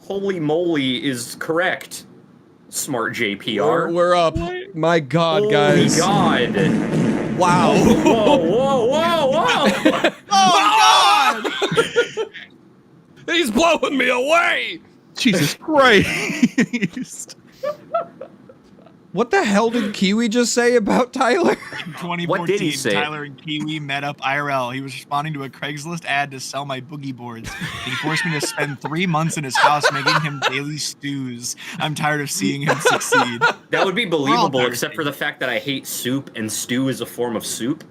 Holy moly is correct. Smart JPR. We're up. What? My God, Holy guys. God. Wow. Whoa, whoa, whoa, whoa. Oh, God! He's blowing me away. Jesus Christ. What the hell did Kiwi just say about Tyler? In 2014, What did he say? Tyler and Kiwi met up IRL. He was responding to a Craigslist ad to sell my boogie boards. He forced me to spend 3 months in his house making him daily stews. I'm tired of seeing him succeed. That would be believable, tired of except for seeing the fact that I hate soup, and stew is a form of soup,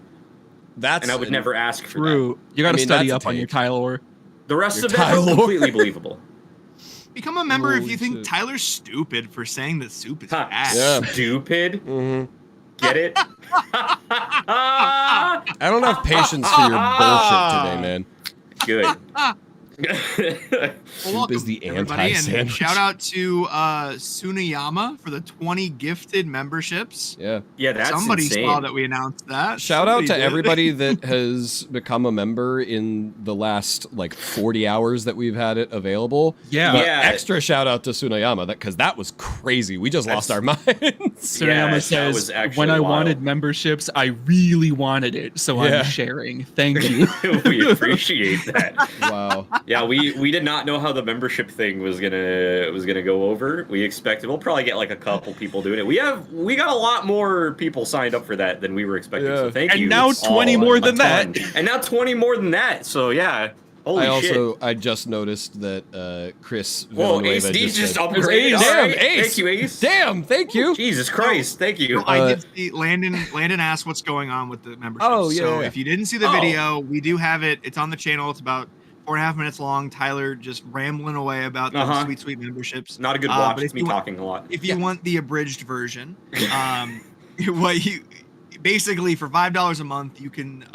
That's and I would never ask for True. You gotta I mean, study that's up a on your take. Tyler. that. The rest Your of it Tyler. is completely believable. Become a member if Holy you think shit. Tyler's stupid for saying that soup is Ha, bad. Yeah. Stupid. Mhm. Get it? I don't have patience for your bullshit today, man. Good. Well, Soup welcome, is the everybody, and anti-sandwich. shout out to Sunayama for the 20 gifted memberships. Yeah. Yeah, that's Somebody insane. saw that we announced that. Shout out Somebody to did. everybody that has become a member in the last like 40 hours that we've had it available. Yeah. But Yeah. extra shout out to Sunayama because that was crazy. We just lost our minds. Sunayama Yeah, that says, was actually when I wild. wanted memberships, I really wanted it, so Yeah. I'm sharing. Thank you. We appreciate that. Wow. Yeah, we did not know how the membership thing was gonna go over. We expected we'll probably get like a couple people doing it. We got a lot more people signed up for that than we were expecting. Yeah. So thank And you. now It's 20 all more a than ton. that. And now 20 more than that. So yeah. Holy shit. I just noticed that Chris Whoa, Villanueva Ace D just said, upgraded. Ace. All Damn, right. Ace. Thank you, Ace. Damn, thank you. Jesus Christ, thank you. So I did see Landon asked what's going on with the membership. Oh, yeah, So yeah. if you didn't see the Oh. video, we do have it. It's on the channel. It's about 4.5 minutes long. Tyler just rambling away about the Uh-huh. sweet memberships. Not a good watch. but It's if me you want- talking a lot. If you want the abridged version, what you basically for $5 a month, you can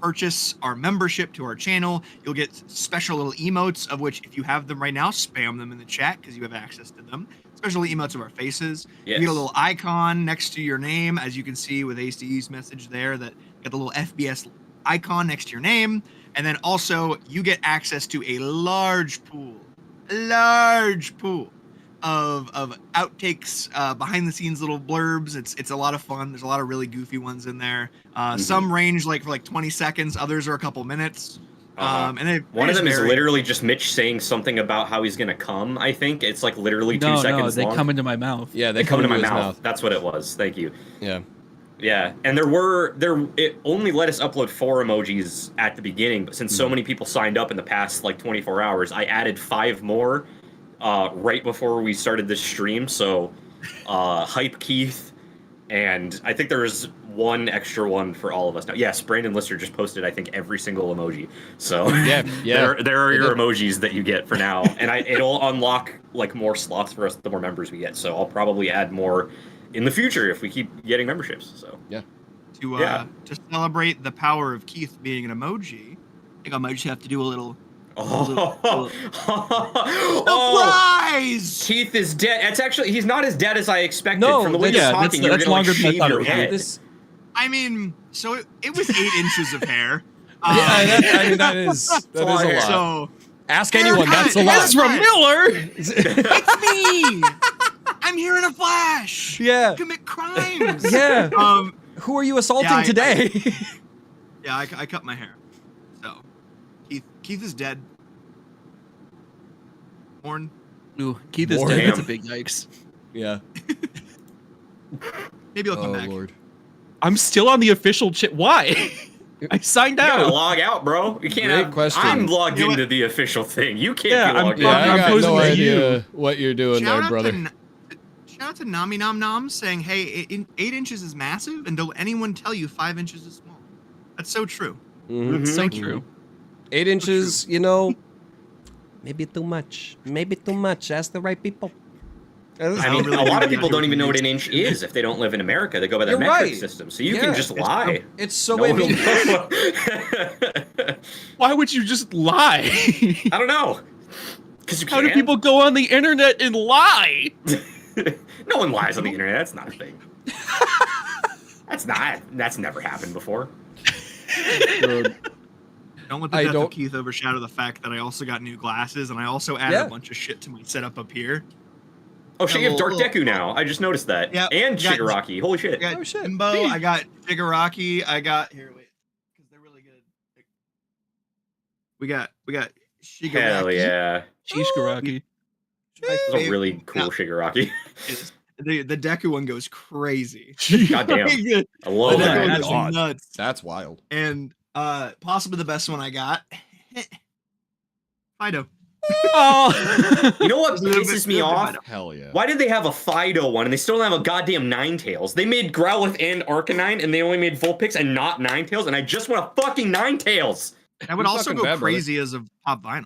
purchase our membership to our channel. You'll get special little emotes, of which if you have them right now, spam them in the chat because you have access to them. Special emotes of our faces. Yes. You get a little icon next to your name, as you can see with ACE's message there. That got the little FBS icon next to your name, and then also you get access to a large pool of outtakes, behind the scenes little blurbs. It's a lot of fun. There's a lot of really goofy ones in there. Some range for 20 seconds, others are a couple minutes. Uh-huh. And One of them is literally just Mitch saying something about how he's gonna come. I think it's like literally 2 No, seconds they long. come into my mouth. Yeah, They come into my his mouth. That's what it was. Thank you. Yeah. Yeah, and it only let us upload 4 emojis at the beginning, but since so many people signed up in the past 24 hours, I added 5 more right before we started this stream. So, Hype Keith, and I think there's one extra one for all of us now. Yes, Brandon Lister just posted I think every single emoji. So Yeah. there are your did. emojis that you get for now, and it'll unlock more slots for us the more members we get. So I'll probably add more in the future if we keep getting memberships. So to celebrate the power of Keith being an emoji. I think I might just have to do a little oh, surprise. Keith is dead. It's actually he's not as dead as I expected. No, from the way yeah, you're talking, that's you're gonna longer than I shave thought it your would be. head. I mean, so it was 8 inches of hair. That is a lot. So Ask anyone, that's a lot. Ezra Miller! it's me. I'm here in a flash. Yeah. Commit crimes. Yeah. Um. Who are you assaulting Yeah, today? Yeah, I cut my hair. So, Keith is dead. Born. Ooh, Keith is More dead. ham. That's a big yikes. Yeah. Maybe I'll come Oh back. Lord. I'm still on the official chat. Why? I signed You gotta out. log out, bro. You can't. Great question. I'm logged You know into the official thing. You can't Yeah, be I'm- logged Yeah, in. I I'm got posing no to idea what you're doing Shout there, out brother. shout out to Nami Nom Nom saying, "Hey, 8 inches is massive, and don't anyone tell you 5 inches is small." That's so true. Mhm. So Thank you. true. 8 inches, maybe too much. Maybe too much. Ask the right people. I mean, really a lot of do people don't even know what an use. inch is if they don't live in America. They go by the You're metric right. system, so you Yeah, can just lie. It's so No one will wait, know. Why would you just lie? I don't know. Because you How can't. do people go on the internet and lie? No one lies on the internet. That's not a thing. That's never happened before. No Don't let the death of Keith overshadow the fact that I also got new glasses, and I also added a bunch of shit to my setup up here. Oh shit, you have Dark Deku now. I just noticed that. Yeah, and Shigaraki. Holy shit. I got Jimbo, I got Shigaraki, I got here, wait, because they're really good. We got Shigaraki. Hell yeah. Shigaraki. That's a really cool Shigaraki. The Deku one goes crazy. God damn. I love that. That's nuts. That's wild. And possibly the best one I got. Fido. Oh. You know what pisses me off? Hell yeah. Why did they have a Fido one and they still don't have a goddamn Ninetales? They made Growlithe and Arcanine and they only made Vulpix and not Ninetales, and I just want a fucking Ninetales. That would also go crazy as a pop vinyl.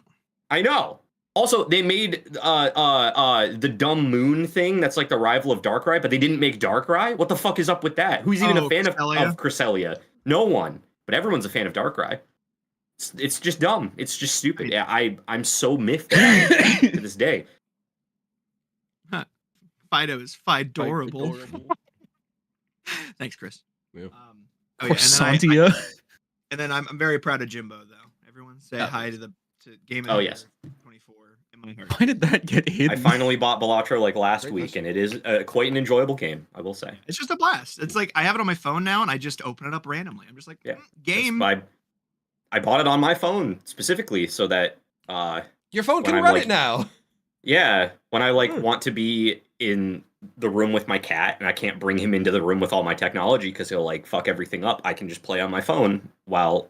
I know. Also, they made the dumb moon thing that's like the rival of Darkrai, but they didn't make Darkrai? What the fuck is up with that? Who's even a fan of Cresselia? No one. But everyone's a fan of Darkrai. It's just dumb. It's just stupid. Yeah, I'm so miffed to this day. Fido is Fidorable. Thanks, Chris. Yeah. Santia. And then I'm very proud of Jimbo, though. Everyone say hi to Game of 24 in my heart. Why did that get hidden? I finally bought Balatro like last week, and it is quite an enjoyable game, I will say. It's just a blast. It's like I have it on my phone now, and I just open it up randomly. I'm just like, game. I bought it on my phone specifically so that your phone can run it now. Yeah, when I want to be in the room with my cat and I can't bring him into the room with all my technology because he'll like fuck everything up, I can just play on my phone while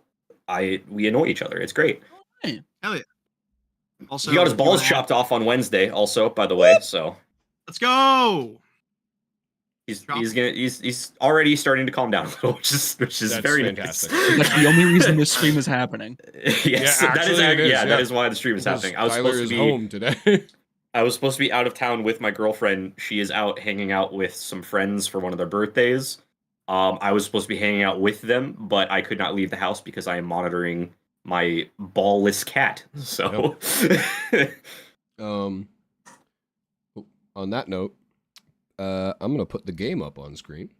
we annoy each other. It's great. Hell yeah. Also, he got his balls chopped off on Wednesday. Also, by the way, so let's go. He's already starting to calm down a little, which is very fantastic. Nice. That's the only reason this stream is happening. Yes, that is why the stream is happening. I was supposed to be home today. I was supposed to be out of town with my girlfriend. She is out hanging out with some friends for one of their birthdays. I was supposed to be hanging out with them, but I could not leave the house because I am monitoring my ballless cat. So, on that note, I'm gonna put the game up on screen.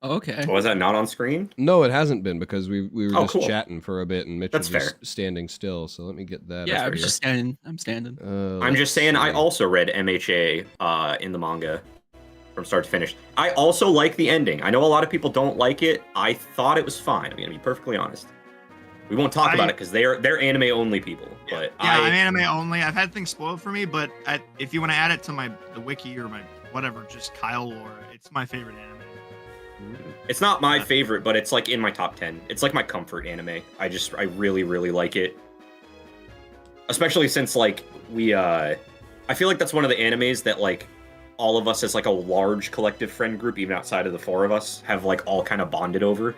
Okay. Was that not on screen? No, it hasn't been because we were just cool. chatting for a bit and Mitch was just standing still. So let me get that. Yeah, I'm just standing. I'm standing. I'm just saying. I also read MHA in the manga from start to finish. I also like the ending. I know a lot of people don't like it. I thought it was fine. I'm gonna be perfectly honest. We won't talk about it because they're anime only people. But I'm anime only. I've had things spoiled for me, but if you want to add it to the wiki or my whatever, just Kyle lore, it's my favorite anime. It's not my favorite, but it's like in my top 10. It's like my comfort anime. I really, really like it. Especially since like I feel like that's one of the animes that like all of us as like a large collective friend group, even outside of the four of us, have like all kind of bonded over.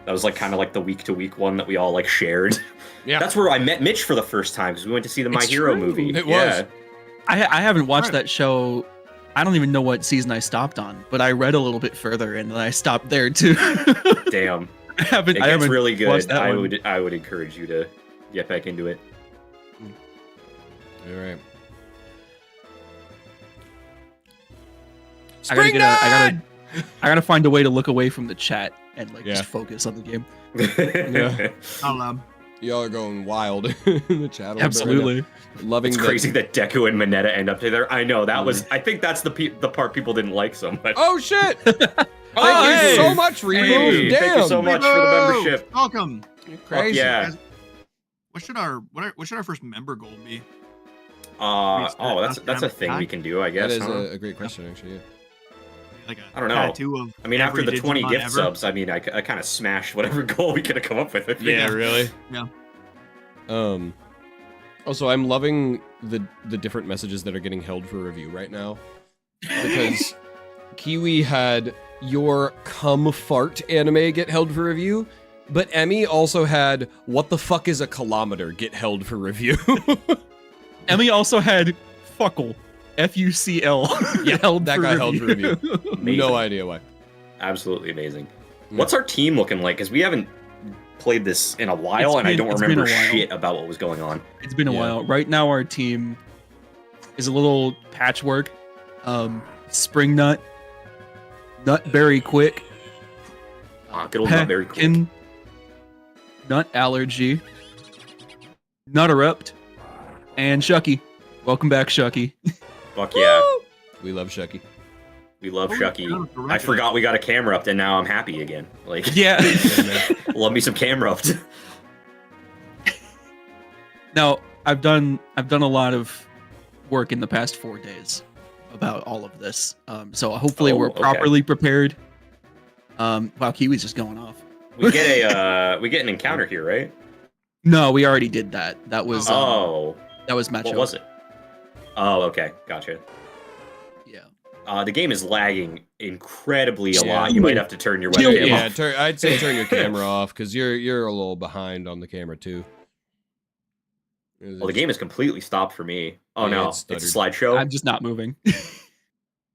That was like kind of like the week to week one that we all like shared. Yeah. That's where I met Mitch for the first time because we went to see the My Hero movie. It was. I haven't watched that show. I don't even know what season I stopped on, but I read a little bit further and then I stopped there too. Damn. I haven't really good. I one. would encourage you to get back into it. All right. I gotta find a way to look away from the chat and like just focus on the game. Y'all are going wild in the chat. Absolutely. Loving it's crazy that Deku and Mineta end up together. I know that was. I think that's the part people didn't like so much. Oh shit! Thank you so much, Rebo. Damn. Thank you so much for the membership. Welcome. Crazy. Yeah. What should our first member goal be? That's a thing we can do, I guess. That is a great question, actually. Yeah. Like I don't know. I mean, after the 20 gift subs, I mean, I kind of smashed whatever goal we could have come up with. Yeah, really. Yeah. Also, I'm loving the different messages that are getting held for review right now, because Kiwi had your cum fart anime get held for review, but Emmy also had what the fuck is a kilometer get held for review. Emmy also had fuckle. FUCL. Yeah, that guy held for review. No idea why. Absolutely amazing. What's our team looking like? Because we haven't played this in a while, and I don't remember shit about what was going on. It's been a while. Right now, our team is a little patchwork. Spring Nut, Nutberry Quick, good old Nutberry Quick, Nut Allergy, Nutterupt, and Shucky. Welcome back, Shucky. Fuck yeah. We love Shucky. We love Oh, Shucky. yeah, I forgot we got a camera up, and now I'm happy again. Like, Yeah. love me some camera up. Now, I've done a lot of work in the past 4 days about all of this. So hopefully we're okay. properly prepared. Wow, Kiwi's just going off. We get an encounter here, right? No, we already did that. That was that was match. What was it? Oh, okay, gotcha. Yeah. The game is lagging incredibly a Yeah. lot. You might have to turn your Chill. webcam Yeah, off. I'd say turn your camera off because you're a little behind on the camera too. Well, the game is completely stopped for me. Oh Yeah, no, it's it's a stuttered. slideshow. I'm just not moving.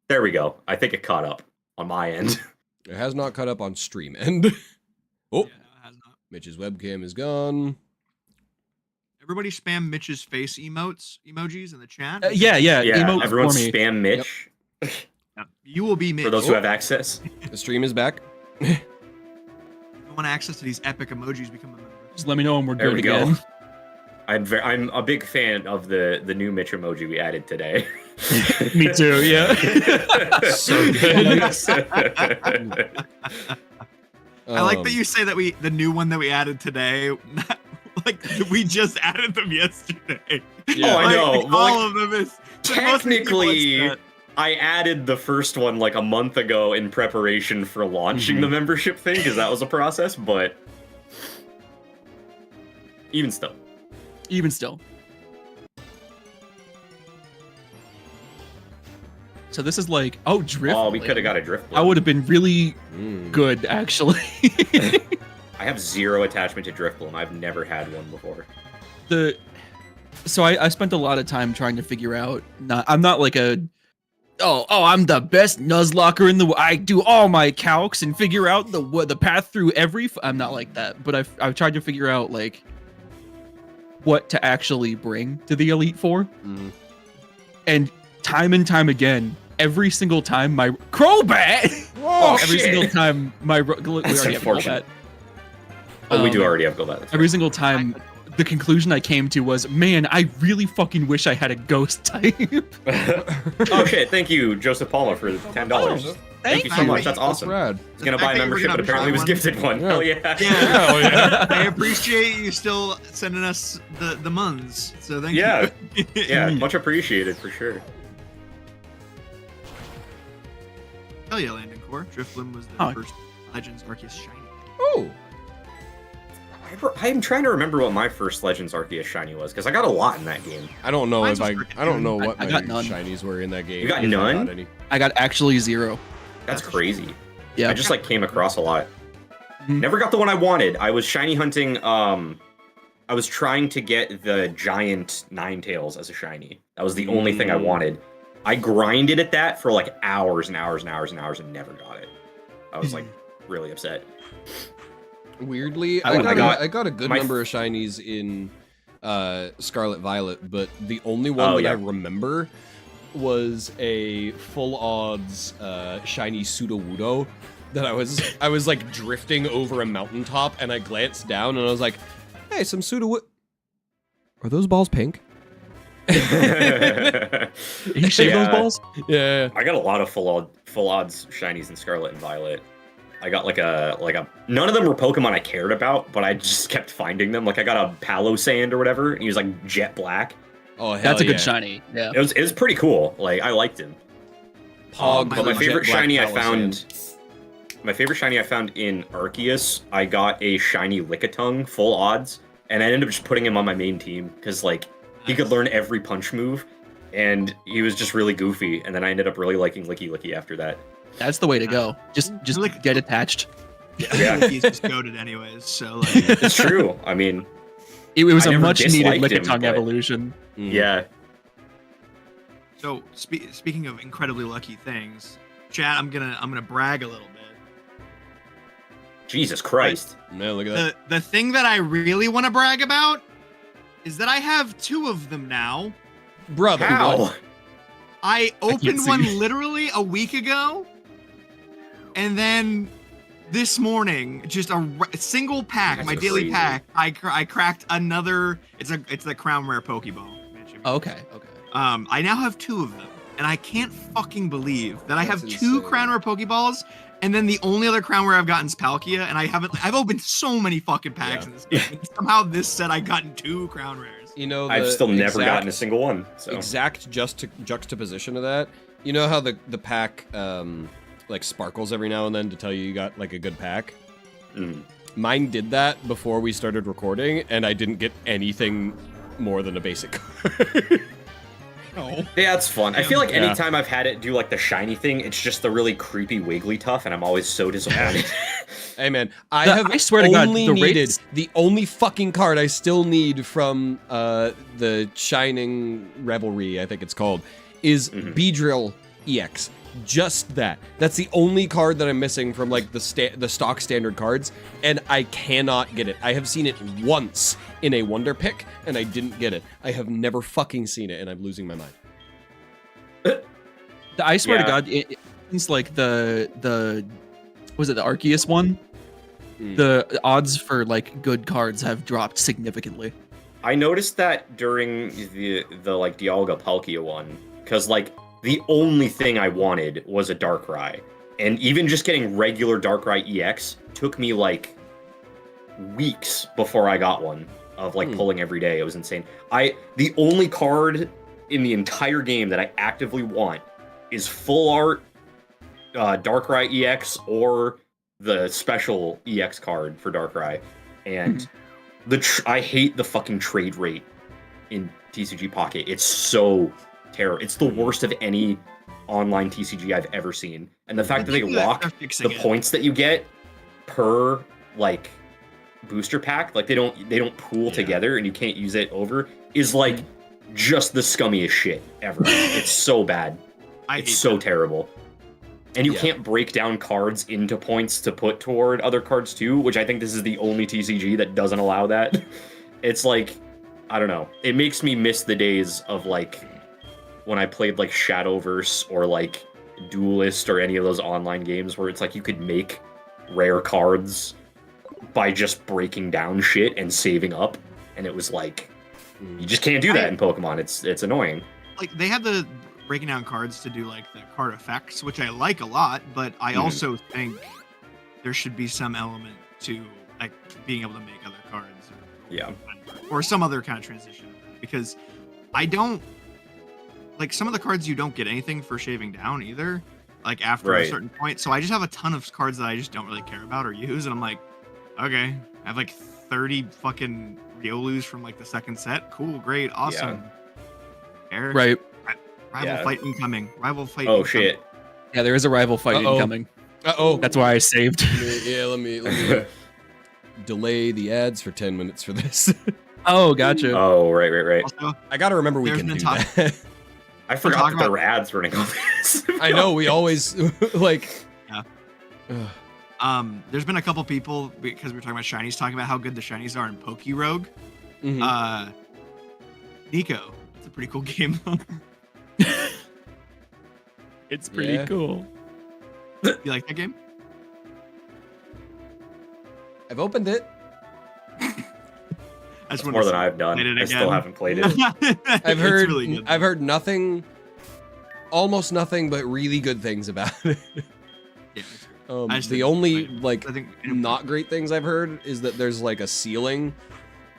There we go. I think it caught up on my end. It has not caught up on stream end. Oh, Yeah, no, it has not. Mitch's webcam is gone. Everybody spam Mitch's face emojis in the chat. Yeah. Yeah, Emote everyone for me. spam Mitch Yeah, you will be Mitch. for those who have access. The stream is back. If you want access to these epic emojis, become a member. Just let me know when we're There good we go. again. I'm a big fan of the new Mitch emoji we added today. Me too. Yeah. So good. I like that you say that the new one that we added today, not, like we just added them yesterday. Yeah. Oh, I know. Like, Well, like, all of them is technically, I added the first one like a month ago in preparation for launching the membership thing because that was a process, but even still. Even still. So this is like, drift. Oh, we could have got a drift. I would have been really Mm. good, actually. I have zero attachment to drift bloom. I've never had one before. So I spent a lot of time trying to figure out. I'm not like I'm the best Nuzlocker in the. I do all my calcs and figure out the path through every. I'm not like that, but I've tried to figure out like what to actually bring to the Elite Four, and time again, every single time my Crobat. Oh, every shit. single time my we That's already have unfortunate. Crobat. Oh, we do already have Golbat. Every single time, the conclusion I came to was, man, I really fucking wish I had a ghost type. Oh shit! Thank you, Joseph Palma, for $10. Thank you so you. much. That's That's awesome. rad. He's gonna The buy fact a that you were membership, gonna but apparently buy was one. gifted one. Yeah. Hell yeah! Yeah. Oh yeah. I appreciate you still sending us the muns. So thank Yeah. you. Yeah, much appreciated for sure. Hell yeah, Landon Core. Drifloon was the Oh. first Legends Arceus shiny. Oh. I'm trying to remember what my first Legends Arceus shiny was because I got a lot in that game. I don't know Mine's if was I freaking I don't good. know what I my got none. shinies were in that game. You got if I none? any. I got actually 0. That's crazy. Yeah. I just like came across a lot. Mhm. Never got the one I wanted. I was shiny hunting. I was trying to get the giant Ninetales as a shiny. That was the only thing I wanted. I grinded at that for like hours and hours and hours and hours and never got it. I was like really upset. Weirdly, I I got a good my- number of shinies in Scarlet Violet, but the only one Oh, that yeah. I remember was a full odds shiny Sudowoodo that I was like drifting over a mountaintop and I glanced down and I was like, hey, some Sudowoodo. Are those balls pink? He shaved Yeah. those balls? Yeah. I got a lot of full odds shinies in Scarlet and Violet. I got like a none of them were Pokemon I cared about, but I just kept finding them. Like I got a Palo-Sand or whatever, and he was like jet black. Oh, hell That's a good yeah. shiny. Yeah. It was pretty cool. Like I liked him. Pog, But my jet favorite black shiny I Palisand. found in Arceus, I got a shiny Lickitung, full odds, and I ended up just putting him on my main team because like he could learn every punch move, and he was just really goofy. And then I ended up really liking Licky after that. That's the way to go. Just Like- get attached. Yeah. He's just goaded anyways. So like, It's true. I mean, It was I a never much needed disliked him, Lickitung but- evolution. Mm. yeah. so speaking of incredibly lucky things, chat, I'm gonna brag a little bit. Jesus Christ. Man, look at that. The thing that I really want to brag about is that I have 2 of them now. Brother. How? I can't opened see. one literally a week ago, and then this morning, just a single pack, That's my daily crazy. pack. I cracked another. It's the Crown Rare Pokeball. Okay. I now have 2 of them, and I can't fucking believe that I have That's 2 insane. Crown Rare Pokeballs, and then the only other Crown Rare I've gotten is Palkia, and I've opened so many fucking packs in this game. And somehow this set I gotten 2 Crown Rares. You know, I've the still never exact- gotten a single one. So exact juxtaposition of that. You know how the pack like sparkles every now and then to tell you got like a good pack. Mm. Mine did that before we started recording, and I didn't get anything more than a basic card. Oh. Yeah, it's fun. I feel like Yeah. anytime I've had it do like the shiny thing, it's just the really creepy Wigglytuff, and I'm always so disappointed. Hey man, I swear to God, only the needed rates- the only fucking card I still need from the Shining Revelry, I think it's called, is Mhm. Beedrill EX. Just that. That's the only card that I'm missing from like the stock standard cards, and I cannot get it. I have seen it once in a Wonder Pick, and I didn't get it. I have never fucking seen it, and I'm losing my mind. I swear Yeah. to God, it's like the was it the Arceus one? Mm. The odds for like good cards have dropped significantly. I noticed that during the like Dialga Palkia one, because like the only thing I wanted was a Darkrai, and even just getting regular Darkrai EX took me like weeks before I got one of like pulling every day. It was insane. The only card in the entire game that I actively want is full art Darkrai EX or the special EX card for Darkrai, and I hate the fucking trade rate in TCG Pocket. It's so terrible. It's the worst of any online TCG I've ever seen. And the fact that they lock the points that you get per like booster pack, like they don't pool together and you can't use it over, is like just the scummiest shit ever. It's so bad. It's so terrible. And you can't break down cards into points to put toward other cards too, which I think this is the only TCG that doesn't allow that. It's like, I don't know. It makes me miss the days of like when I played like Shadowverse or like Duelist or any of those online games where it's like you could make rare cards by just breaking down shit and saving up, and it was like you just can't do that in Pokemon. It's annoying. Like they have the breaking down cards to do like the card effects, which I like a lot, but I also think there should be some element to like being able to make other cards or some other kind of transition, because I don't like some of the cards you don't get anything for shaving down either, like after a certain point. So I just have a ton of cards that I just don't really care about or use, and I'm like, okay, I have like 30 fucking Riolus from like the second set. Cool, great, awesome. Eric, Right. Rival fight incoming. Rival fight. Oh incoming. shit. Yeah, there is a rival fight Uh-oh. incoming. Uh-oh. That's why I saved. Let me delay the ads for 10 minutes for this. Oh, gotcha. Oh, right. Also, I gotta remember we There's can been do talk- that. I forgot talk that there about- were ads running on this. I know, we always, like... Yeah. Ugh. There's been a couple people, because we're talking about shinies, talking about how good the shinies are in Pokerogue. Mhm. Nico, it's a pretty cool game. It's pretty Yeah. cool. You like that game? I've opened it. I just That's wanted more to than see I've done. played it I still again. haven't played it. I've It's heard really good. I've heard nothing, almost nothing but really good things about it. Yeah, I just The didn't only play it. like I think not great things I've heard is that there's like a ceiling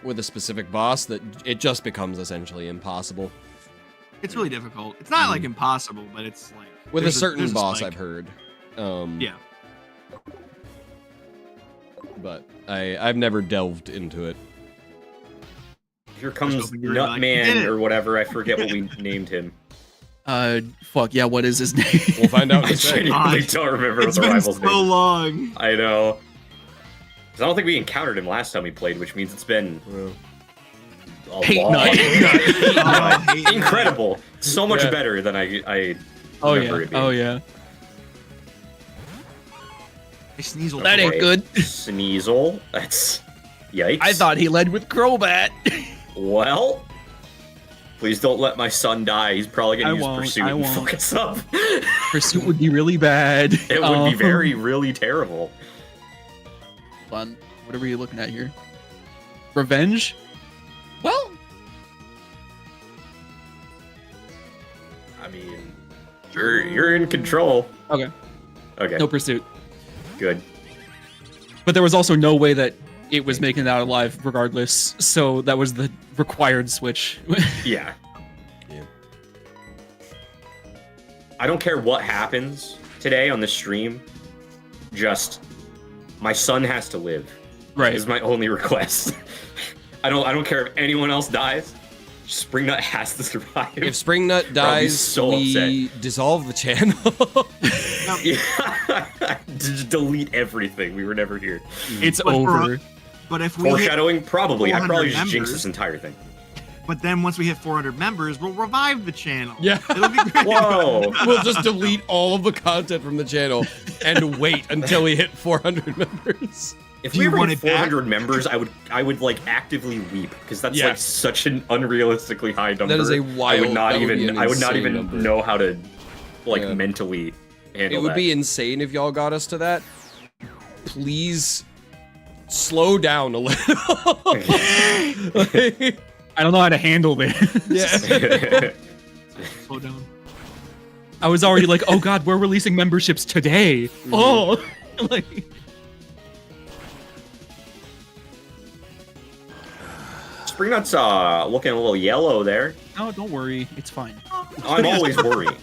with a specific boss that it just becomes essentially impossible. it's really difficult. It's not like impossible, but it's like With a there's certain there's boss spike. I've heard. Yeah. But I've never delved into it. Here comes hoping you were like, "You did Nutman it." or whatever. I forget what we named him. Fuck yeah, what is his name? We'll find out in I a second. genuinely don't remember what It's the been rival's so name. long. I know. 'Cause I don't think we encountered him last time we played, which means it's been a Hate long Nut. Oh, I hate that. incredible. So much Yeah. better than I Oh remember yeah. it being. Oh yeah. I sneeze a That ain't Okay. good. Sneasel. That's yikes. I thought he led with Crobat. Well, please don't let my son die. He's probably gonna I use won't, Pursuit I and won't. fuck us up. Pursuit would be really bad. It would be very, really terrible. Hold on. What are we looking at here? Revenge? Well, I mean, you're in control. okay. Okay. No pursuit. Good. But there was also no way that it was making it out alive regardless. So that was the required switch. Yeah. Yeah. I don't care what happens today on the stream. Just my son has to live. Right. Is my only request. I don't care if anyone else dies. Springnut has to survive. If Springnut dies, so we dissolve the channel. Yeah. Just delete everything. We were never here. It's But for- over. But if we hit, Foreshadowing? Probably. I 400 probably just jinxed members. this entire thing. but then once we hit 400 members, we'll revive the channel. Yeah. It'll be great. Whoa. We'll just delete all of the content from the channel and wait until we hit 400 members. If Do we you ever want hit it back? 400 members, I would like actively weep because that's Yeah. like such an unrealistically high number. That is a I wild. would not that would be even an I would not insane even number. know how to like Yeah. mentally handle It would that. be insane if y'all got us to that. Please slow down a little. Like, I don't know how to handle this. yeah. Slow down. I was already like, oh god, we're releasing memberships today. Oh, like Springnut's looking a little yellow there. no, don't worry, it's fine. I'm always worried.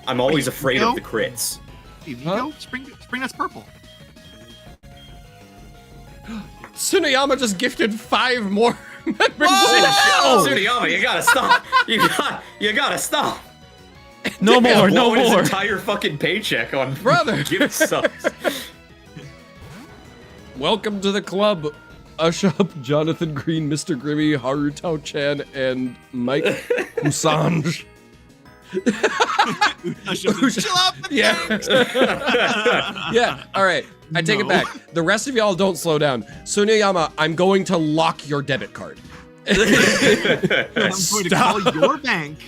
I'm always Wait, afraid no? of the crits. Hey, Huh? Nico, spring that's purple. Tsuneyama just gifted 5 more memberships. Oh, Tsuneyama, you gotta stop. You gotta stop. No This more, guy's no blowing his more. entire fucking paycheck on Brother. gift subs. Welcome to the club. Ushop, Jonathan Green, Mr. Grimmy, Harutao Chan, and Mike Usange. Chill out. Yeah. Yeah, alright. I take it No. back. The rest of y'all don't slow down. Tsuneyama, I'm going to lock your debit card. I'm going to Stop. call your bank.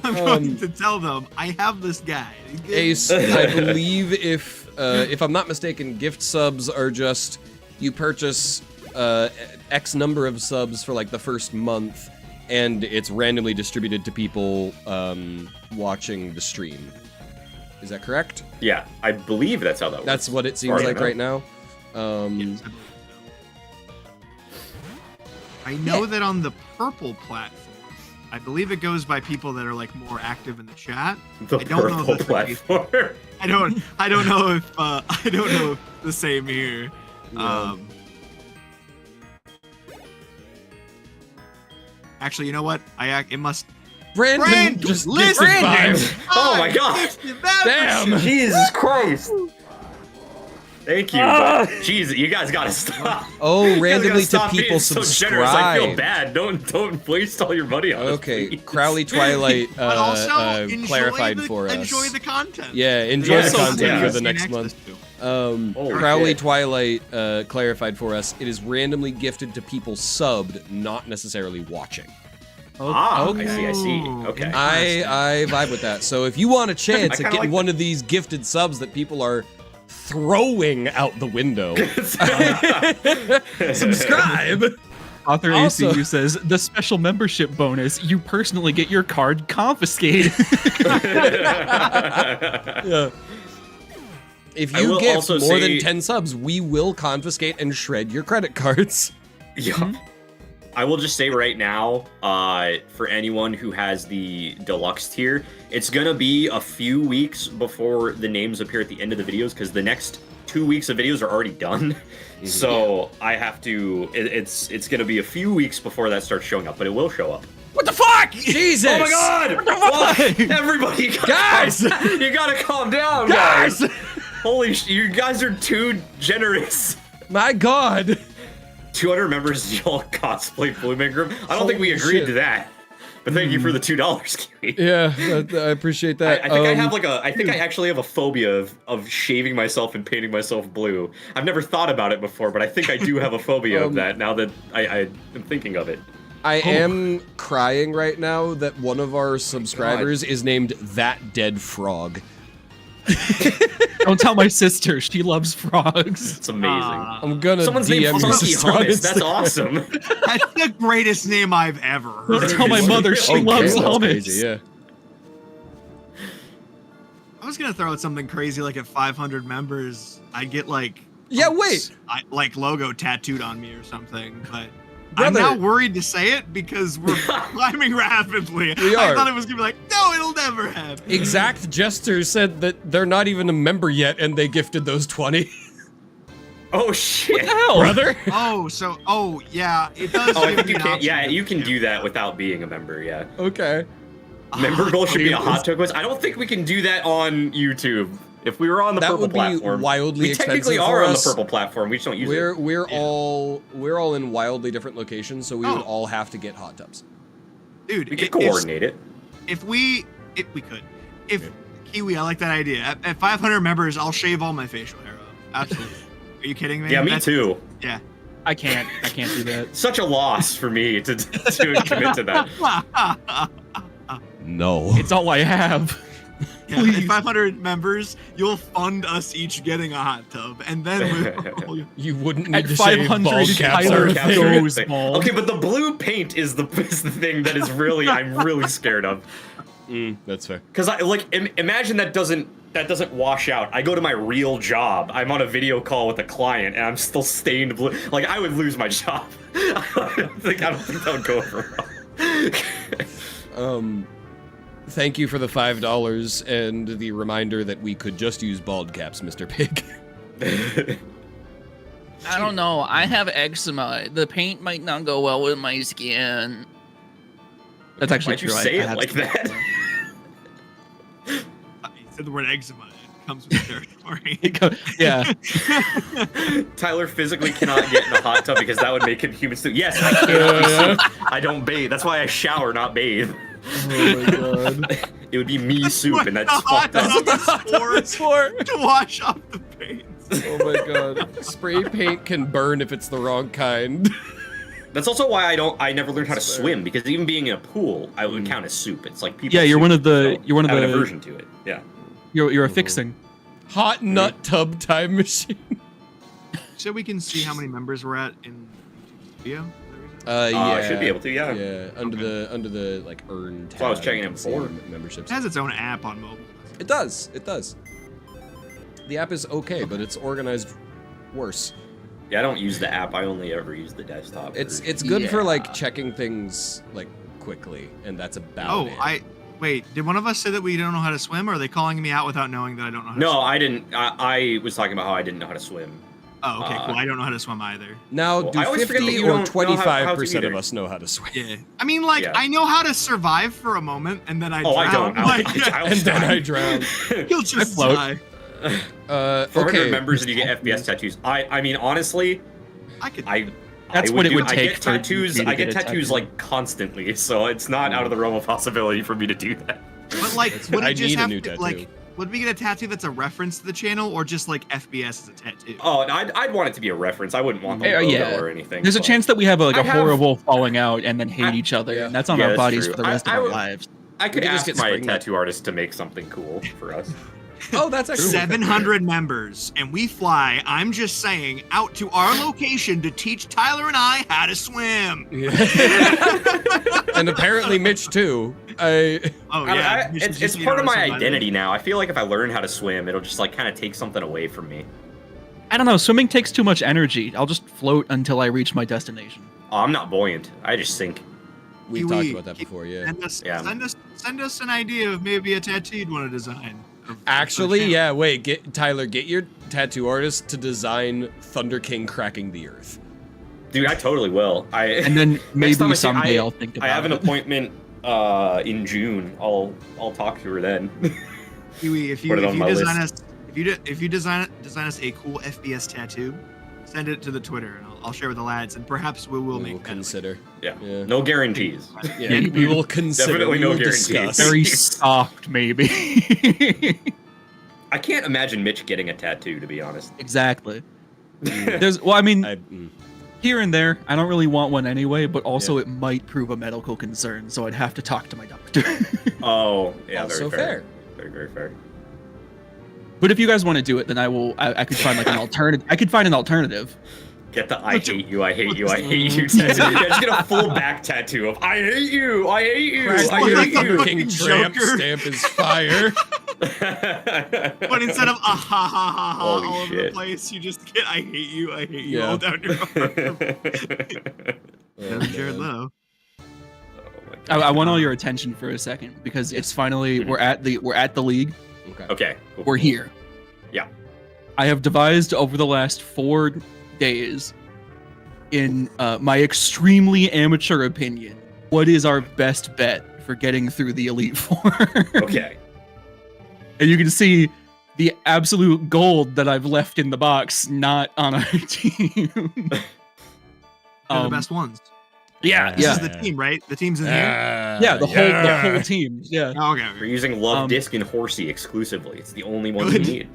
I'm going Um, to tell them I have this guy. Ace, I believe if I'm not mistaken, gift subs are just you purchase X number of subs for like the first month, and it's randomly distributed to people watching the stream. Is that correct? Yeah, I believe that's how that works. That's what it Far seems as I like know. right now. I know that on the purple platform, I believe it goes by people that are like more active in the chat. The I don't know purple if that's the case. platform. I don't know if the same here. Yeah. Actually, you know what? It must. Brandon, Brandon, just listen, gifted Brandon. 5. Oh my god! Damn. Jesus Christ! Thank you. But, jeez, you guys gotta stop. Oh, You guys randomly gotta to stop people being so generous. I feel subscribe. bad. Don't waste all your money on Okay, this. please. Crowley Twilight But also clarified for us. enjoy the content. Yeah, enjoy Yes, the content yeah. for the next month. Crowley shit. Twilight clarified for us. It is randomly gifted to people subbed, not necessarily watching. Ah, Okay. I see. Ooh, Okay. I vibe with that. So if you want a chance I at kinda getting like one of these gifted subs that people are throwing out the window, subscribe. Author Also- ACU says the special membership bonus, you personally get your card confiscated. Yeah. If I you will gift also more than say- 10 subs, we will confiscate and shred your credit cards. Yeah. I will just say right now, for anyone who has the deluxe tier, it's gonna be a few weeks before the names appear at the end of the videos because the next 2 weeks of videos are already done. So I have to. It's gonna be a few weeks before that starts showing up, but it will show up. What the fuck? Jesus! Oh my god! What? Everybody, you gotta Guys! you gotta calm down, Guys! Holy you guys are too generous. My god! 200 members, y'all cosplay Blue Man Group. I don't think we Holy agreed shit. to that. But thank you for the $2, Kiwi. Yeah, I appreciate that. I think I have I think I actually have a phobia of shaving myself and painting myself blue. I've never thought about it before, but I think I do have a phobia of that now that I am thinking of it. I am crying right now that one of our subscribers is named That Dead Frog. Don't tell my sister. She loves frogs. It's amazing. I'm gonna Someone's DM named your Funky sister on Hummus. That's Instagram. awesome. That's the greatest name I've ever Don't heard. tell my mother. She Okay, loves that's hummus. crazy, yeah. I was gonna throw out something crazy like at 500 members, I get like Yeah, wait. like logo tattooed on me or something. But Brother. I'm now worried to say it because we're climbing rapidly. We I are. thought it was gonna be like, no, it'll never happen. Exact Jester said that they're not even a member yet, and they gifted those 20. Oh shit. Brother. Oh yeah, it does. Oh, I give think me you an can. option Yeah, to you can do do that without being a member. Yeah. Okay. Member goal should be a It hot was- tug quiz. I don't think we can do that on YouTube. If we were on the That purple would be platform, wildly we technically expensive are for on the us. purple platform. We just don't use it. We're Yeah. all in wildly different locations, so we would Oh. all have to get hot tubs. Dude, We could coordinate it. if we could. Kiwi, I like that idea. At 500 members, I'll shave all my facial hair off. Absolutely. Are you kidding me? Yeah, me That's- too. Yeah. I can't do that. Such a loss for me to commit to that. No. It's all I have. Yeah, at Please. 500 members, you'll fund us each getting a hot tub, and then we'll You wouldn't need At to shave 500, bald caps Tyler or goes anything. Thing. bald. Okay, but the blue paint is the thing that is really I'm really scared of. That's fair. Cause I like imagine that doesn't wash out. I go to my real job. I'm on a video call with a client, and I'm still stained blue. Like I would lose my job. I don't think that would go over well. Thank you for the $5 and the reminder that we could just use bald caps, Mr. Pig. I don't know. I have eczema. The paint might not go well with my skin. That's actually Why'd you true. say I it have like some- that? You said the word eczema. It comes with the territory. Yeah. Tyler physically cannot get in a hot tub because that would make him human suit. Yes, I can't. I don't bathe. That's why I shower, not bathe. Oh my god. It would be me soup, and that's the hot fucked up. tub is for to wash off the paint. Oh my god. Spray paint can burn if it's the wrong kind. That's also why I never learned how to swim, because even being in a pool, I would count as soup. It's like people. Yeah, you're soup, one of the- so you're one of I have the- an aversion to it. Yeah. You're a fixing. Hot nut tub time machine. So we can see how many members we're at in video. Yeah. I should be able to. Yeah. Yeah, under the like earn tab. So I was checking you it can see before. memberships. It has its own app on mobile. It does. It does. The app is okay, but it's organized worse. Yeah, I don't use the app. I only ever use the desktop. It's version. good for like Yeah. checking things like quickly, and that's about it. Wait. Did one of us say that we don't know how to swim, or are they calling me out without knowing that I don't know how to No, swim? I didn't. I was talking about how I didn't know how to swim. Oh, okay, cool. I don't know how to swim either. Now, Well, do I always forget that 50 you or don't know how to 25% of either. us know how to swim? Yeah. I mean, like, Yeah. I know how to survive for a moment, and then I Oh, drown. I don't. Like, I'll And then I die. drown. you'll just float. die. 400 Okay. members and you get FPS tattoos. I mean, honestly, I could. That's I what it would I take get for tattoos. me to I get get a tattoos tattoo. like constantly, so it's not out of the realm of possibility for me to do that. But like, would I it just need a have new to tattoo. like? Would we get a tattoo that's a reference to the channel, or just like FPS as a tattoo? Oh, and I'd want it to be a reference. I wouldn't want the Yeah, logo yeah. or anything. There's a but- chance that we have a I have- horrible falling out and then hate I- each other, yeah. and that's on Yeah, our that's bodies true. for the rest I of our would- lives. I could We could ask just get my spring tattoo artist to make something cool for us. Oh, that's actually 700 members, and we fly. I'm just saying, out to our location to teach Tyler and I how to swim. And apparently Mitch too. I Oh yeah, you should it's just be part of my noticing by identity now. I feel like if I learn how to swim, it'll just like kind of take something away from me. I don't know. Swimming takes too much energy. I'll just float until I reach my destination. Oh, I'm not buoyant. I just sink. we've Kiwi, talked about that before, yeah. Yeah. Send us an idea of maybe a tattoo you'd want to design. of- Actually, of- yeah, wait, Tyler, get your tattoo artist to design Thunder King cracking the earth. Dude, I totally will. And then Next time maybe I see- someday I'll think about I have an it. appointment in June. I'll talk to her then. Kiwi, if you Put it on my design list. us if you design us a cool FPS tattoo, send it to the Twitter and I'll share with the lads, and perhaps we will We make will that. consider. Yeah. Yeah. No guarantees. Yeah, we will consider. Definitely we no will guarantees. discuss. Very soft, maybe. I can't imagine Mitch getting a tattoo, to be honest. Exactly. I mean, I- here and there, I don't really want one anyway, but also it might prove a medical concern, so I'd have to talk to my doctor. Oh, yeah, Also very fair. fair. Very, very fair. But if you guys want to do it, then I could find like an alternative. I could find an alternative. Get the I hate you, I hate you, I hate you tattoo. Yeah, just get a full back tattoo of I hate you, I hate you, Christ, I like hate the you. King Tramp Joker. stamp is fire. But instead of ha ha ha Holy all over the shit. place, you just get I hate you Yeah. all down your arm. Oh, Jared man. Leto. I want all your attention for a second because it's finally we're at the league. Okay. Okay. Cool. We're here. Yeah. I have devised over the last 4 days, in my extremely amateur opinion, what is our best bet for getting through the Elite Four. Okay. And you can see the absolute gold that I've left in the box, not on our team. They're the best ones. Yeah, This yeah, is the team, right? The team's in here. yeah. The whole team. Yeah. Oh, okay. We're using Love Um, Disc and Horsey exclusively. It's the only one we Good. need.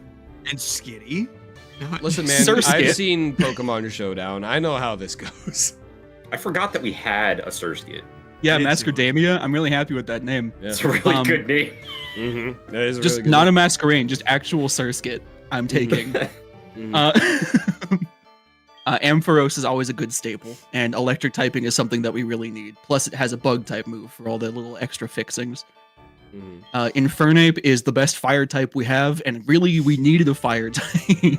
And Skitty. Listen, man, Surskit. I've seen Pokemon Showdown. I know how this goes. I forgot that we had a Surskit. Yeah, Me too. Masquerade. I'm really happy with that name. Yeah. It's a really Um, good name. Mm-hmm. That is a Just really good not one. a Masquerade, just actual Surskit. I'm taking. Mhm. Ampharos is always a good staple, and electric typing is something that we really need. Plus, it has a bug type move for all the little extra fixings. Mhm. Infernape is the best fire type we have, and really, we needed a fire type.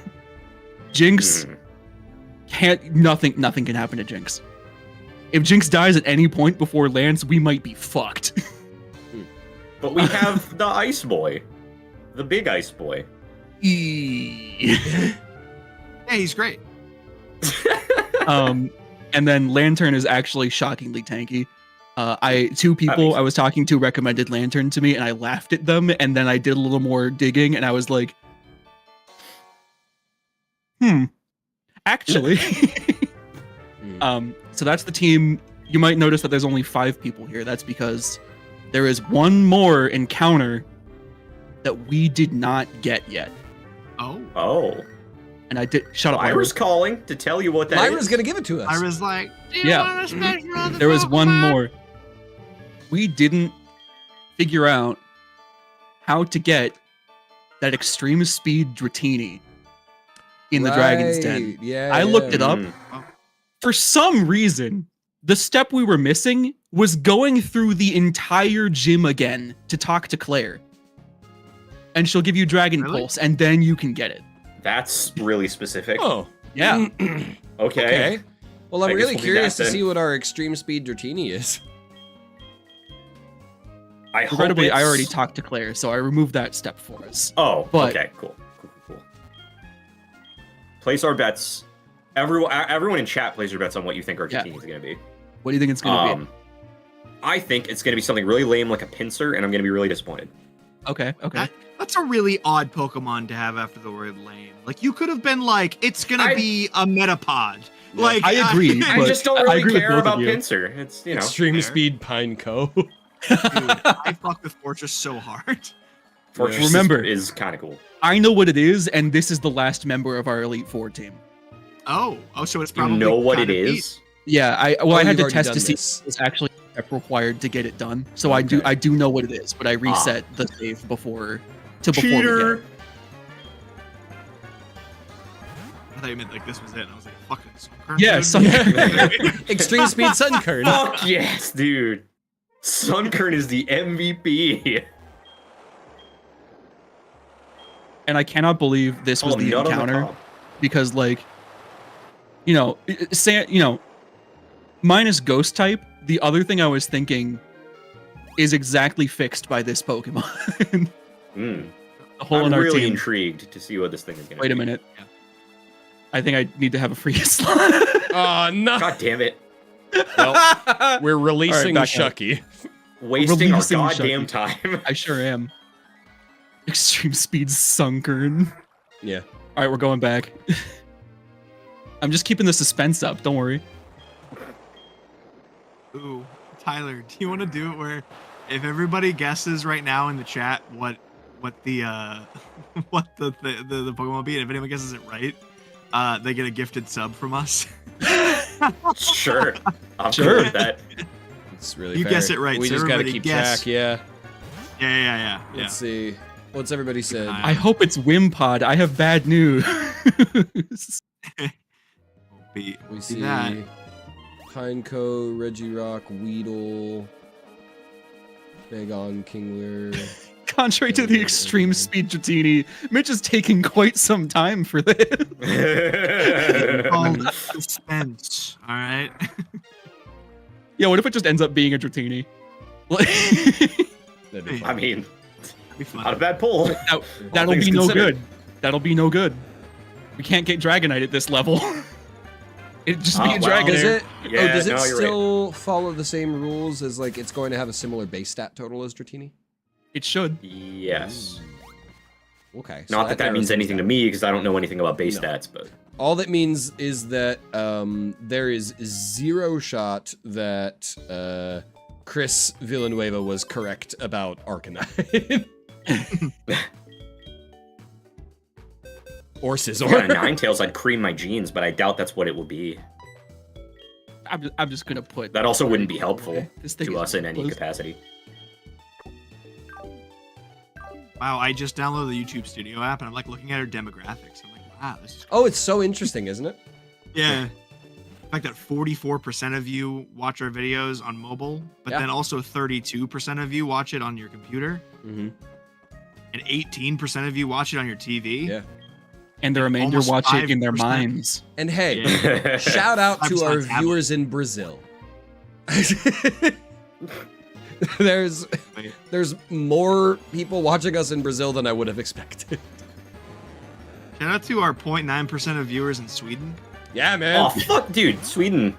Jinx Mhm. can't. Nothing can happen to Jinx. If Jinx dies at any point before Lance, we might be fucked. But we have the Ice Boy. The big Ice Boy. Yeah, he's great. And then Lantern is actually shockingly tanky. Two people I was talking to recommended Lantern to me, and I laughed at them. And then I did a little more digging, and I was like, actually. So that's the team. You might notice that there's only 5 people here. That's because there is one more encounter that we did not get yet. Oh. Oh. And I did. Shut up, Lyra's Lyra. calling to tell you what that is. Lyra's gonna give it to us. I was like, do you Yeah. want a special other There was one Pokemon? more. We didn't figure out how to get that extreme speed Dratini in the Dragon's Den. Right, Yeah. I looked it yeah. up. Mm. For some reason, the step we were missing was going through the entire gym again to talk to Claire. And she'll give you Dragon Really? Pulse, and then you can get it. That's really specific. Oh. Yeah. Okay. Okay. Well, I'm I guess really we'll do curious that to then. see what our extreme speed Dratini is. I hope Regrettably, I it's- already talked to Claire, so I removed that step for us. Oh, but- okay, cool. Place our bets. Everyone in chat place your bets on what you think our Yeah. Dratini is going to be. What do you think it's going to be? I think it's going to be something really lame like a Pinsir, and I'm going to be really disappointed. Okay. That's a really odd Pokemon to have after the word lame. Like, you could have been like, it's gonna be a Metapod. Yeah. Like, I agree, I but just don't I really agree with care both about of you. Pinsir. It's, you know. Extreme fair. speed Pineco. dude, I fuck with Fortress so hard. Fortress Remember- is kind of cool. I know what it is, and this is the last member of our Elite Four team. Oh, so it's You probably know what it kind of neat. is? Yeah, I Oh, had you've to already test done to see this. if it's actually a step required to get it done. So Okay. I do know what it is, but I reset the save before we get Cheater. it. I thought you meant like this was it. And I was like, fucking Sunkern. Yeah, dude. Sun- Extreme speed Sunkern. Fuck yes, dude. Sunkern is the MVP. And I cannot believe this was Oh, the nut on the encounter cob. because, like, minus Ghost type, the other thing I was thinking is exactly fixed by this Pokemon. Mm. The whole I'm in our really team. intrigued to see what this thing is going to be. Wait a minute. Yeah. I think I need to have a free slot. Oh, no. God damn it. Well, we're releasing back out. Shucky. Wasting our Releasing goddamn Shucky. time. I sure am. Extreme speed Sunkern. Yeah. All right, we're going back. I'm just keeping the suspense up. Don't worry. Ooh, Tyler, do you want to do it where if everybody guesses right now in the chat what the what the Pokemon will be, and if anyone guesses it right, they get a gifted sub from us. Sure. I'm Sure. cool with that. It's really You fair. guess it right, We so just gotta everybody keep guess. track, yeah. Yeah. Let's see. What's everybody said? I hope it's Wimpod. I have bad news. We We see that. Pineco, Regirock, Weedle, Bagon, Kingler. Contrary to the extreme speed Dratini, Mitch is taking quite some time for this. Called suspense. All right. Yeah, what if it just ends up being a Dratini? That'd be I fun. mean, Be fun. not a bad pull. That'll things be no considered. good. That'll be no good. We can't get Dragonite at this level. It'd just be a Wow. Dragon Does Air. it? Yeah, does it no, you're still follow the same rules as like it's going to have a similar base stat total as Dratini? It should. Yes. Okay. so Not that narrows means things anything to down. me because I don't know anything about base No. stats, but All that means is that there is zero shot that Chris Villanueva was correct about Arcanine. Or if I got a Scizor. Ninetales, I'd cream my genes, but I doubt that's what it would be. I'm just gonna put. That also wouldn't be helpful This thing to is us in any close. capacity. Wow, I just downloaded the YouTube Studio app and I'm like looking at her demographics. I'm like, wow, this is Oh, it's so interesting, isn't it? yeah. The fact that 44% of you watch our videos on mobile, but Yeah. then also 32% of you watch it on your computer, Mm-hmm. and 18% of you watch it on your TV. Yeah. And the remainder Almost watch it in their 5%. minds. And hey, Yeah. shout out to 5% our tablet. viewers in Brazil. There's more people watching us in Brazil than I would have expected. Shout out to our 0.9% of viewers in Sweden. Yeah, man. Oh fuck, dude! Sweden,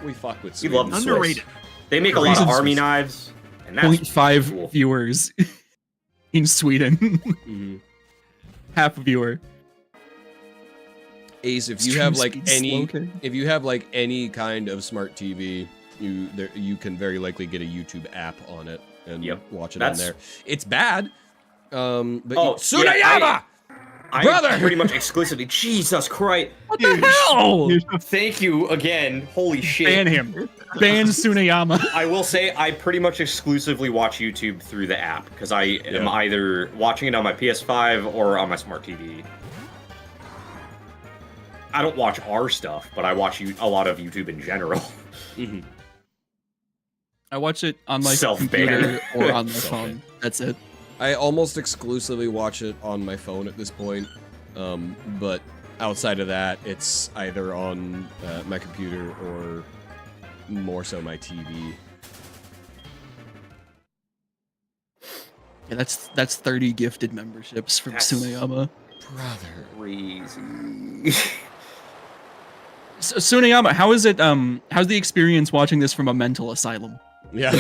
We fuck with we Sweden. love the Swiss. Underrated. They make a lot of Reasons- army knives, and that's 0.5 cool. viewers in Sweden. Mhm. Half a viewer. Ace, if you Stream have like speed any, slow, okay. if you have like any kind of smart TV, you can very likely get a YouTube app on it and Yep. watch it That's- on there. It's bad, but Oh, Tsunayama! yeah, I Brother! pretty much exclusively. Jesus Christ! What the hell? Thank you again. Holy shit! Ban him. Ban Tsunayama. I will say I pretty much exclusively watch YouTube through the app because I am Yeah. either watching it on my PS5 or on my smart TV. I don't watch our stuff, but I watch a lot of YouTube in general. Mhm. I watch it on my Self-ban. computer or on my Self-ban. phone. That's it. I almost exclusively watch it on my phone at this point, but outside of that, it's either on my computer or more so my TV. Yeah, that's 30 gifted memberships from That's- Tsunayama. Brother. Crazy. So, Tsunayama, how is it? How's the experience watching this from a mental asylum? Yeah.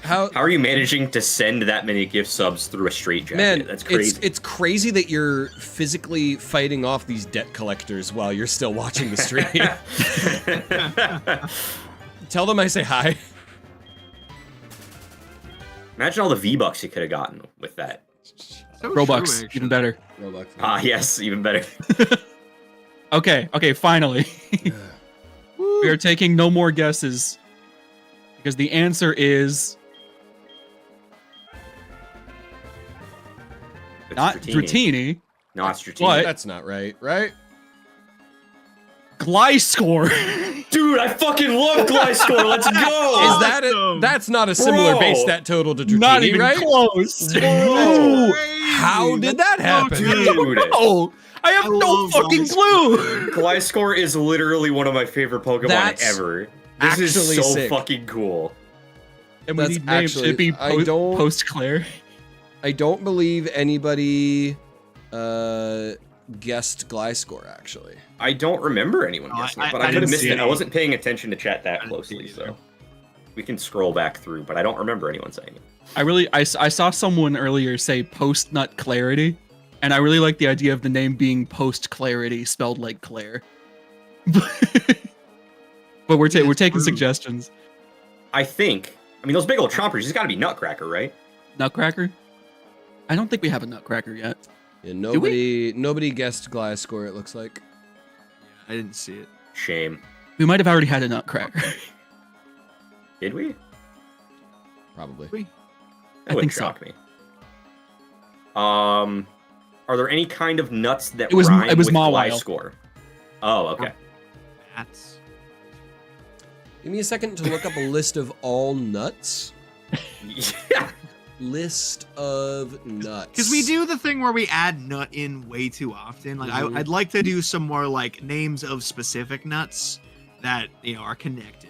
How How are you managing to send that many gift subs through a straight jacket? Man, That's crazy. It's crazy that you're physically fighting off these debt collectors while you're still watching the stream. Tell them I say hi. Imagine all the V-Bucks you could have gotten with that. So Robux, true, even actually. better. Roblox. Ah, yes, even better. Okay, finally. We are taking no more guesses. Because the answer is It's not Dratini, No, it's Dratini. What? That's not right, right? Gliscor. Dude, I fucking love Gliscor. Let's go. Is that it? Awesome. That's not a similar Bro. base stat total to Dratini, Not even right? close. Whoa. How did that happen? Dude, Oh, I have I no love fucking Gliscor. clue. Gliscor is literally one of my favorite Pokemon That's ever. This is actually so sick. fucking cool. And we That's need names. Should it be actually- I don't- post Claire? I don't believe anybody guessed Gliscor, actually. I don't remember anyone No, guessing I- it, but I I could have didn't missed see it. I any. wasn't paying attention to chat that I didn't closely, see either. so we can scroll back through. But I don't remember anyone saying it. I saw someone earlier say post nut clarity, and I really like the idea of the name being post clarity spelled like Claire. But we're It's taking rude. suggestions. I think. I mean, those big old chompers. He's got to be Nutcracker, right? Nutcracker? I don't think we have a Nutcracker yet. Yeah, nobody guessed Gliscor, it looks like. I didn't see it. Shame. We might have already had a Nutcracker. Did we? Probably. That I wouldn't think so. shock me. Are there any kind of nuts that It was rhyme with Mawile. score? Oh, okay. That's Give me a second to look up a list of all nuts. Yeah. List of nuts. because we do the thing where we add nut in way too often. Like Mhm. I'd like to do some more like names of specific nuts that are connected.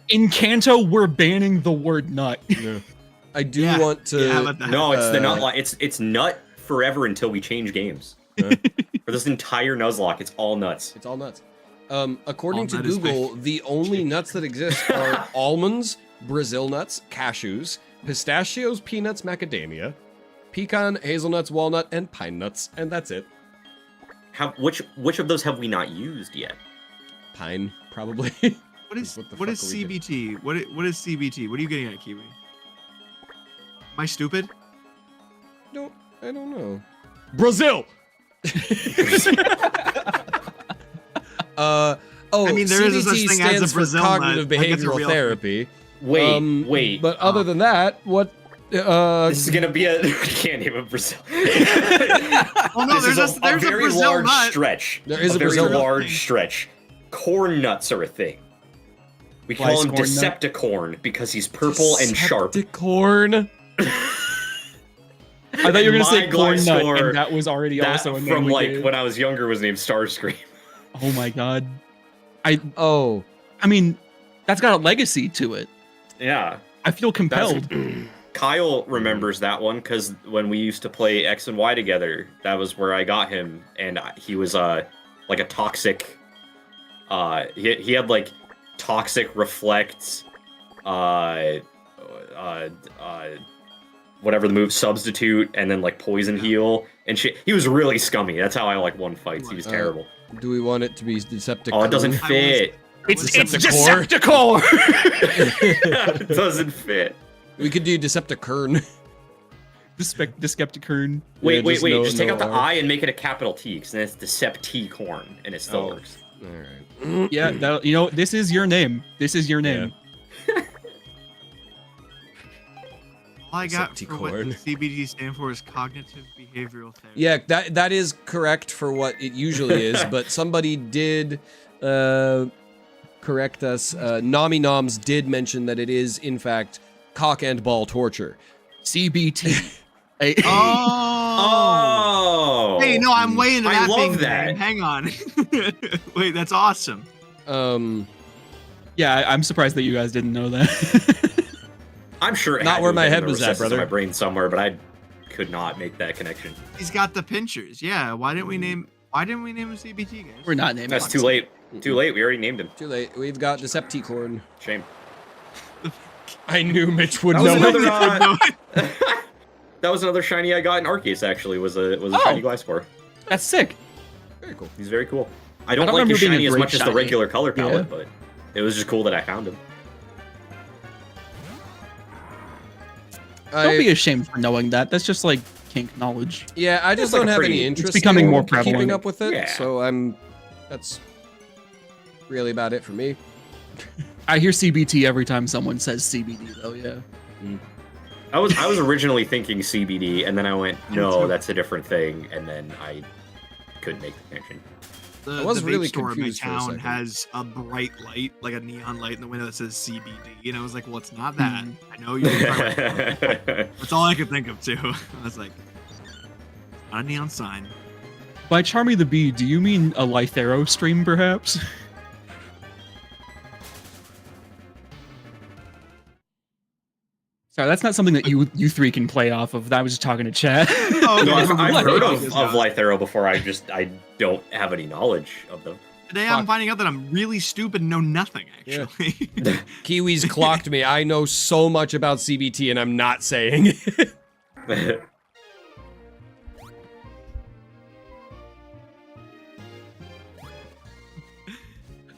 In Kanto, we're banning the word nut. I do Yeah. want to. Yeah, how about that? No, it's the Uh, nut. It's nut forever until we change games. Huh? For this entire Nuzlocke, it's all nuts. It's all nuts. According All to nut is Google, the only nuts that exist are almonds, Brazil nuts, cashews, pistachios, peanuts, macadamia, pecan, hazelnuts, walnut, and pine nuts, and that's it. Which of those have we not used yet? Pine, probably. What is What the what is fuck are we doing? CBT? What is CBT? What are you getting at, Kiwi? Am I stupid? No, I don't know. Brazil. Oh, I mean, there is a CBT such thing as a stands Brazil for nut. cognitive Like, it's a behavioral real therapy. Wait. But other than that, what? This is gonna be a. We can't name it Brazil. Oh no, This there's is a there's a very Brazil large nut. stretch. There is a very Brazil nut. large stretch. Corn nuts are a thing. We Why call is him corn nut? Decepticorn because he's purple and sharp. Corn. I thought you were gonna say My corn nut, Gliscor, and that was already That also a name from we like gave. when I was younger was named Starscream. Oh my god. Oh, I mean, that's got a legacy to it. Yeah. I feel compelled. Kyle remembers that one because when we used to play X and Y together, that was where I got him, and he was like a toxic. He had like toxic reflect, whatever the move, substitute, and then like poison heal and shit. He was really scummy. That's how I like won fights. He was terrible. do we want it to be Decepticon? Oh, it doesn't fit. It's Decepticor. Decepticor. It doesn't fit. We could do Decepticurn. The Skepticurn. Wait, Yeah, wait, just wait. no- just take no out the R. I and make it a capital T, because then it's Decepticorn, and it still Oh. works. All right. Yeah, that, this is your name. This is your name. All I got for what Decepticorn. CBT stand for is cognitive behavioral therapy. Yeah, that is correct for what it usually is, but somebody did correct us. Nami Noms did mention that it is, in fact, cock and ball torture. CBT. Hey, Oh! Hey, no, I'm way into I that love thing. that. Man. Hang on. Wait, that's awesome. yeah, I'm surprised that you guys didn't know that. I'm sure it Not had to where have my been in head the was at, recesses of brother. my brain somewhere, but I could not make that connection. He's got the pinchers. Yeah. Why didn't we name him CBT, guys? We're not naming That's it. too late. Too late. We already named him. Too late. We've got Decepticorn. Shame. I knew Mitch would That was know another. it. That was another shiny I got in Arceus. Actually, was a shiny Gliscor. That's sick. Very cool. He's very cool. I don't don't like his remember being shiny a as great much as the shiny. regular color palette, Yeah. but it was just cool that I found him. Don't be ashamed for knowing that. That's just like kink knowledge. Yeah, I just It's like don't a have pretty- any it's interest becoming in more keeping prevalent. up with it, Yeah. so that's really about it for me. I hear CBT every time someone says CBD, though. Yeah. I was originally thinking CBD, and then I went, no, too. that's a different thing, and then I couldn't make the connection. I was the really vape store in my confused for a town second. has a bright light, like a neon light in the window that says CBD, and I was like, "Well, it's not that." Mhm. I know you're. That's all I could think of too. I was like, "Not a neon sign." By Charmy the Bee, do you mean a Lythero stream, perhaps? Sorry, that's not something that you three can play off of. I was just talking to chat. Oh, No, okay. I've heard of Yeah. Lythero before. I don't have any knowledge of them. Today Fuck. I'm finding out that I'm really stupid and know nothing. Yeah. Actually, Kiwi's clocked me. I know so much about CBT and I'm not saying it.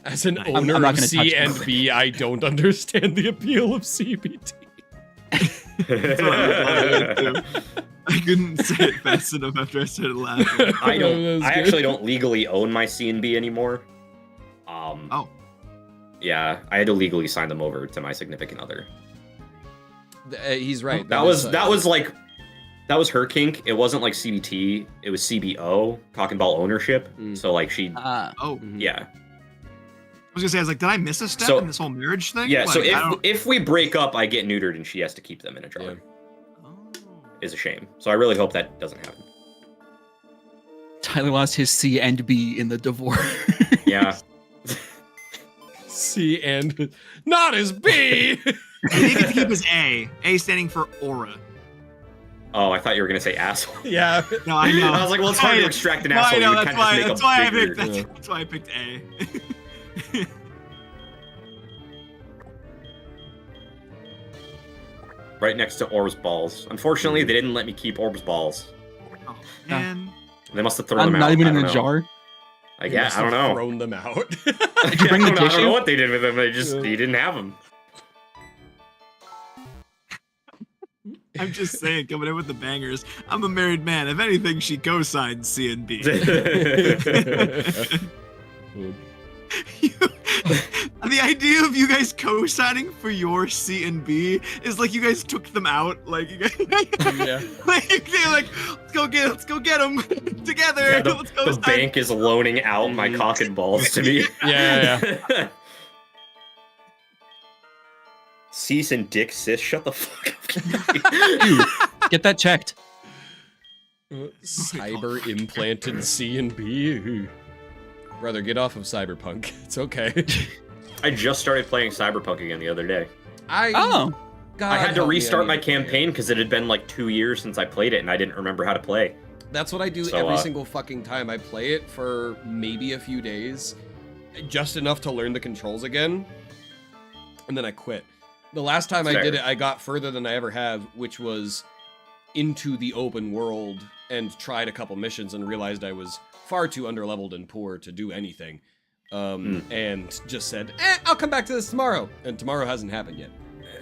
As an I'm owner not of gonna C touch and it. B, I don't understand the appeal of CBT. That's what I was thinking, too. I couldn't say it fast enough after I started laughing. I don't. That was I good. actually don't legally own my C&B anymore. Oh. Yeah, I had to legally sign them over to my significant other. He's right. That was like That was her kink. It wasn't like CBT. It was CBO, cock and ball ownership. So like she, Oh, yeah. I was gonna say, I was like, did I miss a step So- in this whole marriage thing? Yeah, so Like, I don't- if we break up, I get neutered and she has to keep them in a jar. Yeah. Oh. Is a shame. So I really hope that doesn't happen. Tyler lost his C and B in the divorce. Yeah. C and not his B. He gets to keep his A. A standing for aura. Oh, I thought you were gonna say asshole. Yeah. No, I know. I was like, well, it's hard to extract an No, asshole. I know. You would That's kind of why. just That's make why a I bigger. picked. That's why I picked A. Right next to Orb's balls. Unfortunately, they didn't let me keep Orb's balls. Oh man. They must have thrown I'm them not out. even I in don't a know. jar. I guess I don't know. Thrown them out. Did you bring the I don't know tissue? what they did with them. They just you didn't have them. I'm just saying, coming in with the bangers. I'm a married man. If anything, she co-signs C and B. The idea of you guys co-signing for your C and B is like you guys took them out. Like you guys, Yeah. like they're like, let's go get them together. Yeah, Let's go. the bank is loaning out my cock and balls to me. Yeah. Cease and dick sis, shut the fuck up. Dude, get that checked. Cyber implanted C and B. Brother, get off of Cyberpunk. It's okay. I just started playing Cyberpunk again the other day. Oh, I had to restart my campaign because it had been like 2 years since I played it and I didn't remember how to play. That's what I do So, every single fucking time. I play it for maybe a few days, just enough to learn the controls again, and then I quit. The last time I Fair. did it, I got further than I ever have, which was into the open world and tried a couple missions and realized I was far too underleveled and poor to do anything. And just said, I'll come back to this tomorrow. And tomorrow hasn't happened yet.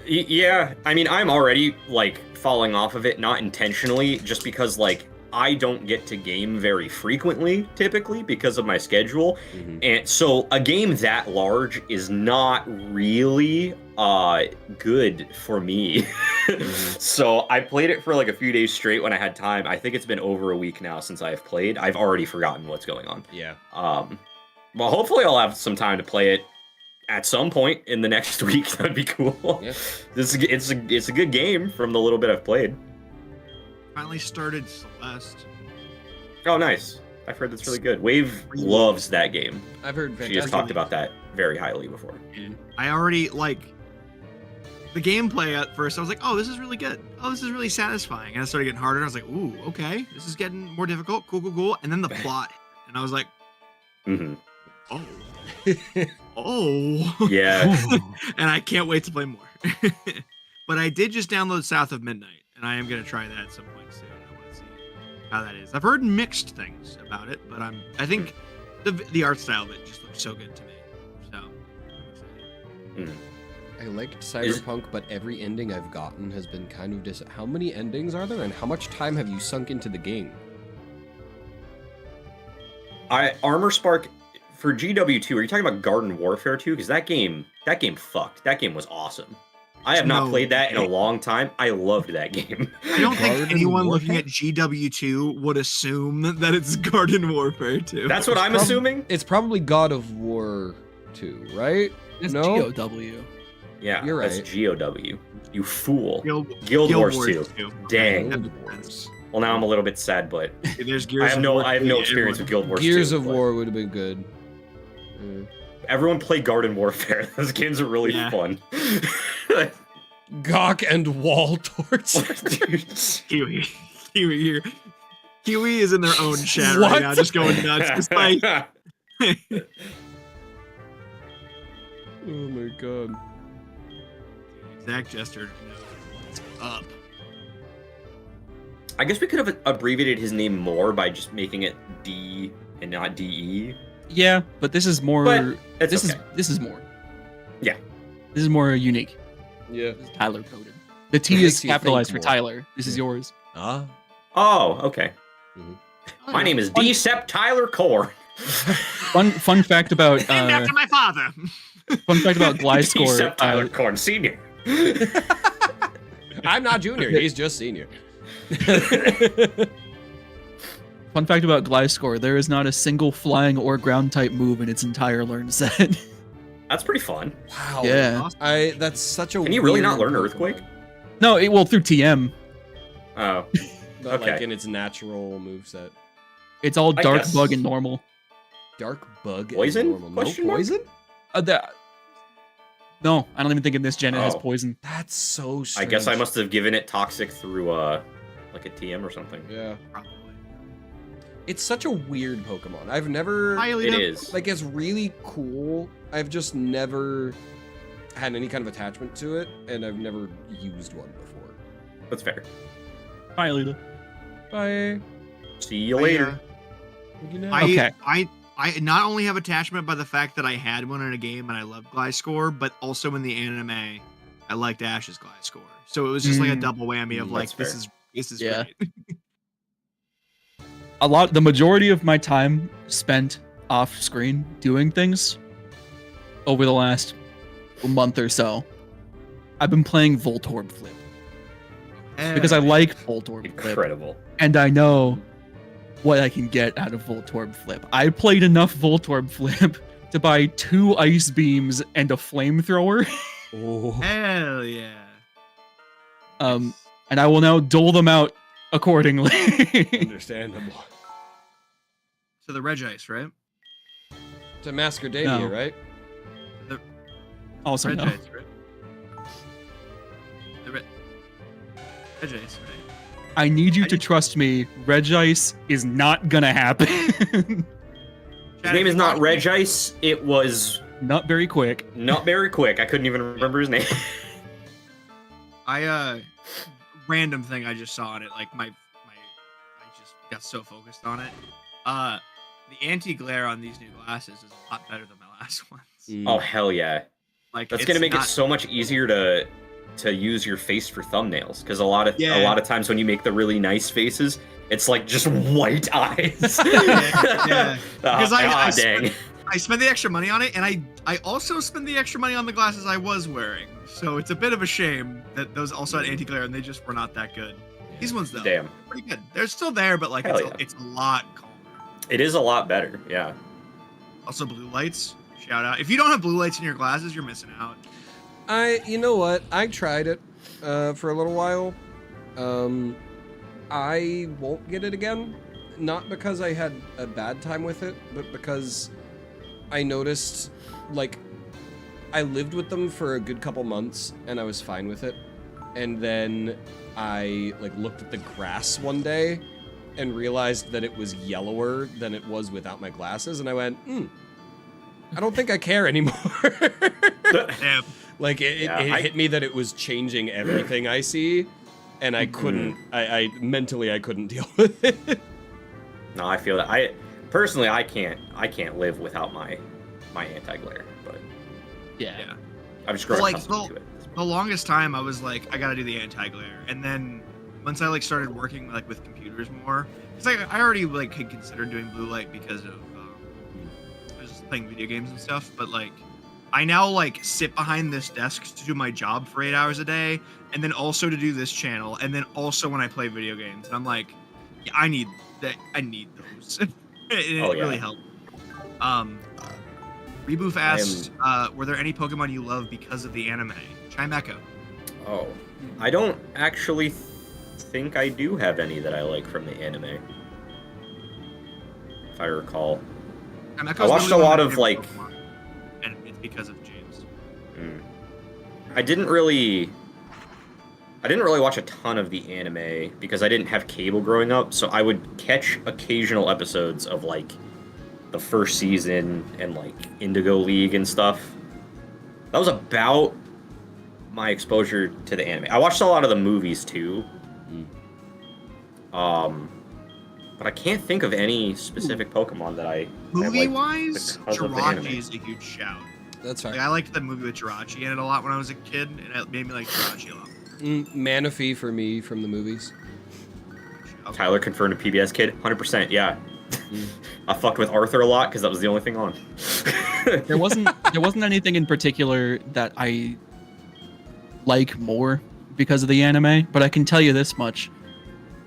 Yeah, I mean, I'm already like falling off of it, not intentionally, just because like I don't get to game very frequently, typically, because of my schedule. And so a game that large is not really good for me. So I played it for like a few days straight when I had time. I think it's been over a week now since I've played. I've already forgotten what's going on. Yeah. Well, hopefully I'll have some time to play it at some point in the next week. That'd be cool. Yeah. It's a good game from the little bit I've played. Finally started Celeste. Oh, nice. I've heard that's really good. Wave loves that game. I've heard She fantastic. has talked about that very highly before. I already like the gameplay at first. I was like, oh, this is really good. Oh, this is really satisfying. And it started getting harder. I was like, ooh, okay, this is getting more difficult. Cool. And then the plot, and I was like, Mm-hmm. oh. Yeah. And I can't wait to play more. But I did just download South of Midnight, and I am gonna try that at some point soon. I want to see how that is. I've heard mixed things about it, but I think the art style of it just looks so good to me. So I'm excited. I liked Cyberpunk, but every ending I've gotten has been kind of How many endings are there, and how much time have you sunk into the game? Armor Spark for GW2. Are you talking about Garden Warfare 2? Because that game fucked. That game was awesome. I have not No. played that in a long time. I loved that game. I don't think Garden anyone Warfare? looking at GW2 would assume that it's Garden Warfare 2. That's what I'm assuming. It's probably God of War 2, right? it's No? GOW. Yeah, You're that's right. GOW. You fool. Guild Wars Wars 2. Dang. Guild Wars. Well, now I'm a little bit sad, but There's Gears I have of no War 3, experience with everyone- Guild Wars 2. Gears of but War would have been good. Everyone play Garden Warfare. Those games are really Yeah. fun. Gawk and Wall Torch. Dude. Kiwi here. Kiwi is in their own chat What? right now, just going nuts. Just like, Oh my god. Zach Jester knows what's up. I guess we could have abbreviated his name more by just making it D and not DE. Yeah, but this is more. But it's this okay. is more. Yeah. This is more unique. Yeah. This is Tyler coded. The T It is makes you capitalized for think more. Tyler. This is yours. Ah. Oh, okay. Mhm. My name is D. Sept Tyler Core. Fun fact about Named after my father. fun fact about D. Gliscor. Sept Tyler Corn Senior. I'm not junior, he's just senior. Fun fact about Gliscor, there is not a single flying or ground type move in its entire learn set. That's pretty fun. Wow. Yeah. That's such a Can you really not weird learn Pokemon. Earthquake? No, through TM. Oh, But like Okay. in its natural moveset. It's all I dark guess. bug and normal. Dark bug and Poison? normal. No Question mark? poison? No, I don't even think in this gen it has Oh. poison. That's so I strange. guess I must have given it toxic through like a TM or something. Yeah. Probably. It's such a weird Pokemon. I've never Hi, It Alita. is. like it's really cool. I've just never had any kind of attachment to it, and I've never used one before. That's fair. Bye, Lita. Bye. See you later. Okay. I not only have attachment by the fact that I had one in a game and I loved Gliscor, but also in the anime, I liked Ash's Gliscor. So it was just like a double whammy of like That's this is Yeah. great. The majority of my time spent off screen doing things over the last month or so, I've been playing Voltorb Flip because I like Voltorb Flip, Incredible. and I know what I can get out of Voltorb Flip. I played enough Voltorb Flip to buy 2 ice beams and a flamethrower, Oh. Hell yeah. and I will now dole them out accordingly. Understandable. So the Regice, right? To Masquerade, No. right? Also, no. Regice, right? The Regice, right? I need you to trust me. Regice is not gonna happen. His name is not Regice. It was Not very quick. not very quick. I couldn't even remember his name. Random thing I just saw on it, like I just got so focused on it. The anti-glare on these new glasses is a lot better than my last ones. Oh hell yeah! Like That's it's gonna make not- it so much easier to use your face for thumbnails, because a lot of Yeah. times when you make the really nice faces, it's like just white eyes. Yeah. Because I dang. I spent the extra money on it, and I also spent the extra money on the glasses I was wearing. So it's a bit of a shame that those also had anti-glare, and they just were not that good. These ones though, Damn. pretty good. They're still there, but like Hell it's a lot calmer. It is a lot better. Yeah. Also, blue lights. Shout out! If you don't have blue lights in your glasses, you're missing out. You know what? I tried it for a little while. I won't get it again. Not because I had a bad time with it, but because I noticed, like, I lived with them for a good couple months and I was fine with it. And then I, like, looked at the grass one day and realized that it was yellower than it was without my glasses. And I went, I don't think I care anymore. Damn. Like it Yeah, hit me that it was changing everything I see, and I couldn't. I mentally I couldn't deal with it. No, I feel that. I personally I can't live without my anti-glare, but Yeah. I've just grown Like, accustomed to it. The longest time I was like, I gotta do the anti-glare, and then once I like started working like with computers more, because I already like had considered doing blue light because of I was just playing video games and stuff, but like I now like sit behind this desk to do my job for 8 hours a day, and then also to do this channel, and then also when I play video games, and I'm like, yeah, I need that. I need those. It Oh, yeah. really helped. Reboof asked, were there any Pokemon you love because of the anime? Chimecho. Oh, I don't actually think I do have any that I like from the anime, if I recall. Chimecho's I watched really a one lot my of, favorite like- Pokemon, and it's because of James. I didn't really watch a ton of the anime because I didn't have cable growing up, so I would catch occasional episodes of like the first season and like Indigo League and stuff. That was about my exposure to the anime. I watched a lot of the movies too. But I can't think of any specific Pokemon that I have Movie liked wise, because of the anime. Jirachi is a huge shout. That's Like, fine. I liked the movie with Jirachi in it a lot when I was a kid, and it made me like Jirachi a lot. Manaphy for me from the movies. Okay. Tyler confirmed a PBS kid, 100%. Yeah, I fucked with Arthur a lot because that was the only thing on. There wasn't anything in particular that I like more because of the anime, but I can tell you this much.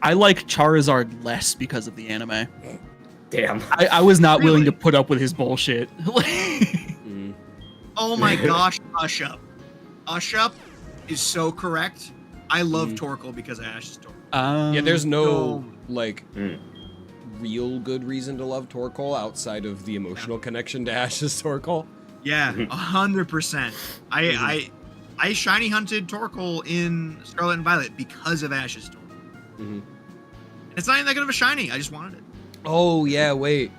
I like Charizard less because of the anime. Damn. I was not willing to Really? put up with his bullshit. Oh my gosh, Ushup. Ushup is so correct. I love Torkoal because of Ash's Torkoal. Yeah, there's no no. like Mm. real good reason to love Torkoal outside of the emotional connection to Ash's Torkoal. Yeah, 100%. I shiny hunted Torkoal in Scarlet and Violet because of Ash's Torkoal. Mhm. It's not even that good of a shiny. I just wanted it. Oh yeah, wait.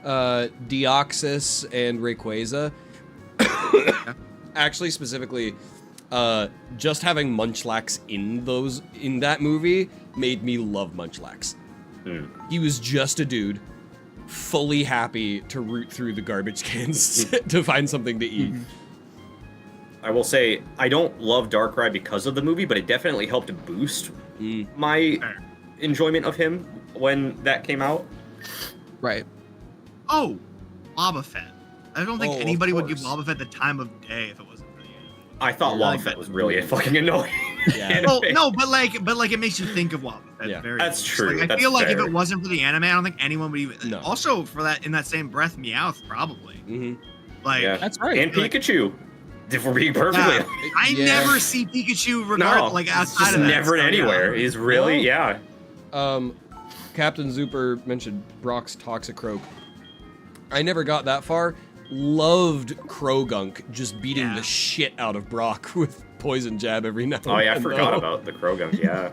Deoxys and Rayquaza. Actually, specifically, just having Munchlax in that movie made me love Munchlax. Mm. He was just a dude, fully happy to root through the garbage cans to find something to eat. I will say I don't love Darkrai because of the movie, but it definitely helped boost my Fair. enjoyment of him when that came out. Right. Oh, Wobbuffet. I don't think Oh, of anybody would give course. Wobbuffet the time of day if it wasn't for the anime. I thought Yeah, I Wobbuffet like was really fucking annoying. Yeah. anime. Well, no, but like it makes you think of Wobbuffet. Yeah. Very That's much. true, Like, I that's feel like if fair. it wasn't for the anime, I don't think anyone would even. No. Also, for that, in that same breath, Meowth probably. Mm-hmm. Like, Yeah. That's right. And Like- Pikachu. If we're being perfectly Yeah. I Yeah. never see Pikachu no, like he's outside just of that. never so, yeah. anywhere. He's really No. yeah. Captain Zuper mentioned Brock's Toxicroak. I never got that far. Loved Krogunk just beating Yeah. the shit out of Brock with Poison Jab every now and Oh yeah, I then, forgot though. about the Krogunk. Yeah.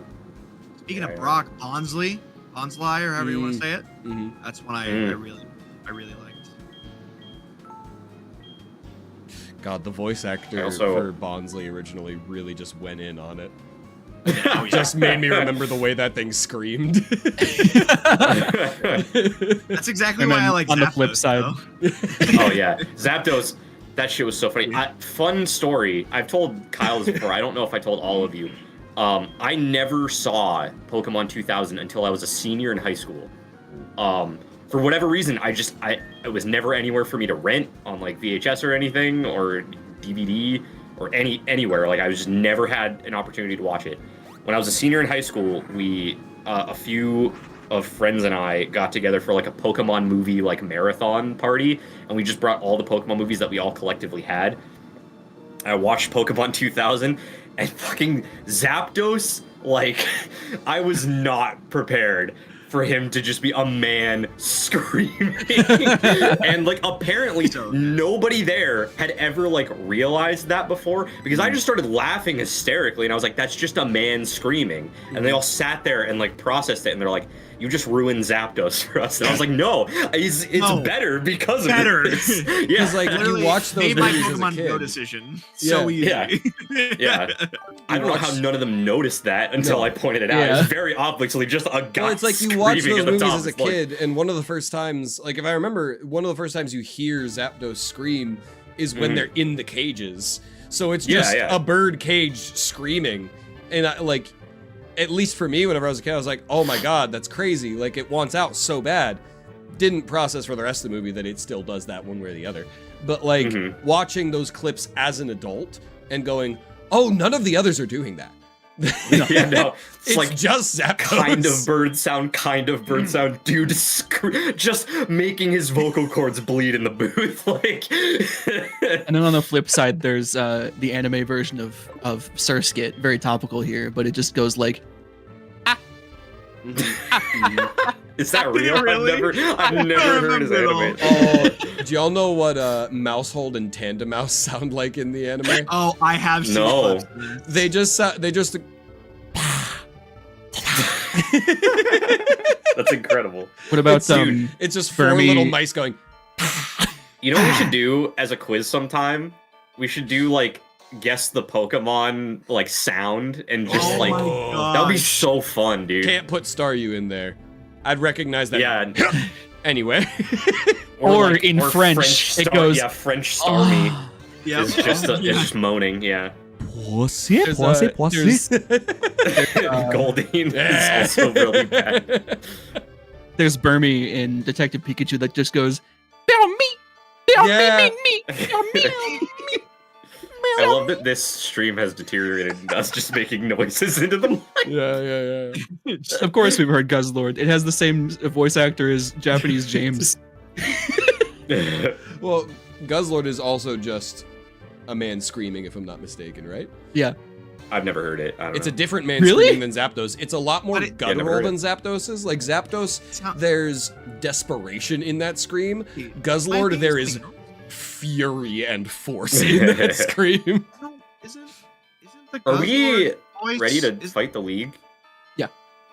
Speaking Yeah, of yeah. Brock, Bonsly, or however you want to say it. Mhm. That's one I Mm. really liked. God, the voice actor Also- for Bonsly originally really just went in on it. Oh, yeah. Just made me remember the way that thing screamed. That's exactly And why then I like on the Zapdos, flip side- though. Oh yeah, Zapdos. That shit was so funny. Fun story. I've told Kyle this before. I don't know if I told all of you. I never saw Pokemon 2000 until I was a senior in high school. For whatever reason, it was never anywhere for me to rent on like VHS or anything or DVD or anywhere. Like I just never had an opportunity to watch it. When I was a senior in high school, we a few of friends and I got together for like a Pokemon movie like marathon party, and we just brought all the Pokemon movies that we all collectively had. I watched Pokemon 2000 and fucking Zapdos, like I was not prepared for him to just be a man screaming. And like apparently So good. nobody there had ever like realized that before, because I just started laughing hysterically and I was like, that's just a man screaming. And they all sat there and like processed it and they're like, you just ruined Zapdos for us. And I was like, no, it's No. better because of Better. this. Yeah. Because like Literally you watch those made my movies as a Pokemon Go kid. decision so Yeah. easy. Yeah. I don't know how none of them noticed that until No. I pointed it out. Yeah. It's very obviously just a guy Well, it's like you watch screaming those at the movies top as a of his voice. kid, and one of the first times, like if I remember, one of the first times you hear Zapdos scream is when Mhm. they're in the cages. So it's Yeah, just yeah. a bird cage screaming, and I, like, at least for me, whenever I was a kid, I was like, oh my god, that's crazy! Like it wants out so bad. Didn't process for the rest of the movie that it still does that one way or the other. But like Mhm. watching those clips as an adult and going, oh, none of the others are doing that. Yeah, no. It's It's like just Zapdos. kind of bird sound, dude just making his vocal cords bleed in the booth. Like And then on the flip side, there's the anime version of Surskit, very topical here, but it just goes like, is that real? Really? I've never heard his remember anime. Oh, do y'all know what Mousehold and Tandemouse sound like in the anime? Oh, I have seen No. clips of this. They just That's incredible. what about Dude, it's just four Fermi- little mice going. You know what we should do as a quiz sometime? We should do like guess the Pokemon like sound and just Oh like my that would be gosh. so fun, dude. Can't put Staryu in there. I'd recognize that. Yeah. Anyway. Or in French, it star, goes, yeah, French Starmie. Yep. It's just Yeah. it's just moaning, yeah. there's, there's- Goldeen is also really bad. there's Burmy in Detective Pikachu that just goes, "Meow me, meow Yeah. me, meow me, meow me." I love that this stream has deteriorated into us just making noises into the mic. Yeah. Of course, we've heard Guzzlord. It has the same voice actor as Japanese James. Well, Guzzlord is also just a man screaming, if I'm not mistaken, right? Yeah. I've never heard it. I don't It's know. a different man Really? screaming than Zapdos. It's a lot more But it- Yeah, never guttural heard than Zapdos is. Like Zapdos, It's not- there's desperation in that scream. I Guzzlord, think there it's is like- fury and force in that scream. No, isn't the Are we Guzzlord voice, ready to is fight the league?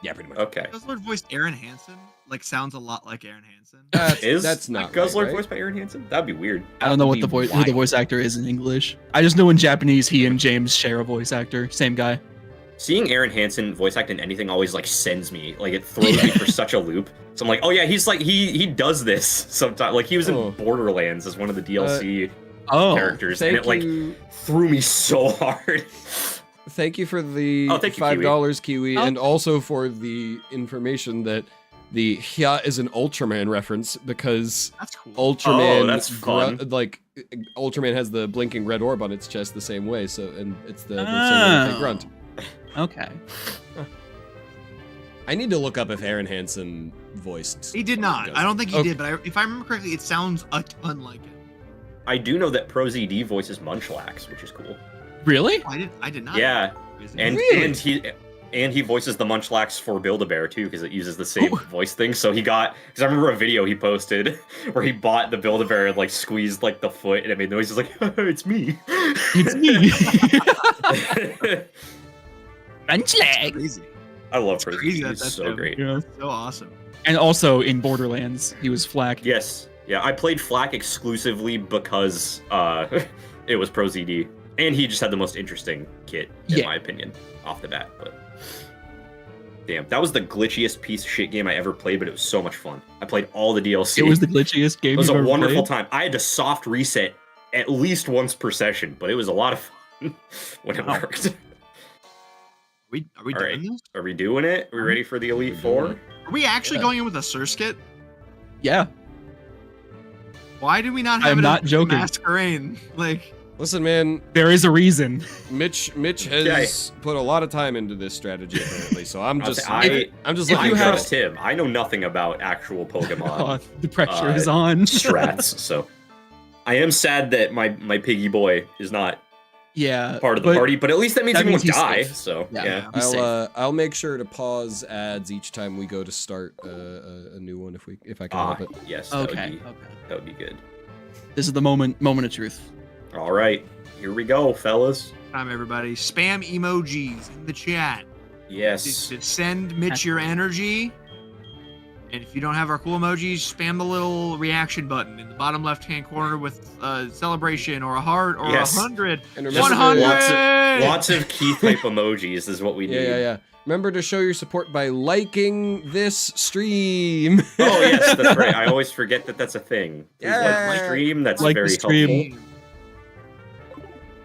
Yeah, pretty much. Okay. Guzzlord voiced Aaron Hansen? Like sounds a lot like Aaron Hansen. That's not Guzzlord right, voiced by Aaron Hansen? That'd be weird. I don't know what That would be who the wild. voice actor is in English. I just know in Japanese, he and James share a voice actor. Same guy. Seeing Aaron Hansen voice act in anything always like sends me, like it throws me for such a loop. So I'm like, oh yeah, he's like he does this sometimes. Like he was in Oh. Borderlands as one of the DLC Oh, characters, and Thank it like you. threw me so hard. Thank you for the Oh, thank you, $5 Kiwi, Oh. and also for the information that the Hya is an Ultraman reference because That's cool. Ultraman, Oh, that's fun. Ultraman has the blinking red orb on its chest the same way, so and it's the same way that they Oh. grunt. Okay. I need to look up if Aaron Hansen voiced. He did not. I don't think he Okay. did, but if I remember correctly, it sounds a ton like him. I do know that ProZD voices Munchlax, which is cool. Really? Oh, I did not. Yeah, and Really? and he voices the Munchlax for Build-A-Bear too, because it uses the same Ooh. voice thing. So he got, because I remember a video he posted where he bought the Build-A-Bear and like squeezed like the foot and it made noises like it's me. It's me. Munchlax. Crazy. I love It's ProZD. crazy that He's that's so him. great. Yeah. So awesome. And also in Borderlands, he was Flack. Yes, yeah, I played Flack exclusively because it was ProZD, and he just had the most interesting kit in Yeah. my opinion off the bat. But damn, that was the glitchiest piece of shit game I ever played, but it was so much fun. I played all the DLC. It was the glitchiest game It was you've a ever wonderful played. time. I had to soft reset at least once per session, but it was a lot of fun when it Wow. worked. Are we All doing right. this? Are we doing it? Are we ready for the Elite We're doing Four? it. Are we actually Yeah. going in with a Surskit? Yeah. Why did we not I have am it not as joking. Masquerade? Like, Listen, man, There is a reason. Mitch has put a lot of time into this strategy apparently, so I'm I'll just say, I like I you have trust him. I know nothing about actual Pokemon Oh, the pressure is on. strats, so I am sad that my piggy boy is not Yeah. part of the but party, but at least that means that he won't means he's die. safe. So Yeah. yeah. He's safe. I'll make sure to pause ads each time we go to start a new one if I can help it. Yes. Okay. That would be good. This is the moment of truth. All right, here we go, fellas. time everybody, spam emojis in the chat. Yes. To send Mitch your energy. And if you don't have our cool emojis, spam the little reaction button in the bottom left-hand corner with a celebration or a heart or Yes. 100. And Just 100! Lots of key type emojis is what we need. Yeah. Remember to show your support by liking this stream. Oh yes, that's right. I always forget that that's a thing. Please like the Yeah. stream. That's Like the very stream. helpful.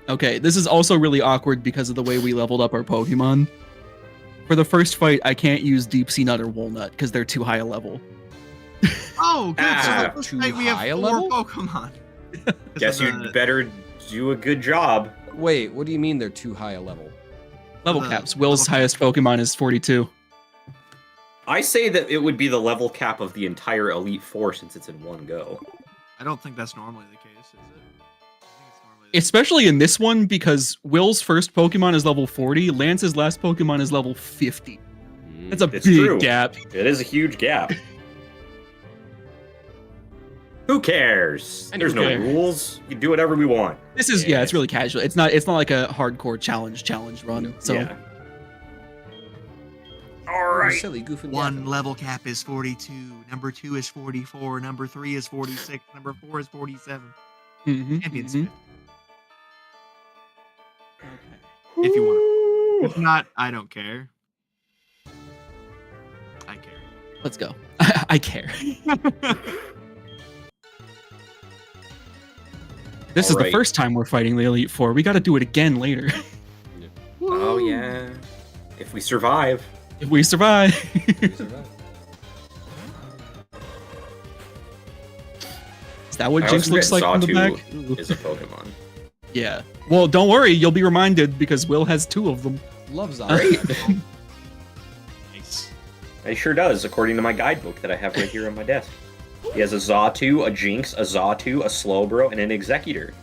Okay, this is also really awkward because of the way we leveled up our Pokemon. For the first fight, I can't use Deep Sea Nut or Walnut because they're too high a level. Oh, good. So Ah, the first too night we have high a 4 level? Pokemon. Guess you'd better do a good job. Wait, what do you mean they're too high a level? Level The caps. Will's level highest Pokemon is 42. I say that it would be the level cap of the entire Elite Four since it's in one go. I don't think that's normally the case, is it? I think it's normally the Especially in this one because Will's first Pokemon is level 40, Lance's last Pokemon is level 50. That's a It's big true. gap. It is a huge gap. Who cares? I There's don't no care. rules. We can do whatever we want. This is yeah, it's really casual. It's not like a hardcore challenge run. So Yeah. All You're right. silly goofing. One level cap is 42, number 2 is 44, number 3 is 46, number 4 is 47. Mhm, Champions mhm. if you want. If not, I don't care. I care. Let's go. I care. This is the Alright. first time we're fighting the Elite Four. We got to do it again later. Oh yeah. If we survive. If we survive. Is that what I Jinx always looks like forget from the Sawtooth back? Ooh. is a Pokemon. Yeah. Well, don't worry, you'll be reminded because Will has 2 of them. Love Zara. Nice. He sure does, according to my guidebook that I have right here on my desk. He has a Xatu, a Jinx, a Xatu, a Slowbro, and an Executor.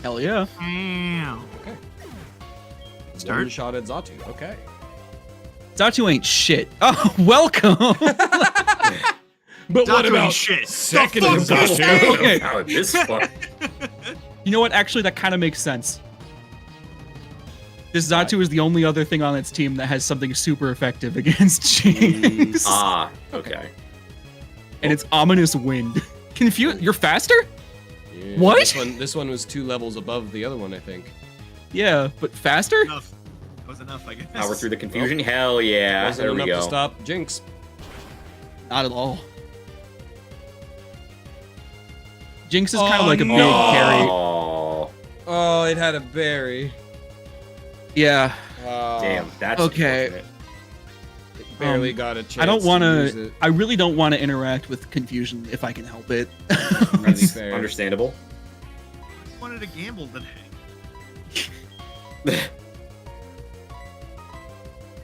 Hell yeah. Meow. Okay. Start. One shot at Zatu. Okay. Zatu ain't shit. Oh, welcome. But what Xatu about ain't shit. second The fuck is Xatu? that? Okay. How this fun. You know what? Actually, that kind of makes sense. This Zatu is the only other thing on its team that has something super effective against Jinx. Ah, okay. And it's Ominous Wind. You're faster? Yeah, What? This one was 2 levels above the other one, I think. Yeah, but faster? Enough. That was enough, I guess. Power through the confusion. Hell yeah. Wasn't There we enough go. to stop Jinx. Not at all. Jinx is kind Oh, of like a big no. carry. Oh, Oh, it had a berry. Yeah. damn. That's Okay. unfortunate. It barely got a chance. I don't want use to. it. I really don't want to interact with confusion if I can help it. Really fair. Understandable. I wanted to gamble today.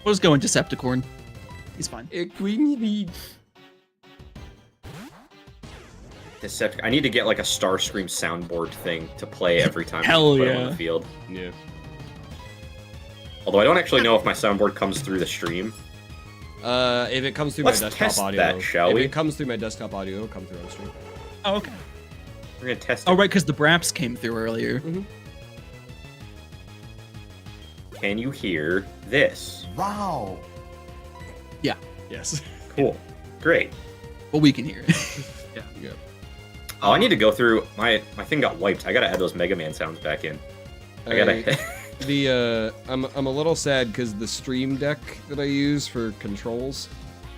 We'll just go in Decepticorn. He's fine. Equinity. I need to get like a Starscream soundboard thing to play every time Hell we put him yeah. on the field. Yeah. Although I don't actually know if my soundboard comes through the stream. If it comes through Let's my desktop test audio, that, shall if we? it comes through my desktop audio, it'll come through on stream. Oh, okay. We're gonna test it. Oh, right, because the Braps came through earlier. Can you hear this? Wow. Yes. Cool. Great. But we can hear it. Yeah. Oh, I need to go through my thing got wiped. I gotta add those Mega Man sounds back in. I gotta. I'm a little sad because the Stream Deck that I use for controls,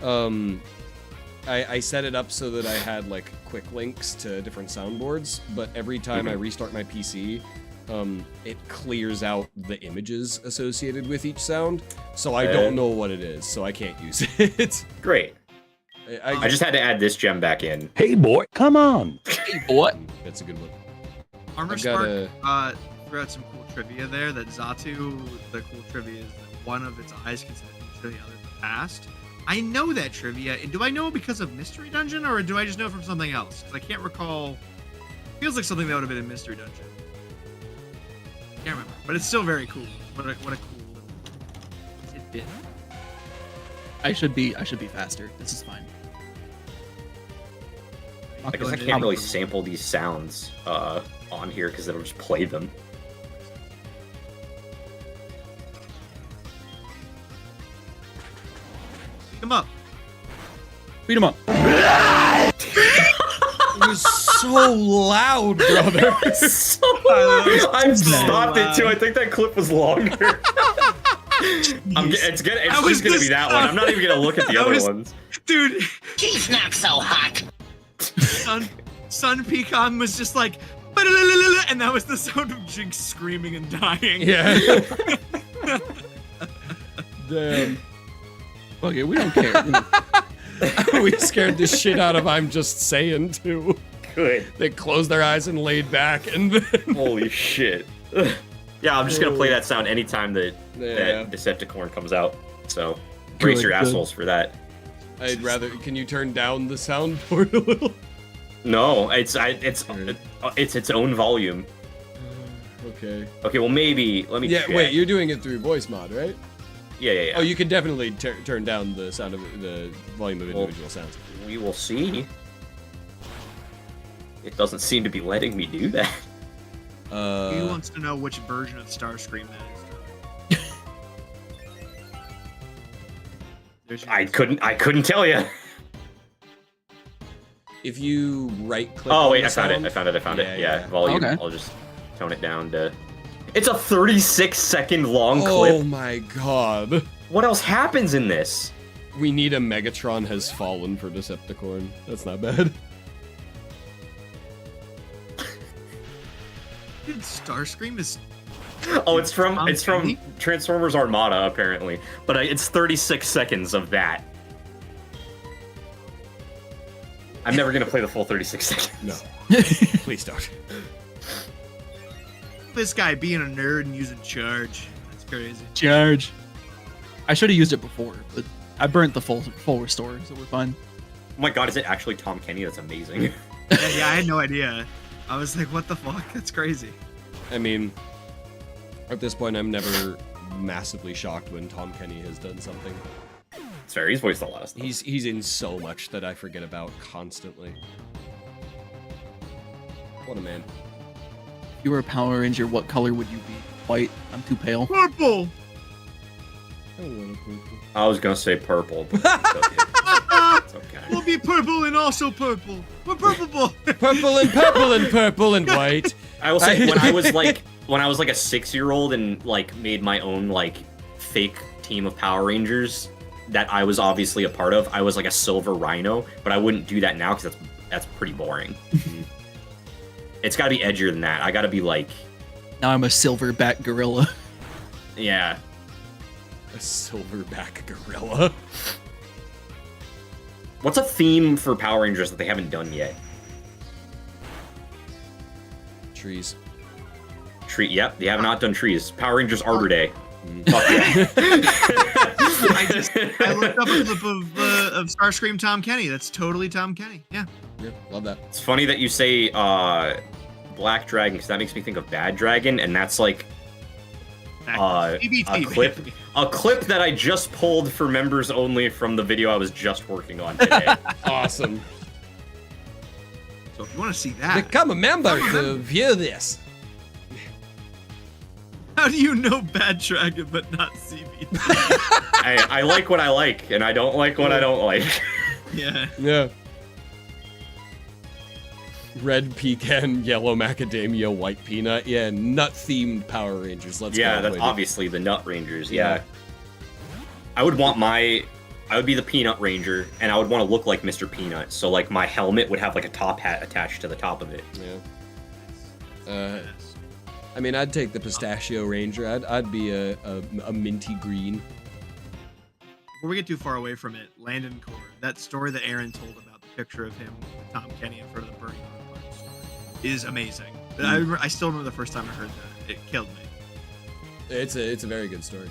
I set it up so that I had like quick links to different soundboards, but every time I restart my PC, it clears out the images associated with each sound, so I don't know what it is, so I can't use it. Great. I I just had to add this gem back in. Hey, boy, come on. What? That's a good one. Armor I Spark gotta- threw out some cool trivia there. That Xatu, the cool trivia is that one of its eyes can send a message to the other in the past. I know that trivia, and do I know it because of Mystery Dungeon, or do I just know it from something else? Because I can't recall. Feels like something that would have been in Mystery Dungeon. Can't remember, but it's still very cool. What a cool little tidbit. I should be faster. This is fine. I guess I can't really sample these sounds on here because it'll just play them. Beat 'em up. Beat him up. It was so loud, brother. I've stopped it too. I think that clip was longer. It's just gonna be that one. I'm not even gonna look at the other ones. Dude, He's not so hot. Sun Pecan was just like, and that was the sound of Jinx screaming and dying. Yeah. Damn. Fuck it, we don't care. We scared the shit out of I'm Just Saying, too. Good. They closed their eyes and laid back, and then... Holy shit. Yeah, I'm just gonna play that sound anytime that Yeah. Decepticorn comes out. So brace your good. assholes for that. I'd rather... Can you turn down the soundboard a little? No, it's its own volume. Okay. Okay, well maybe let me. Yeah, check. wait, you're doing it through voice mod, right? Yeah. Oh, you can definitely turn down the sound of the volume of Well, individual sounds. We will see. It doesn't seem to be letting me do that. He wants to know which version of Starscream that is. There's your I answer. couldn't tell you. If you right-click Oh on wait, the I found sound- it. Yeah. Yeah, volume. Okay. I'll just tone it down to. It's a 36-second long Oh clip. my god. What else happens in this? We need a Megatron has fallen for Decepticorn. That's not bad. Dude, Starscream is. Oh, it's from Really? Transformers Armada apparently, but it's 36 seconds of that. I'm never gonna play the full 36 seconds. No. Please don't. this guy being a nerd and using charge. That's crazy. Charge. I should have used it before, but I burnt the full restore, so we're fine. Oh my god, is it actually Tom Kenny? That's amazing. Yeah, I had no idea. I was like, what the fuck? That's crazy. I mean, at this point, I'm never massively shocked when Tom Kenny has done something. It's fair. He's voiced a lot of stuff. He's in so much that I forget about constantly. What a man. If you were a Power Ranger, what color would you be? White? I'm too pale. Purple. I was gonna say purple. But it's okay. We'll be purple and also purple. We're purple. Purple and purple and purple and white. I will say when I was like a 6-year-old and like made my own like fake team of Power Rangers that I was obviously a part of, I was like a silver rhino, but I wouldn't do that now because that's pretty boring. It's got to be edgier than that. I got to be like, Now I'm a silverback gorilla. yeah. A silverback gorilla. What's a theme for Power Rangers that they haven't done yet? Trees. Yep, they have not done trees. Power Rangers Arbor Day. Fuck yeah. I looked up a clip of Starscream Tom Kenny. That's totally Tom Kenny. Yeah. Yeah, love that. It's funny that you say Black Dragon because that makes me think of Bad Dragon, and that's like CBT, a clip that I just pulled for members only from the video I was just working on today. Awesome. So if you want to see that, Become a member to view this. how do you know Bad Dragon but not CBT? I like what I like, and I don't like what I don't like. Yeah. Yeah. Red pecan, yellow macadamia, white peanut. Yeah, nut-themed Power Rangers. Let's Yeah, go. that's baby. obviously the Nut Rangers. Yeah. I would be the Peanut Ranger, and I would want to look like Mr. Peanut. So like my helmet would have like a top hat attached to the top of it. Yeah. I mean, I'd take the Pistachio Ranger. I'd be a minty green. Before we get too far away from it, Landon Core, that story that Aaron told about the picture of him with Tom Kenny in front of the burning auto parts is amazing. I still remember the first time I heard that. It killed me. It's a very good story.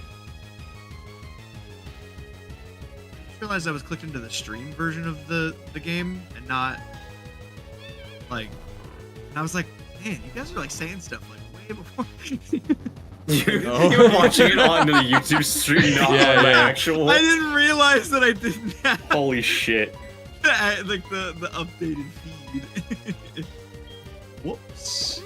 I just realized I was clicked into the stream version of the game and not like, and I was like, man, you guys are like saying stuff like way before. You were watching it on the YouTube stream, not on the actual. I didn't realize that I didn't have Holy shit. like the updated feed. Whoops.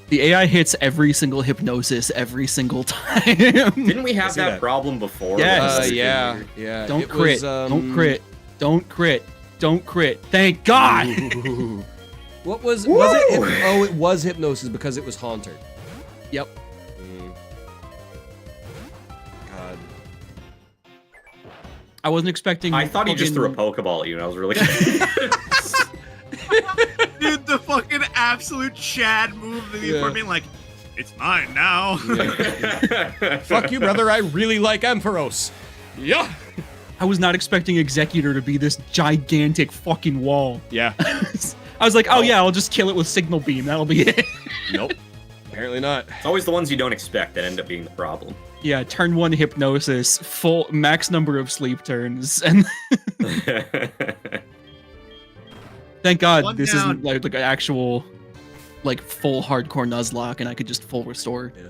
The AI hits every single hypnosis every single time. Didn't we have see that that. problem before? Yes. Yeah. Don't It crit. was, Don't crit. Don't crit. Don't crit. Thank God. Ooh. What was it? Oh, it was hypnosis because it was Haunter. Yep. God. I wasn't expecting. I thought he just threw a Pokeball at you, and I was really confused. Dude, the fucking absolute Chad move that he for being like, it's mine now. Yeah. Fuck you, brother. I really like Ampharos. Yeah. I was not expecting Executor to be this gigantic fucking wall. Yeah. I was like, oh yeah, I'll just kill it with Signal Beam. That'll be it. Nope. Apparently not. It's always the ones you don't expect that end up being the problem. Yeah, turn 1 hypnosis, full max number of sleep turns, and thank God One this down. isn't like an actual, like full hardcore Nuzlocke, and I could just full restore. Yeah.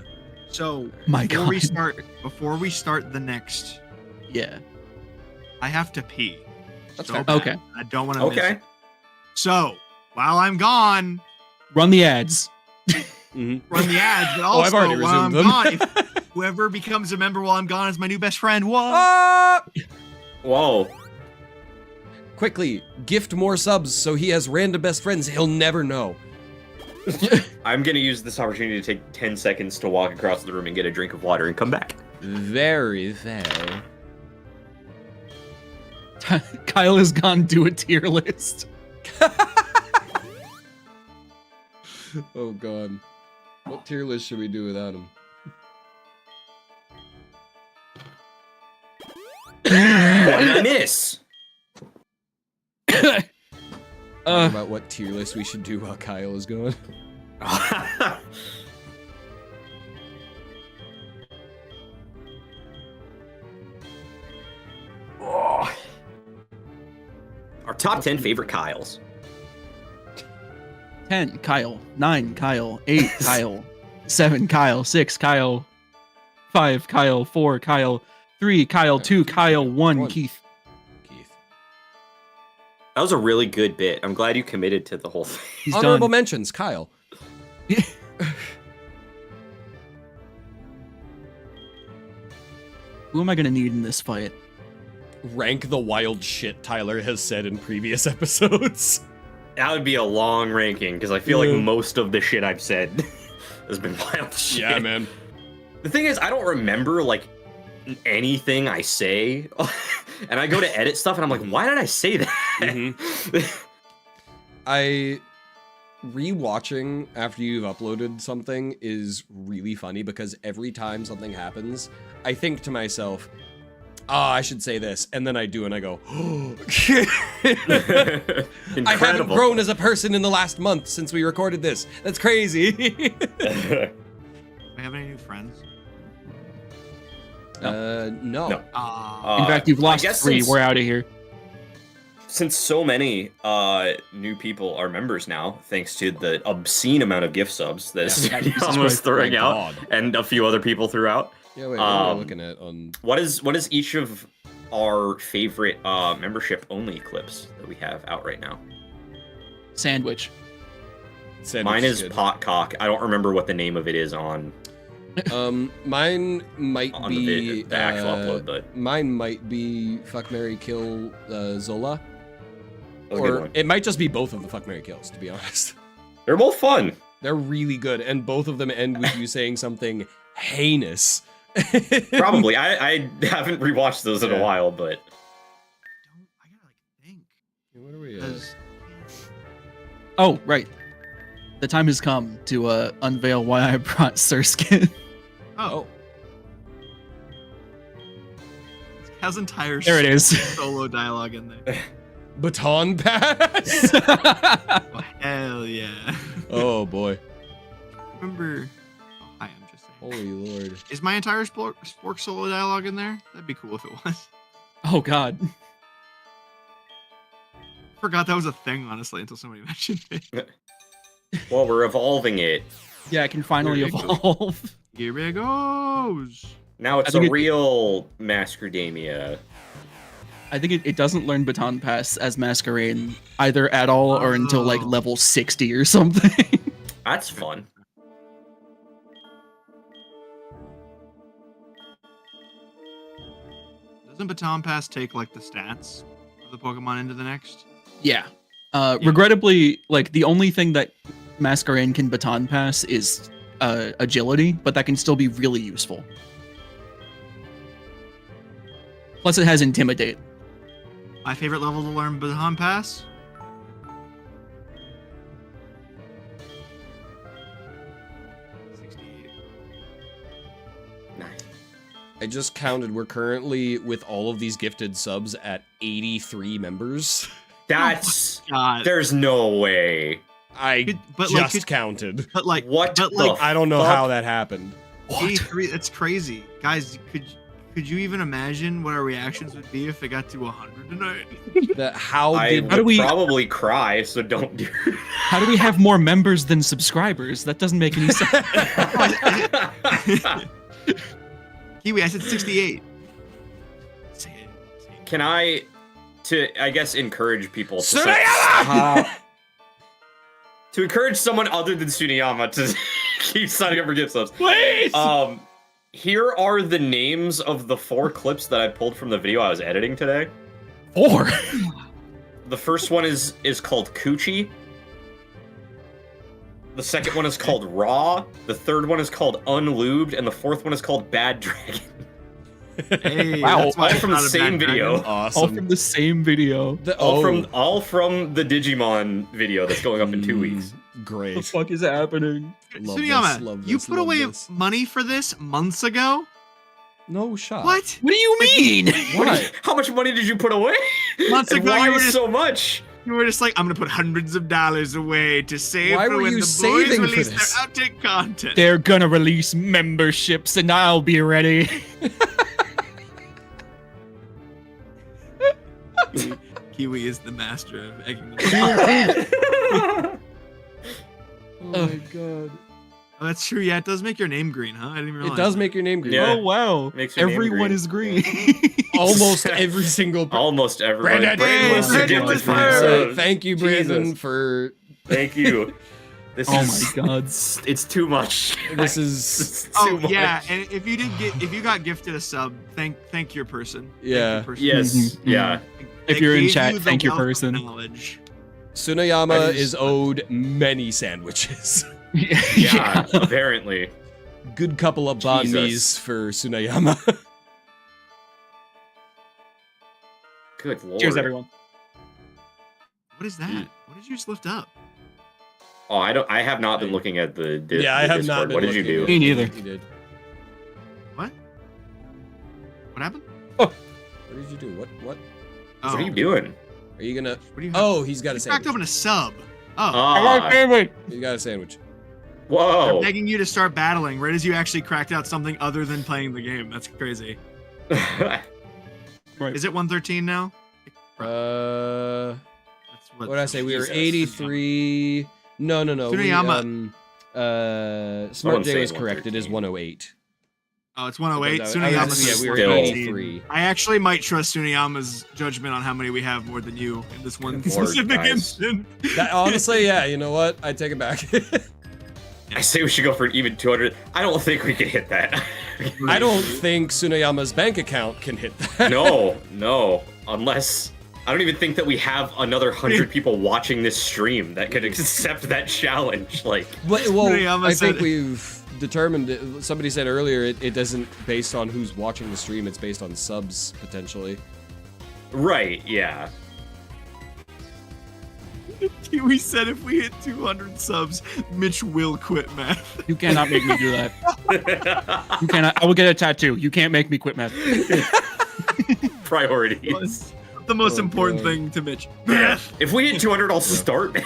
So My before God. before we start the next, Yeah. I have to pee. That's So fair. bad. Okay. I don't want to miss Okay. it. So while I'm gone, Run the ads. Mhm. run the ads, but Oh, also I've already while I'm resumed them. gone, if whoever becomes a member while I'm gone is my new best friend. Whoa! Ah! Whoa. Quickly, gift more subs so he has random best friends he'll never know. I'm gonna use this opportunity to take 10 seconds to walk across the room and get a drink of water and come back. Very fair. Kyle has gone do a tier list. Oh god. What tier list should we do without him? What did I miss? Talk about what tier list we should do while Kyle is going. top 10 favorite Kyles. 10, Kyle. 9, Kyle. 8, Kyle. 7, Kyle. 6, Kyle. 5, Kyle. 4, Kyle. 3, Kyle. 2, Kyle. 1, Keith. That was a really good bit. I'm glad you committed to the whole thing. He's Honorable done. mentions, Kyle. Who am I gonna need in this fight? Rank the wild shit Tyler has said in previous episodes. That would be a long ranking, because I feel like most of the shit I've said has been wild shit. Yeah, man. The thing is, I don't remember, like, anything I say. And I go to edit stuff, and I'm like, why did I say that? I rewatching after you've uploaded something is really funny because every time something happens, I think to myself, I should say this, and then I do, and I go, I haven't grown as a person in the last month since we recorded this. That's crazy. Do we have any new friends? No. No. In fact, you've lost 3. We're out of here. Since so many new people are members now, thanks to the obscene amount of gift subs that Studion was throwing out, and a few other people threw out. Yeah, wait, what am I looking at on... What is each of our favorite membership-only clips that we have out right now? Sandwich. Mine is Potcock. I don't remember what the name of it is on... Mine might on be the actual upload, but mine might be Fuck, Marry, Kill Zola, that's a good or one. it might just be both of the Fuck, Marry, Kills. To be honest, They're both fun. they're really good, and both of them end with you saying something heinous. Probably. I haven't rewatched those in a while, but I gotta think. What are we? 'Cause- Oh, right. The time has come to unveil why I brought Surskin. Oh. It has entire There it is. solo dialogue in there. Baton pass. Oh, hell yeah. Oh boy. Remember... Oh, hi, I'm just saying. Holy lord. Is my entire Spork solo dialogue in there? That'd be cool if it was. Oh god. Forgot that was a thing, honestly, until somebody mentioned it. well, we're evolving it. Yeah, I can finally There you go. evolve. Here it goes. Now it's I think a real Mascardamia. I think it doesn't learn Baton Pass as Masquerade either at all or until like Oh. level 60 or something. That's fun. Doesn't Baton Pass take like the stats of the Pokemon into the next? Yeah. Regrettably, like the only thing that Masquerade can Baton Pass is agility, but that can still be really useful. Plus, it has Intimidate. My favorite level to learn Baton Pass? I just counted. We're currently with all of these gifted subs at 83 members. That's God. there's no way. I But, just like, counted. But like, What But the like, I don't know fuck? how that happened. 83. That's crazy, guys. Could you even imagine what our reactions would be if it got to 100 tonight? That how I did would How do we- probably cry, so don't do How do we have more members than subscribers? That doesn't make any sense. Kiwi, I said 68. Say it. Can I guess encourage people to Tsuneyama! to encourage someone other than Tsuneyama to keep signing up for gift subs. Please! Here are the names of the 4 clips that I pulled from the video I was editing today. 4. The first one is called Coochie. The second one is called Raw. The third one is called Unlubed, and the fourth one is called Bad Dragon. Hey, Wow, that's why all it's from the not a same bad dragon. video. Awesome. All from the same video. All from the Digimon video that's going up in 2 weeks. What the Great. fuck is happening? Love Tsuneyama, this, love you this, put love away this. money for this months ago? No shot. What? What do you mean? Why? How much money did you put away? Months And ago, why you were just- so much? You were just like, I'm gonna put hundreds of dollars away to save Why for were when you the boys saving for release this? their outtake content. They're gonna release memberships and I'll be ready. Kiwi is the master of egging the Oh my god. Oh, that's true. Yeah, it does make your name green, huh? I didn't even realize. It does that. make your name green. Yeah. Oh wow! Makes your name Everyone green. is green. Almost every single. Almost everyone. Brandon, Brandon wants to Brandon give was us 5 first. subs. Thank you, Brandon, Jesus. for. Thank you. This Oh is, my god! It's too much. This is. It's too Oh much. yeah, and if you got gifted a sub, thank your person. Thank Yeah. your person. Yes. Mhm. Yeah. If They you're in gave chat, you the thank your wealth of person. knowledge. Tsunayama I just- is owed many sandwiches. Yeah. Apparently. Good couple of banh Jesus. mi's for Tsunayama. Good lord. Cheers, everyone. What is that? What did you just lift up? Oh, I have not been looking at the. Yeah, I the have Discord. not been. What did you looking do? at Me neither. You did. What? What happened? What did you do? What? What are you doing? Are you gonna? What do you have? Oh, he's got a You cracked sandwich. open a sub. Oh, Ah, He's got a sandwich. whoa. I'm begging you to start battling right as you actually cracked out something other than playing the game. That's crazy. Is it 113 now? That's What did I say? We were Jesus. 83. No. Tsunayama. Smart Someone J say was correct. It is 113. 108. Oh, it's 108. I Tsunayama was- says yeah, we were Still. 83. I actually might trust Tsunayama's judgment on how many we have more than you in this one Good lord, specific guys. instant. That, honestly, yeah. You know what? I take it back. I say we should go for an even 200. I don't think we can hit that. I don't think Tsunayama's bank account can hit that. No. Unless I don't even think that we have another 100 people watching this stream that could accept that challenge. Like, Well, Tsunayama I think said- we've determined. Somebody said earlier it isn't based on who's watching the stream. It's based on subs potentially. right? Yeah. We said if we hit 200 subs, Mitch will quit math. You cannot make me do that. You cannot. I will get a tattoo. You can't make me quit math. Priorities. The most Oh, important God. thing to Mitch. Math. If we hit 200, I'll start.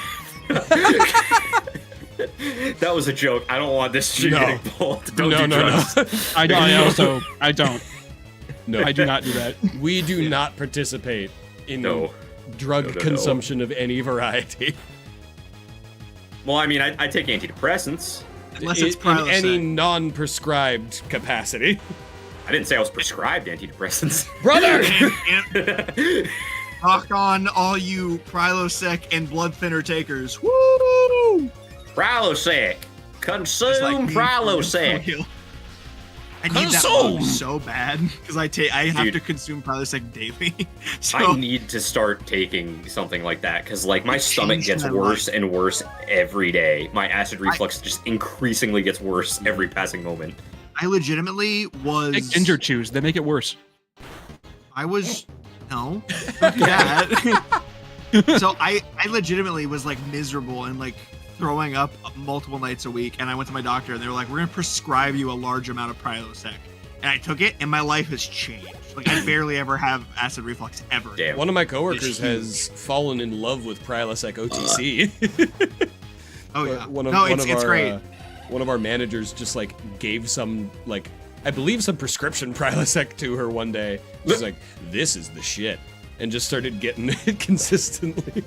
That was a joke. I don't want this stream No. getting pulled. Don't do no. drugs. I don't. I also. I don't. No, I do not do that. we do not participate in No. drug No. consumption of any variety. Well, I mean, I take antidepressants. Unless it's in Prilosec. any non-prescribed capacity. I didn't say I was prescribed antidepressants. Brother! And rock on, all you Prilosec and blood thinner takers. Woo! Prilosec. Just Consume like me. Prilosec. I need that Consume! bug so bad because I have Dude. to consume Prilosec daily. So I need to start taking something like that because, like, my It stomach changed gets my worse life. and worse every day. My acid reflux just increasingly gets worse every passing moment. I legitimately was. Take ginger chews. They make it worse. I was no, don't do that. So I legitimately was like miserable and like throwing up multiple nights a week, and I went to my doctor and they were like, "We're gonna prescribe you a large amount of Prilosec," and I took it, and my life has changed. Like I barely ever have acid reflux ever. Damn. One of my coworkers It's has fallen in love with Prilosec OTC. Oh yeah, One of, no, one it's of it's our, great. One of our managers just like gave some like I believe some prescription Prilosec to her one day. She's like, "This is the shit," and just started getting it consistently.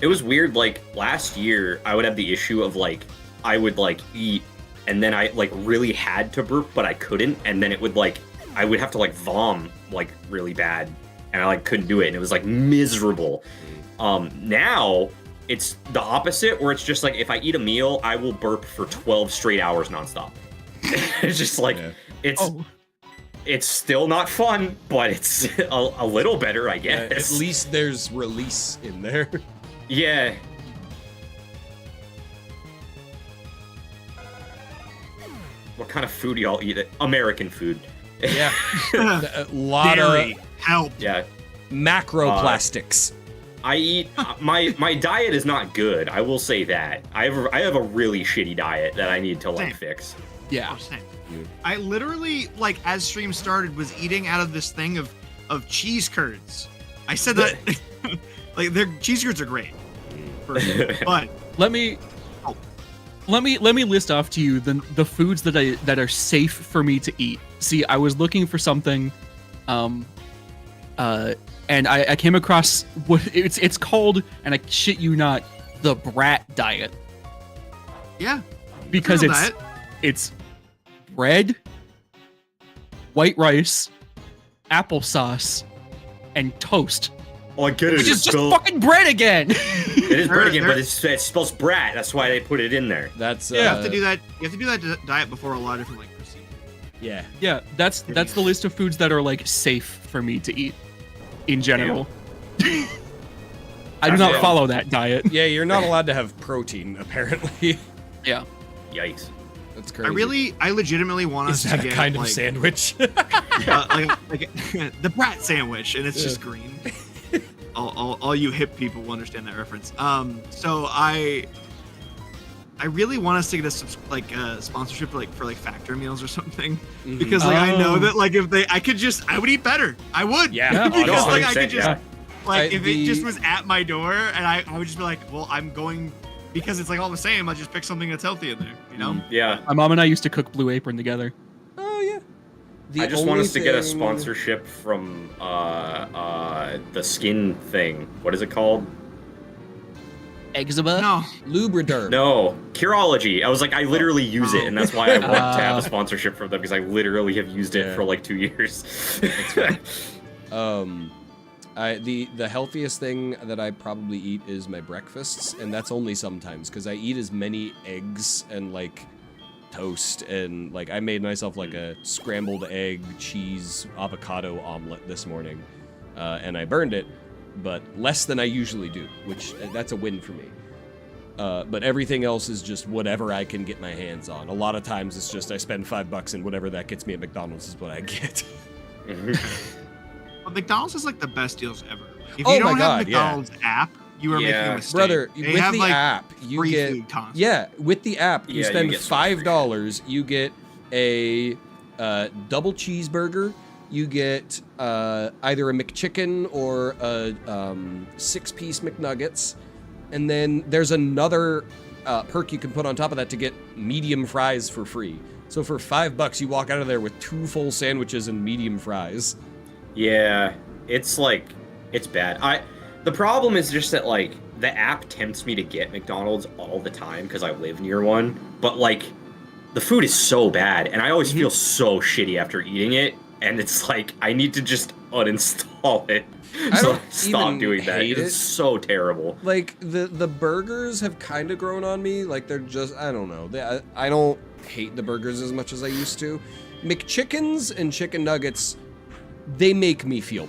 It was weird. Like last year, I would have the issue of like I would like eat, and then I like really had to burp, but I couldn't, and then it would like I would have to like vom like really bad, and I like couldn't do it, and it was like miserable. Now it's the opposite, where it's just like if I eat a meal, I will burp for 12 straight hours nonstop. It's just like Yeah. it's Oh. it's still not fun, but it's a little better, I At guess. least there's release in there. Yeah. What kind of food do y'all eat? American food. Yeah, a lot Dairy, of help. Yeah. macroplastics. I eat my diet is not good. I will say that. I have a really shitty diet that I need to like Same. fix. Yeah. Oh, same. I literally, like, as stream started, was eating out of this thing of cheese curds. I said that, like, their cheese curds are great, but Let me. Oh. Let me list off to you the foods that are safe for me to eat. See, I was looking for something. and I came across what it's called, and I shit you not, the brat diet, Yeah. because Real it's diet. it's bread, white rice, applesauce, and toast. Oh, I get it. Which is It's just spelled- fucking bread again. It is bread again, They're- but it spells brat. That's why they put it in there. That's You have to do that. You have to do that diet before a lot of different like procedures. Yeah. Yeah, that's the list of foods that are like safe for me to eat in general. I do not Damn. follow that diet. Yeah, you're not allowed to have protein, apparently. Yeah. Yikes. That's crazy. I legitimately want us Is that to a get kind of like, sandwich? like the brat sandwich, and it's just green. All you hip people will understand that reference. So I really want us to get a sponsorship for factor meals or something, Mhm. because like I know Oh. that like if I would eat better. I would. Yeah. because like I 100%, could just yeah. like if the- it just was at my door, and I would just be like, well, I'm going because it's like all the same. I'll just pick something that's healthy in there, you know. Yeah. My mom and I used to cook Blue Apron together. Oh, yeah. I just want only us to get a thing- sponsorship from the skin thing. What is it called? Eczema. No, Lubriderm. No, Curology. I was like, I literally use it, and that's why I want to have Ah. a sponsorship from them because I literally have used it Yeah. for like 2 years. The healthiest thing that I probably eat is my breakfasts, and that's only sometimes because I eat as many eggs and like toast, and like I made myself like a scrambled egg, cheese, avocado omelet this morning, and I burned it, but less than I usually do, which that's a win for me. But everything else is just whatever I can get my hands on. A lot of times it's just I spend $5 and whatever that gets me at McDonald's is what I get. but McDonald's is like the best deals ever. If Oh you my don't have God, yeah. McDonald's app, you are making Yeah. a mistake. Brother, They with have, the like, app, you free get food constantly. yeah. With the app, you Yeah, you spend get so much free $5. You get a double cheeseburger. You get either a McChicken or a 6-piece McNuggets, and then there's another perk you can put on top of that to get medium fries for free. So for $5, you walk out of there with 2 full sandwiches and medium fries. Yeah, it's bad. The problem is just that like the app tempts me to get McDonald's all the time because I live near one, but like the food is so bad, and I always feel so shitty after eating it, and it's like I need to just uninstall it. I So don't stop even doing that. hate It's it. so terrible. Like the burgers have kind of grown on me. Like they're just I don't know. I don't hate the burgers as much as I used to. McChickens and chicken nuggets, they make me feel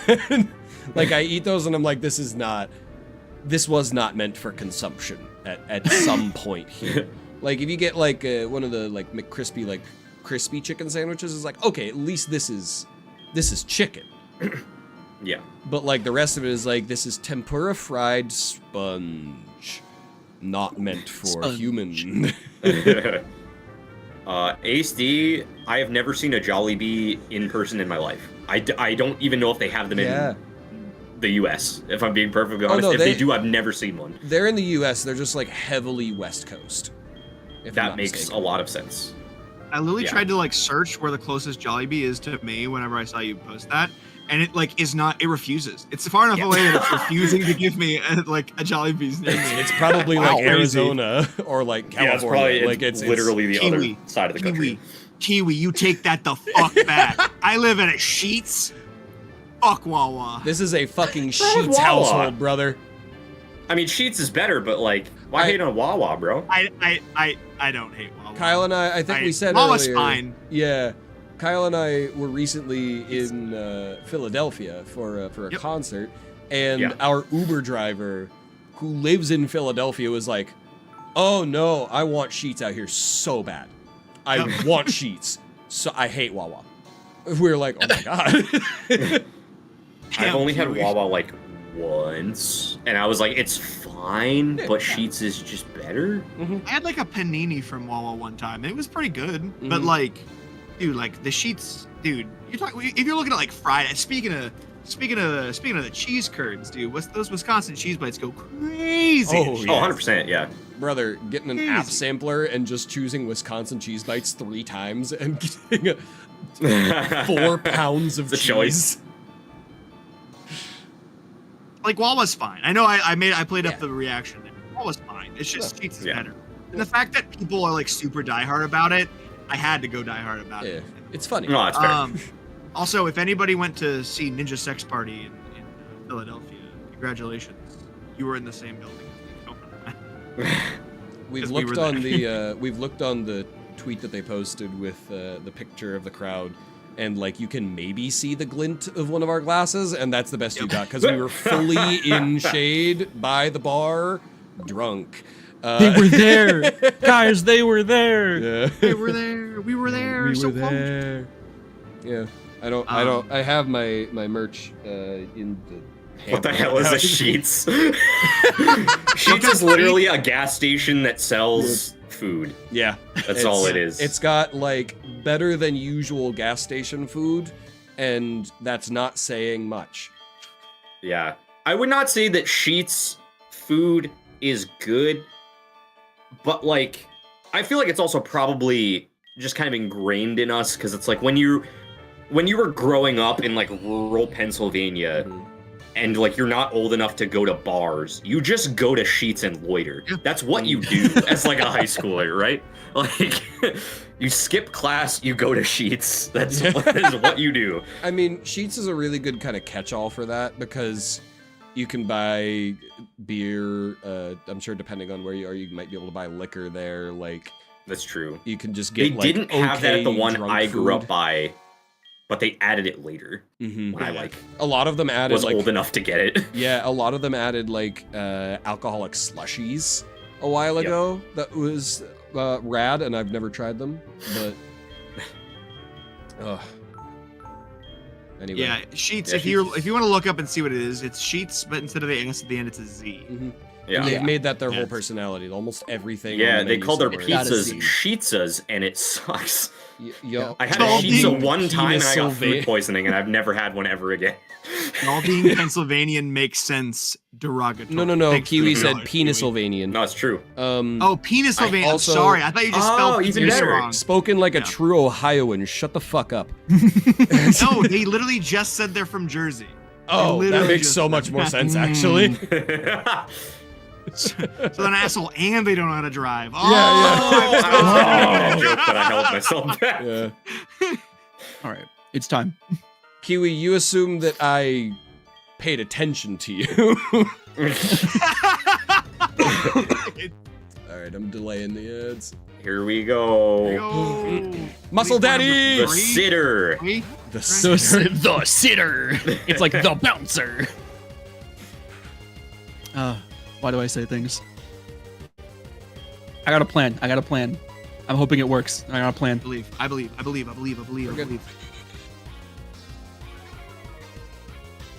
bad. Like I eat those and I'm like, this was not meant for consumption at some point here. Like if you get like one of the like McCrispy like crispy chicken sandwiches, it's like okay, at least this is chicken. Yeah. But like the rest of it is like this is tempura fried sponge, not meant for Sponge. human. Ace D, I have never seen a Jollibee in person in my life. I don't even know if they have them Yeah. in the U.S. If I'm being perfectly honest, no, if they they- do, I've never seen one. They're in the U.S. They're just like heavily West Coast. if I'm That not makes mistaken. a lot of sense. I literally Yeah. tried to like search where the closest Jollibee is to me whenever I saw you post that, and it like is not. It refuses. It's far enough Yeah. away that it's refusing to give me like a Jollibee's near me. It's probably Wow, like crazy. Arizona or like California. Yeah, it's probably like it's literally the Kiwi. other side of the country. Kiwi, you take that the fuck back. I live at a Sheets. Fuck Wawa. This is a fucking wrong with Sheets Wawa? household, brother. I mean, Sheets is better, but like, why I- hate on Wawa, bro? I don't hate Wawa. Kyle and I think we said Wawa's earlier. fine. Yeah, Kyle and I were recently in Philadelphia for a Yep. concert, and Yeah. our Uber driver, who lives in Philadelphia, was like, "Oh no, I want Sheets out here so bad. I Yep. want Sheets. So I hate Wawa." We were like, "Oh my god." I've Damn, only had Kiwi. Wawa like once, and I was like, it's fine, but Sheets is just better. I had like a panini from Wawa one time. And it was pretty good, but Mhm. like, dude, like the Sheets, dude. You're talking if you're looking at like fried. Speaking of the cheese curds, dude. Those Wisconsin cheese bites go crazy. Oh, at Oh, Sheetz. 100%, yeah. Brother, getting an app Jeez. sampler and just choosing Wisconsin cheese bites 3 times and getting 4 pounds of The cheese. choice. like WoW was fine. I know I played Yeah. up the reaction there. WoW was fine. It's just Sheets is Yeah. better. And the fact that people are like super diehard about it, I had to go diehard about Yeah, it. it's funny. No, that's fair. Also, if anybody went to see Ninja Sex Party in Philadelphia, congratulations. You were in the same building as me. We've 'Cause we looked were on there. we've looked on the tweet that they posted with the picture of the crowd, and like you can maybe see the glint of one of our glasses, and that's the best you Yep. got because we were fully in shade by the bar, drunk. They were there, guys. They were there. Yeah. They were there. We were there. We so were pumped. there. Yeah. I have my merch in the. What the hell is a Sheets? Sheets is literally a gas station that sells food. Yeah. That's all it is. It's got like better than usual gas station food, and that's not saying much. Yeah. I would not say that Sheets food is good, but like I feel like it's also probably just kind of ingrained in us because it's like when you were growing up in like rural Pennsylvania and like you're not old enough to go to bars, you just go to Sheets and loiter. That's what you do as like a high schooler, right? Like you skip class, you go to Sheets. That is what you do. I mean, Sheets is a really good kind of catch-all for that because you can buy beer. I'm sure depending on where you are, you might be able to buy liquor there. Like That's true. you can just They get. didn't have that at the okay one drunk I grew food. up by, but they added it later Mhm. when I like A lot of them added was like old enough to get it. yeah, a lot of them added like alcoholic slushies a while Yep. ago. That was rad, and I've never tried them, but. Anyway. Yeah, Sheets. Yeah, if you want to look up and see what it is, it's Sheets, but instead of the S at the end, it's a Z. Mhm. Yeah. And they've made that their whole Yes. personality. Almost everything. Yeah, on the they menu call their somewhere. Gotta pizzas see. Sheetsas, and it sucks. Yo, I had Y'all a pizza being one time and I got Sylva- food poisoning, and I've never had one ever again. All being Pennsylvanian makes sense derogatory. No. Thanks for Kiwi the said knowledge, Kiwi. Penisylvanian. No, it's true. Oh, Penisylvania. also- Sorry, I thought you just Oh, spelled even penis better. wrong. Spoken like a Yeah. true Ohioan. Shut the fuck up. No, they literally just said they're from Jersey. Oh, that literally makes just so said much more that. sense, actually. So they're an asshole, and they don't know how to drive. Oh, Yeah, I was gonna make a joke, but I held myself back. Yeah. All right, it's time. Kiwi, you assume that I paid attention to you. All right, I'm delaying the ads. Here we go. Go. Muscle Daddy! The sitter. Three? The The sitter. It's like the bouncer. Why do I say things? I got a plan. I'm hoping it works. I got a plan. I believe. good.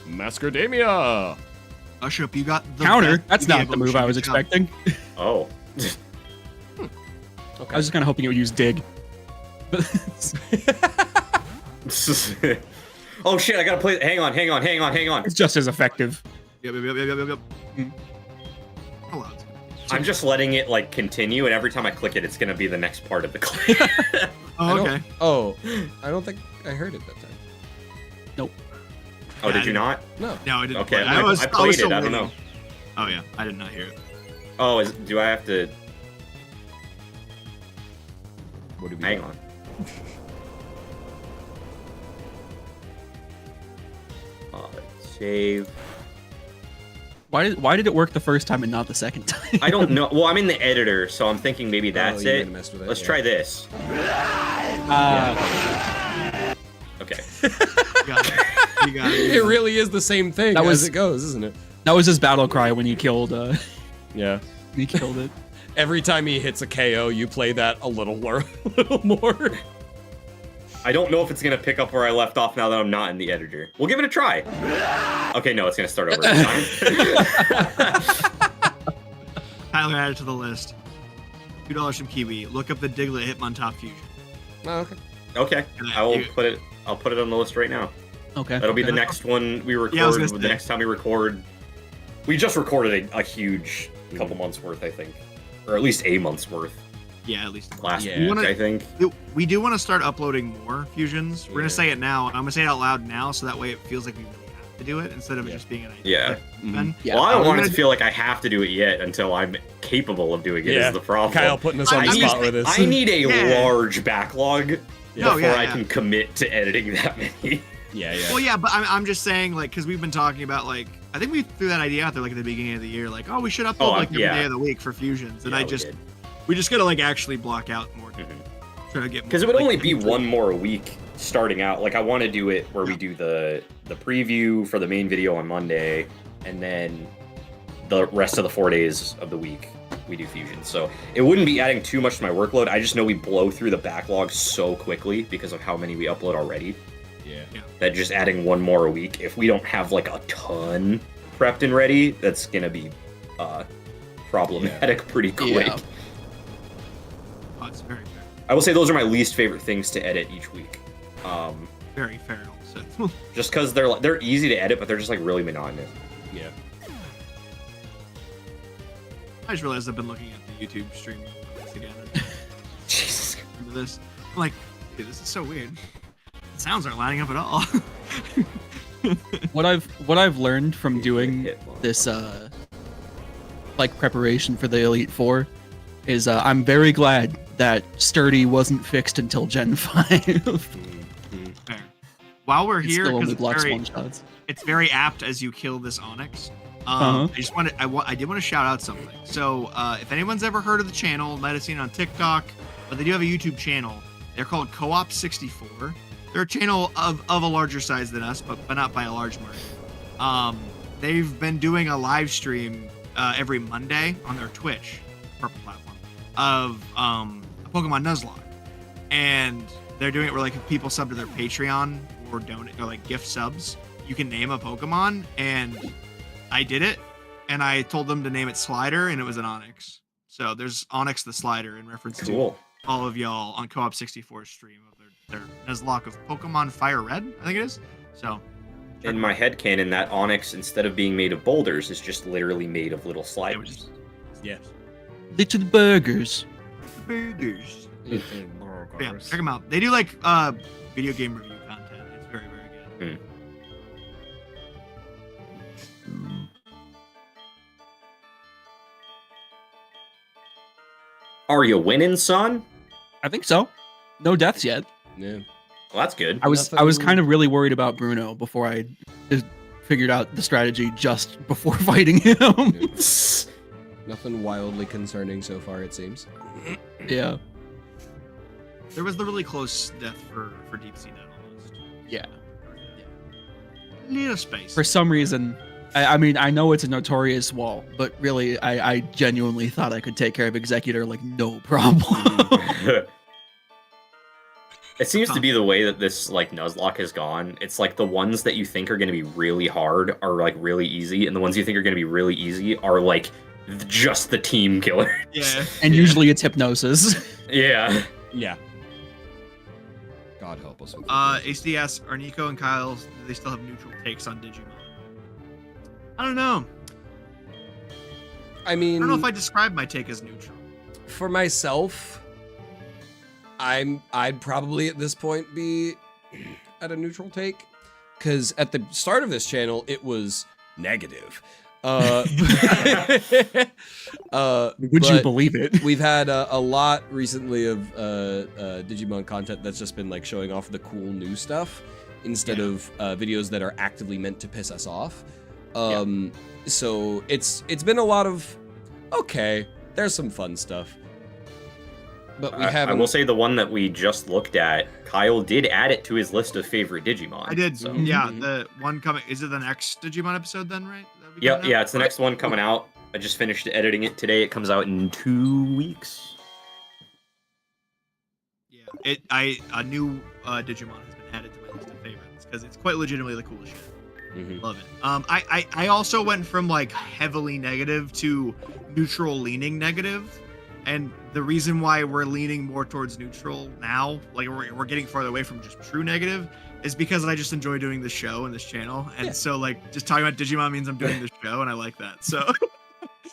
Mascardamia! Usher up, you got the Counter. best That's media not the move I was evolution. expecting. Oh. I was just kind of hoping it would use dig. But Oh shit! I gotta play. Hang on. it's just as effective. Yep. Hold on. I'm just letting it like continue, and every time I click it, it's gonna be the next part of the clip. Oh, okay. I don't think I heard it that time. Oh, did you not? No. No, I didn't. Okay, play it. I was played still it. I don't waiting. know. Oh yeah, I did not hear it. Oh, do I have to? What do we Hang got? on. Save. Why did it work the first time and not the second time? I don't know. Well, I'm in the editor, so I'm thinking maybe that's you it. might have messed with it, Let's yeah. try this. Okay. You got it. It really is the same thing That was- as it goes, isn't it? That was his battle cry when he killed. Yeah. He killed it. Every time he hits a KO, you play that a little more. I don't know if it's gonna pick up where I left off now that I'm not in the editor. We'll give it a try. Okay, no, it's gonna start over this time. Tyler added to the list. $2 from Kiwi. Look up the Diglett Hitmontop fusion. Oh, okay. Okay, I'll put it on the list right now. Okay. That'll be the next one we record. Yeah, I was gonna the say. next time we record. We just recorded a huge couple months worth, I think, or at least a month's worth Yeah, at least. last Yeah. week, You wanna- I think. We do want to start uploading more fusions. We're Yeah. gonna say it now, and I'm gonna say it out loud now, so that way it feels like we really have. to do it instead of it just being an idea. Yeah. Like, Ben, Yeah. Well, I don't we're want it gonna to feel like I have to do it yet until I'm capable of doing it. Yeah. Is the problem? Kyle putting us on the I spot mean, with this. I need a Yeah. large backlog No, before yeah, I yeah. can commit to editing that many. Yeah, yeah. Well, yeah, but I'm just saying, like, because we've been talking about, like, I think we threw that idea out there, like, at the beginning of the year, like, oh, we should upload, like, every yeah. day of the week for fusions. And Yeah, we just gotta, like, actually block out more. Try to get more. because it would like, only be one more a week starting out. Like I want to do it where we do the preview for the main video on Monday, and then the rest of the 4 days of the week we do fusion. So it wouldn't be adding too much to my workload. I just know we blow through the backlog so quickly because of how many we upload already. Yeah. That just adding one more a week, if we don't have like a ton prepped and ready, that's gonna be problematic pretty quick. Yeah. Oh, it's very fair. I will say those are my least favorite things to edit each week. Very fair, also. Just because they're easy to edit, but they're just like really monotonous. Yeah. I just realized I've been looking at the YouTube stream again. And Jesus. into this. I'm like, dude, this is so weird. The sounds aren't lining up at all. What I've learned from doing Hit one. this like preparation for the Elite Four is I'm very glad that Sturdy wasn't fixed until Gen 5. Fair. While we're It here, still only because blocks one shots. it's very apt as you kill this Onyx. Uh-huh. I did want to shout out something. So if anyone's ever heard of the channel, might have seen it on TikTok, but they do have a YouTube channel. They're called Co-op 64. They're a channel of a larger size than us, but not by a large margin. They've been doing a live stream every Monday on their Twitch purple platform of a Pokemon Nuzlocke, and they're doing it where like if people sub to their Patreon or donate or like gift subs, you can name a Pokemon, and I did it, and I told them to name it Slider, and it was an Onyx. So there's Onyx the Slider in reference to Cool. all of y'all on Co-op 64 stream of their Nuzlocke of Pokemon Fire Red, I think it is. So In my headcanon, that Onyx, instead of being made of boulders, is just literally made of little it was sliders. just Yeah. Little burgers. burgers. Yeah, check them out. They do like video game review content. It's very, very good. Are you winning, son? I think so. No deaths yet. Yeah. Well, that's good. I was Nothing- kind of really worried about Bruno before I just figured out the strategy just before fighting him. Nothing wildly concerning so far, it seems. Yeah. There was the really close death for Deep Sea Nut almost. Yeah. Little space. For some reason, I mean, I know it's a notorious wall, but really, I genuinely thought I could take care of Executor like no problem. It seems to be the way that this like Nuzlocke has gone. It's like the ones that you think are going to be really hard are like really easy, and the ones you think are going to be really easy are like just the team killer. Yeah. And usually it's Hypnosis. Yeah. Yeah. God help us. With HDS, are Nico and Kyle, do they still have neutral takes on Digimon? I don't know. I I mean, don't know if I describe my take as neutral. for myself, I'd probably at this point be at a neutral take, because at the start of this channel it was negative. Would you but believe it? We've had a lot recently of Digimon content that's just been like showing off the cool new stuff instead of videos that are actively meant to piss us off. So it's been a lot of okay, there's some fun stuff. But we I haven't. will say the one that we just looked at, Kyle did add it to his list of favorite Digimon. I did. So. Yeah, the one coming. Is it the next Digimon episode then, right? That we Yeah, coming out? yeah, it's the next one coming out. I just finished editing it today. It comes out in 2 weeks. Yeah, a new Digimon has been added to my list of favorites because it's quite legitimately the coolest shit. Mhm. Love it. I also went from like heavily negative to neutral leaning negative, and the reason why we're leaning more towards neutral now, like we're getting farther away from just true negative, is because I just enjoy doing this show and this channel, and so like just talking about Digimon means I'm doing this show, and I like that. So,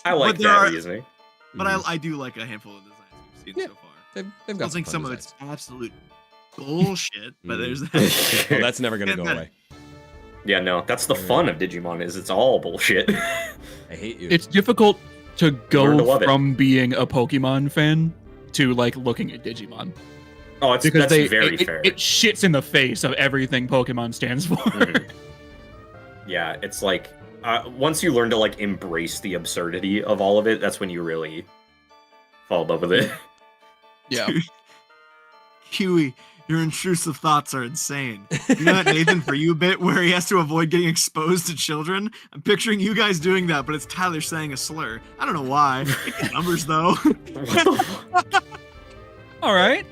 I like But there that are- reasoning. but I do like a handful of designs we've seen Yeah. so far. They've I got think fun some of designs. it's absolute bullshit, but there's Well, that's never gonna And go then- away. Yeah, no, that's the fun of Digimon. Is it's all bullshit. I hate you. It's difficult to Learn to go love it. from being a Pokemon fan to like looking at Digimon Oh, that's very fair. It shits in the face of everything Pokemon stands for. Mhm. Yeah, it's like once you learn to like embrace the absurdity of all of it, that's when you really fall in love with it. Yeah. Huey, your intrusive thoughts are insane. You know that Nathan For You bit where he has to avoid getting exposed to children? I'm picturing you guys doing that, but it's Tyler saying a slur. I don't know why. It get numbers though. What the fuck? All right.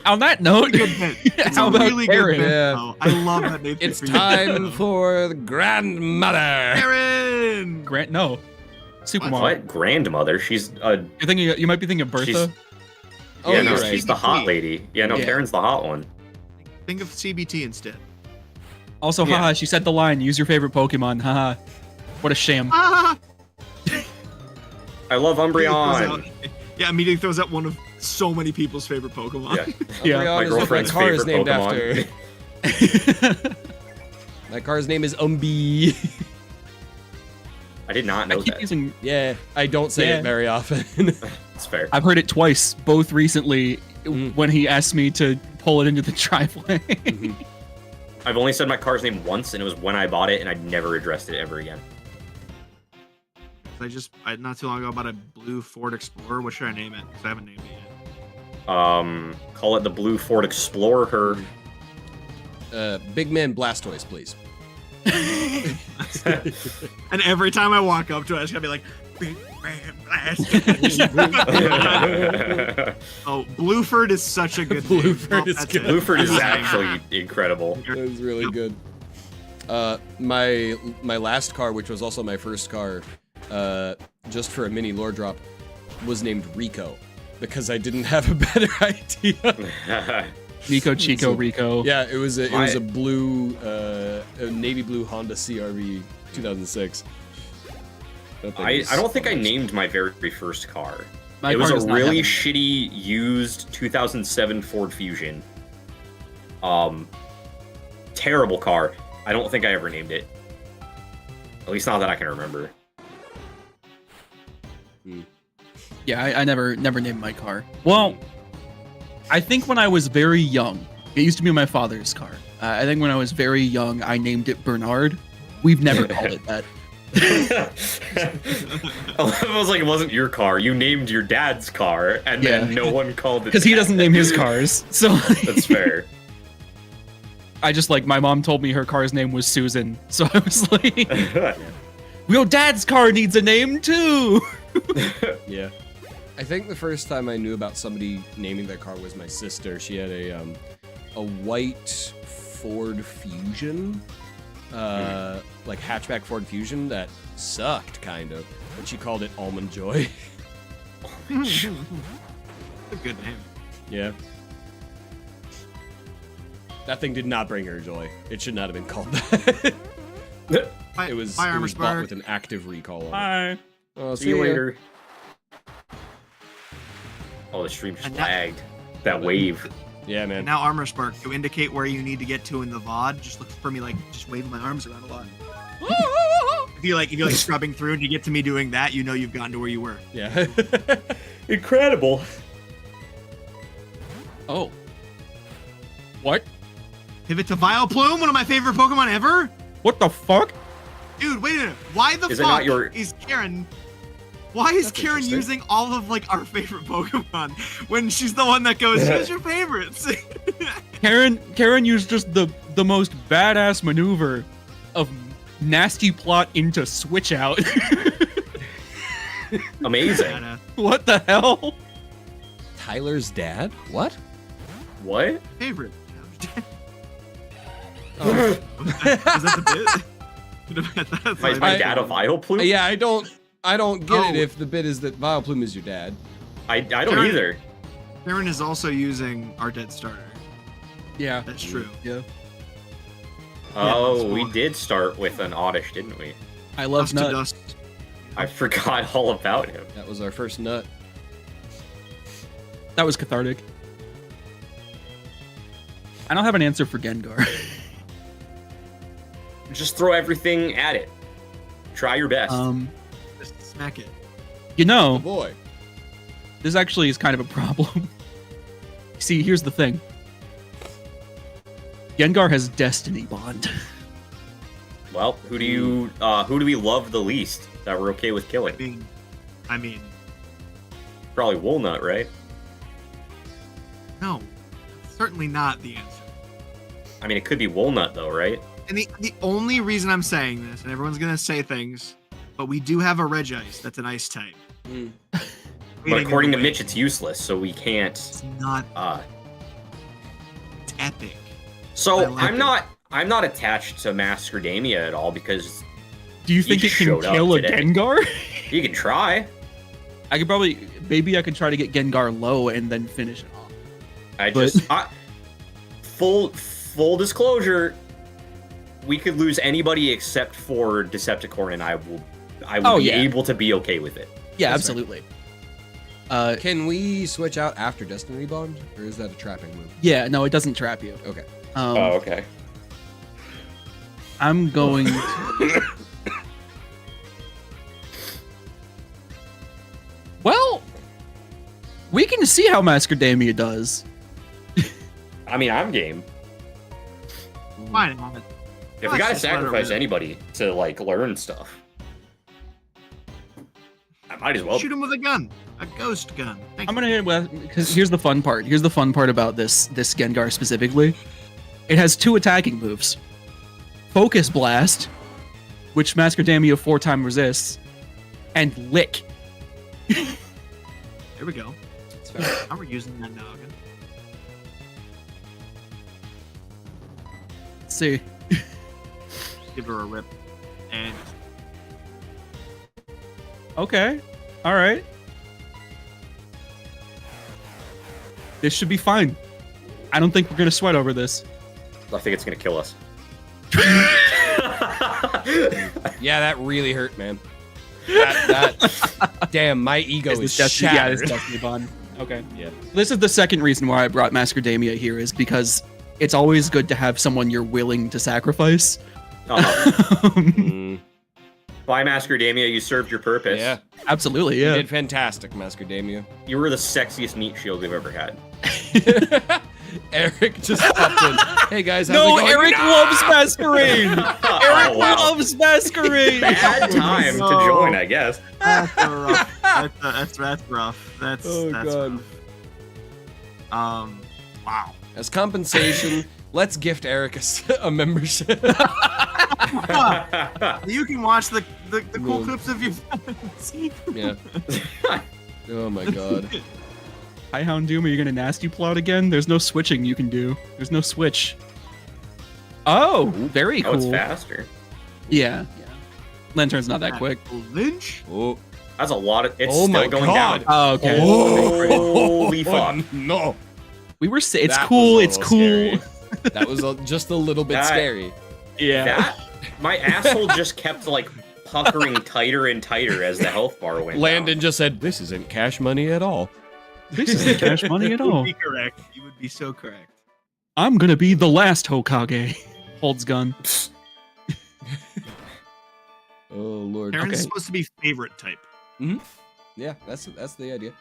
On that note, Good bit. It's how a about really Karen? good bit. Yeah. Though. I love that Nathan It's For You time bit, for the grandmother. Aaron. Grant, no, Supermon. What grandmother? She's You're thinking, you might be thinking of Bertha. She's- Oh, yeah, you're no, right. she's the hot lady. Yeah, no, Yeah. Karen's the hot one. Think of CBT instead. Also, Yeah. haha, she said the line, use your favorite Pokemon. Haha. What a shame. Ah! I love Umbreon. Yeah, immediately throws out one of so many people's favorite Pokemon. Yeah, Yeah. Umbreon my is what girlfriend's car is favorite named Pokemon. after. My car's name is Umbi. I did not I know keep that. using. Yeah, I don't say Yeah. it very often. It's fair. I've heard it twice, both recently, Mhm. when he asked me to pull it into the driveway. I've only said my car's name once, and it was when I bought it, and I never addressed it ever again. I not too long ago bought a blue Ford Explorer. What should I name it? Because I haven't named it Call it the Blue Ford Explorer. Big Man Blastoise, please. yet. And every time I walk up to it, I just gotta be like, Big Man Blast. Oh, Blueford is such a good name. Blueford is That's good. it. Blueford is That's it. actually incredible. That was really good. My last car, which was also my first car, just for a mini lore drop, was named Rico because I didn't have a better idea. Nico, Chico, Rico. Yeah, it was a blue, a navy blue Honda CRV 2006. That thing I was don't think I awesome. named my very first car. My It was car a does not really have shitty used 2007 Ford Fusion. Terrible car. I don't think I ever named it. At least not that I can remember. Yeah, I never named my car. Well, I think when I was very young, it used to be my father's car. I think when I was very young, I named it Bernard. We've never called it that. I was like, it wasn't your car. You named your dad's car, and then Yeah. no one called it. Because he doesn't name his cars. So That's fair. I just like, my mom told me her car's name was Susan. So I was like, your dad's car needs a name too. Yeah. I think the first time I knew about somebody naming their car was my sister. She had a white Ford Fusion, like hatchback Ford Fusion that sucked kind of, but she called it Almond Joy. That's a good name. Yeah. That thing did not bring her joy. It should not have been called that. Bye, It was, bye, it Armor was bought Spark. with an active recall on it. Hi. Oh, See you later. Oh, the stream just And that- lagged. That wave. Yeah, And man. now Armor Spark, to indicate where you need to get to in the VOD, just look for me like just waving my arms around a lot. If you're like scrubbing through and you get to me doing that, you know you've gotten to where you were. Yeah. Incredible. Oh. What? Pivot to Vileplume, one of my favorite Pokemon ever. What the fuck? Dude, wait a minute. Why the Is it fuck not your- is Karen? Why is That's Karen interesting. using all of like our favorite Pokemon when she's the one that goes, "Who's your favorites?" Karen used just the most badass maneuver of nasty plot into switch out. Amazing. Badass. What the hell? Tyler's dad? What? What? Favorite. Oh. Is that the bit? That's Is my dad a Vileplume? Yeah, I don't get it Oh. if the bit is that Vileplume is your dad. I don't Karen- either. Karen is also using our dead starter. Yeah. That's true. Yeah. Oh, that's we cool. did start with an Oddish, didn't we? I love Dust to Nut. dust. I forgot all about him. That was our first nut. That was cathartic. I don't have an answer for Gengar. just throw everything at it. Try your best. Just smack it. You know, Oh boy. this actually is kind of a problem. See, here's the thing. Gengar has Destiny Bond. Well, who do we love the least that we're okay with killing? I mean, Probably Walnut, right? no, certainly not the answer. I mean, it could be Walnut though, right? And the only reason I'm saying this, and everyone's gonna say things, but we do have a Regice that's an ice type. But according to Mitch, it's useless, so we can't. it's not. It's epic. So I like I'm not attached to Mascardamia at all because Do you think He it can showed up kill a today. Gengar? you can try. I could probably, maybe I could try to get Gengar low and then finish it off. Full disclosure, we could lose anybody except for Decepticorn, and I will be able to be okay with it. Yeah, That's fair. absolutely. Can we switch out after Destiny Bond, or is that a trapping move? Yeah, no, it doesn't trap you. Okay. Okay. I'm going to... Well, we can see how Mascardamia does. I mean, I'm game. Fine. on it. If we Let's gotta just let it sacrifice rip. anybody to like learn stuff, I might as well. Shoot him with a gun, a ghost gun. Thank I'm you. gonna hit with, because here's the fun part. Here's the fun part about this Gengar specifically. It has 2 attacking moves. Focus Blast, which Mascardamia 4-time resists, and Lick. There we go. That's fair. How we're using that noggin. Let's see. Give her a rip. And Okay. All right. This should be fine. I don't think we're gonna sweat over this. I think it's gonna kill us. Yeah, that really hurt, man. That damn, my ego is shattered. Yeah, this is Destiny Bond. Okay. Yeah. This is the second reason why I brought Mascardamia here, is because it's always good to have someone you're willing to sacrifice. Mm, By Mascardamia, you served your purpose. yeah, Absolutely, you yeah. did fantastic, Mascardamia. You were the sexiest meat shield we've ever had. Eric just popped in. Hey guys, how's No, it going? Eric loves Masquerade. Eric Oh, wow. loves Masquerade. Bad time to No. join, I guess. that's rough. That's rough. That's Oh, that's God. rough. Wow. As compensation, let's gift Eric a membership. You can watch the cool No. clips of you. Yeah. Oh my god. Hi, Houndoom, are you gonna nasty plot again? There's no switching you can do. There's no switch. Oh, very Oh, it's cool. faster. Yeah. Lantern's not that quick. Lynch. Oh. That's a lot of. It's Oh still my going God. down. Oh, okay. Holy fuck. No. We were it's That cool. was a It's little cool. scary. That was just a little bit That- scary. Yeah. That my asshole just kept like puckering tighter and tighter as the health bar went. Landon just said, "This isn't cash money at all." This isn't cash money at You would all. be correct. You would be so correct. I'm gonna be the last Hokage. Holds gun. Oh lord. Karen's Okay. supposed to be favorite type. Yeah, that's the idea.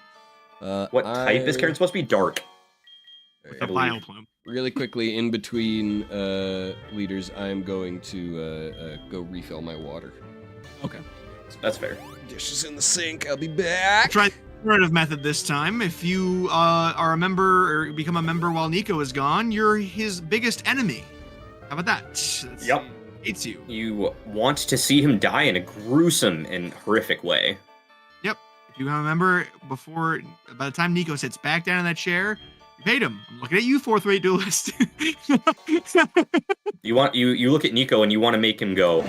What type is Karen supposed to be? Dark. The believe. Bioplume. Really quickly, in between leaders, I'm going to go refill my water. Okay. That's fair. Dishes in the sink. I'll be back. Try the alternative method this time. If you are a member or become a member while Nico is gone, you're his biggest enemy. How about that? Yep. He hates you. You want to see him die in a gruesome and horrific way. If you become a member by the time Nico sits back down in that chair, you paid him. I'm looking at you, fourth rate duelist. You look at Nico and you want to make him go.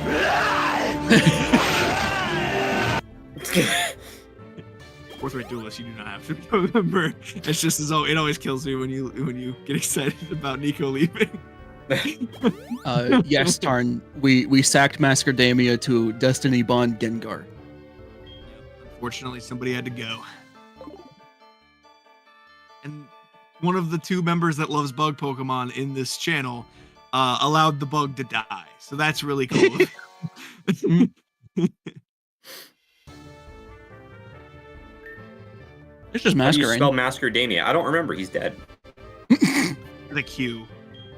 Fourth rate duelist, you do not have to become a member. It's just it always kills me when you get excited about Nico leaving. Yes, Tarn. We sacked Mascardamia to Destiny Bond Gengar. Unfortunately, somebody had to go. And one of the 2 members that loves bug Pokemon in this channel allowed the bug to die. So that's really cool. It's just How do you masquerade. spell Masqueradania? I don't remember. He's dead. The Q.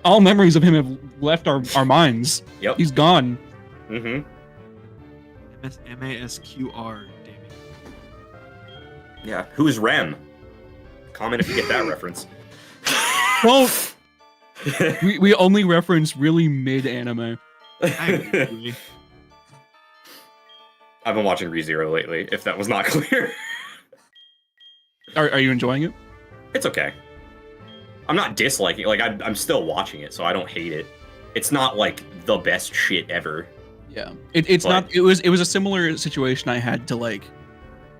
All memories of him have left our minds. Yep. He's gone. Mm-hmm. MASQR, Damien. Yeah. Who's Rem? Comment if you get that reference. Well, we only reference really mid anime. I agree. I've been watching ReZero lately, if that was not clear. Are you enjoying it? It's okay. I'm not disliking it. Like, I'm still watching it, so I don't hate it. It's not, like, the best shit ever. Yeah. It's But- not. It was a similar situation I had to like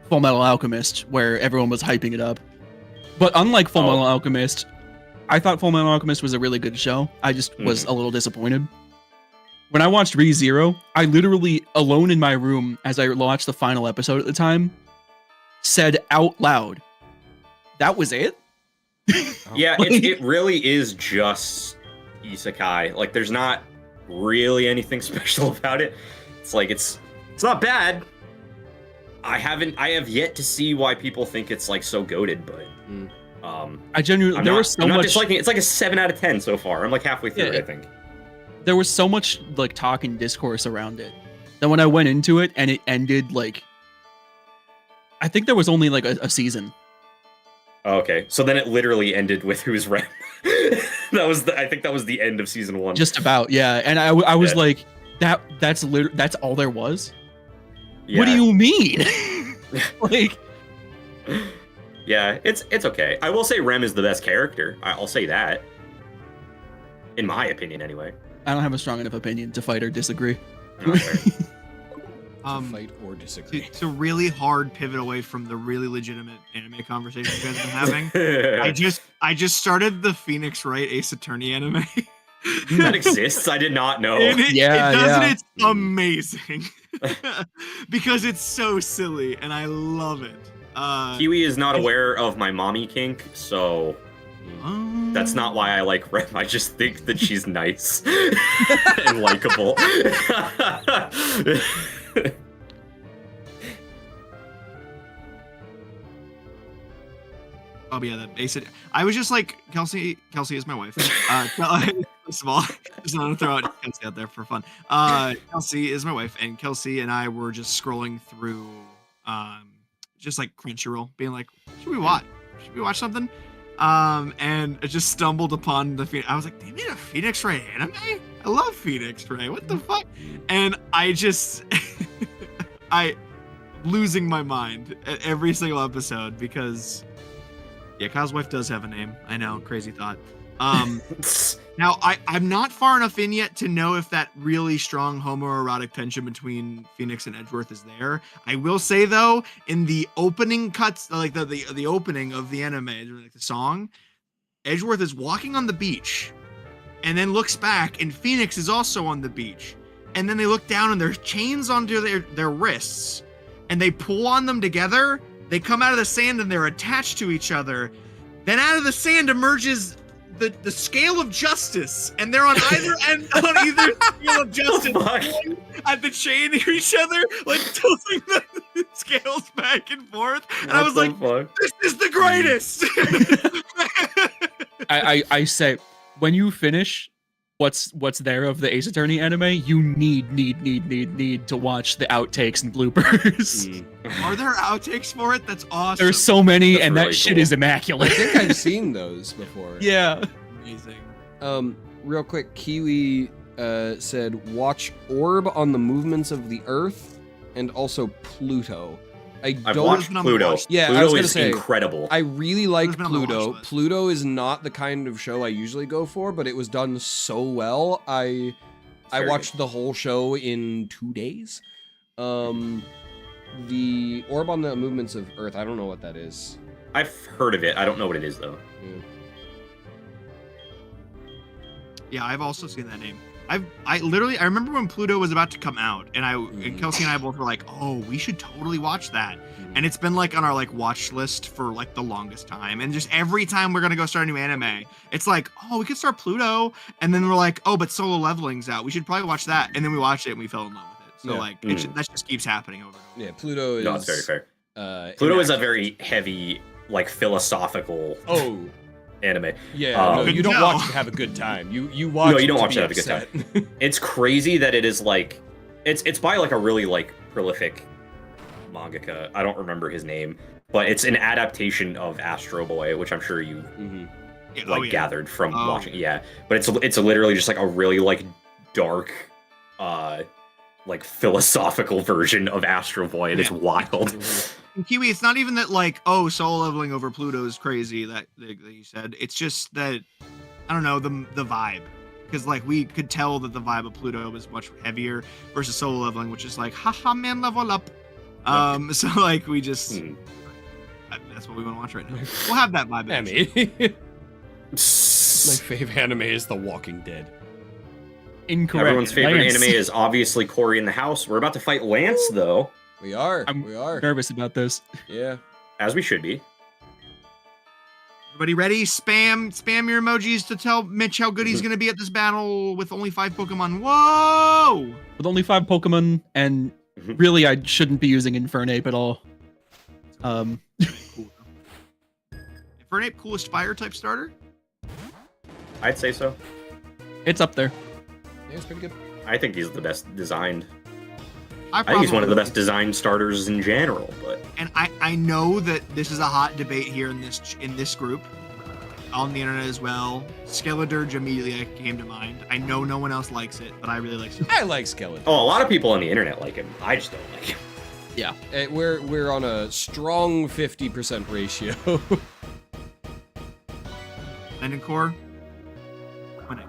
Full Metal Alchemist, where everyone was hyping it up. But unlike Full Oh. Metal Alchemist, I thought Full Metal Alchemist was a really good show. I just was a little disappointed. When I watched ReZero, I literally, alone in my room as I watched the final episode at the time, said out loud, "That was it?" Yeah, Like- it really is just isekai. Like, there's not really anything special about it. It's like, it's not bad. I have yet to see why people think it's, like, so goated, but... I genuinely, there was so I'm not much. disliking it. It's like a 7 out of 10 so far. I'm, like, halfway through Yeah, it, I think. There was so much like talk and discourse around it that when I went into it and it ended, like, I think there was only like a season. Oh, okay, so then it literally ended with Who's Rem. I think that was the end of season 1. Just about, yeah. And I was Yeah. like, that's all there was. Yeah. What do you mean? Like, Yeah, it's okay. I will say Rem is the best character. I'll say that. In my opinion, anyway. I don't have a strong enough opinion to fight or disagree. Not fair. Fight or disagree. To really hard pivot away from the really legitimate anime conversation you guys have been having. I just started the Phoenix Wright Ace Attorney anime. That exists. I did not know. And it Yeah, does, and yeah. it's amazing. Because it's so silly and I love it. Kiwi is not aware of my mommy kink, so that's not why I like Rem. I just think that she's nice and likable. Oh yeah, that Ace. I was just like Kelsey. Kelsey is my wife. First of all, just want to throw out Kelsey out there for fun. Kelsey is my wife, and Kelsey and I were just scrolling through, just like Crunchyroll, being like, "Should we watch? Should we watch something?" And I just stumbled upon the Phoenix. I was like, "They made a Phoenix Wright anime? I love Phoenix Wright. What the fuck?" And I just, losing my mind at every single episode because. Yeah, Kyle's wife does have a name. I know, crazy thought. Now, I'm not far enough in yet to know if that really strong homoerotic tension between Phoenix and Edgeworth is there. I will say though, in the opening cuts, like the opening of the anime, like the song, Edgeworth is walking on the beach, and then looks back, and Phoenix is also on the beach, and then they look down, and there's chains onto their wrists, and they pull on them together. They come out of the sand and they're attached to each other. Then out of the sand emerges the scale of justice, and they're on either end, on either scale of justice, pulling at the chain of each other, like tilting the scales back and forth. And I was like, "This is the greatest." I say, when you finish what's there of the Ace Attorney anime, you need to watch the outtakes and bloopers. Are there outtakes for it? That's awesome. There's so many, That's and really that shit cool. is I immaculate. think I've seen those before. Yeah. Amazing. Real quick, Kiwi said, watch Orb on the Movements of the Earth and also Pluto. I've don't. watched been on my Pluto. watch. Yeah, I Pluto was gonna is say, incredible. I really like Pluto's been on my watch Pluto. list. Pluto is not the kind of show I usually go for, but it was done so well. I Very watched the whole show in 2 days. The Orb on the Movements of Earth, I don't know what that is. I've heard of it. I don't know what it is though. Yeah, I've also seen that name. I literally I remember when Pluto was about to come out, and Mm-hmm. and Kelsey and I both were like, oh, we should totally watch that. And it's been like on our like watch list for like the longest time. And just every time we're gonna go start a new anime, it's like, oh, we could start Pluto, and then we're like, oh, but Solo Leveling's out. We should probably watch that. And then we watched it and we fell in love with it. So Yeah. like that just keeps happening over. And over. Yeah, Pluto is. No, it's very fair. Pluto Pluto is a very heavy, like philosophical Oh. anime. Yeah, no, Good you don't to watch know. to have a good time. You watch. No, you don't to watch be to have a good upset. It's crazy that it is like, it's by like a really like prolific mangaka. I don't remember his name, but it's an adaptation of Astro Boy, which I'm sure you Mhm. Yeah, like gathered from Oh. watching. Yeah, but it's literally just like a really like dark, like philosophical version of Astro Boy, and it's wild. And Kiwi, it's not even that like, oh, Solo Leveling over Pluto is crazy that you said. It's just that I don't know the vibe. Because like we could tell that the vibe of Pluto was much heavier versus Solo Leveling, which is like, haha, man, level up. So like we just that's what we want to watch right now. We'll have that vibe. eventually. Emmy. My fave anime is The Walking Dead. Incorrect. Everyone's favorite Lance. anime is obviously Cory in the House. We're about to fight Lance, though, We are. I'm we are. nervous about this. Yeah. as we should be. Everybody ready? Spam your emojis to tell Mitch how good he's gonna be at this battle with only 5 Pokemon. Whoa! With only 5 Pokemon, and Mhm. really, I shouldn't be using Infernape at all. Infernape, coolest fire type starter. I'd say so. It's up there. Yeah, it's pretty good. I think he's the best designed. I I think he's one of the probably- best designed starters in general, but And I know that this is a hot debate here in this group, on the internet as well. Skeledirge immediately came to mind. I know no one else likes it, but I really like it. I like Skeleton. oh, a lot of people on the internet like him. I just don't like him. We're on a strong 50% ratio. Landon Core, winning.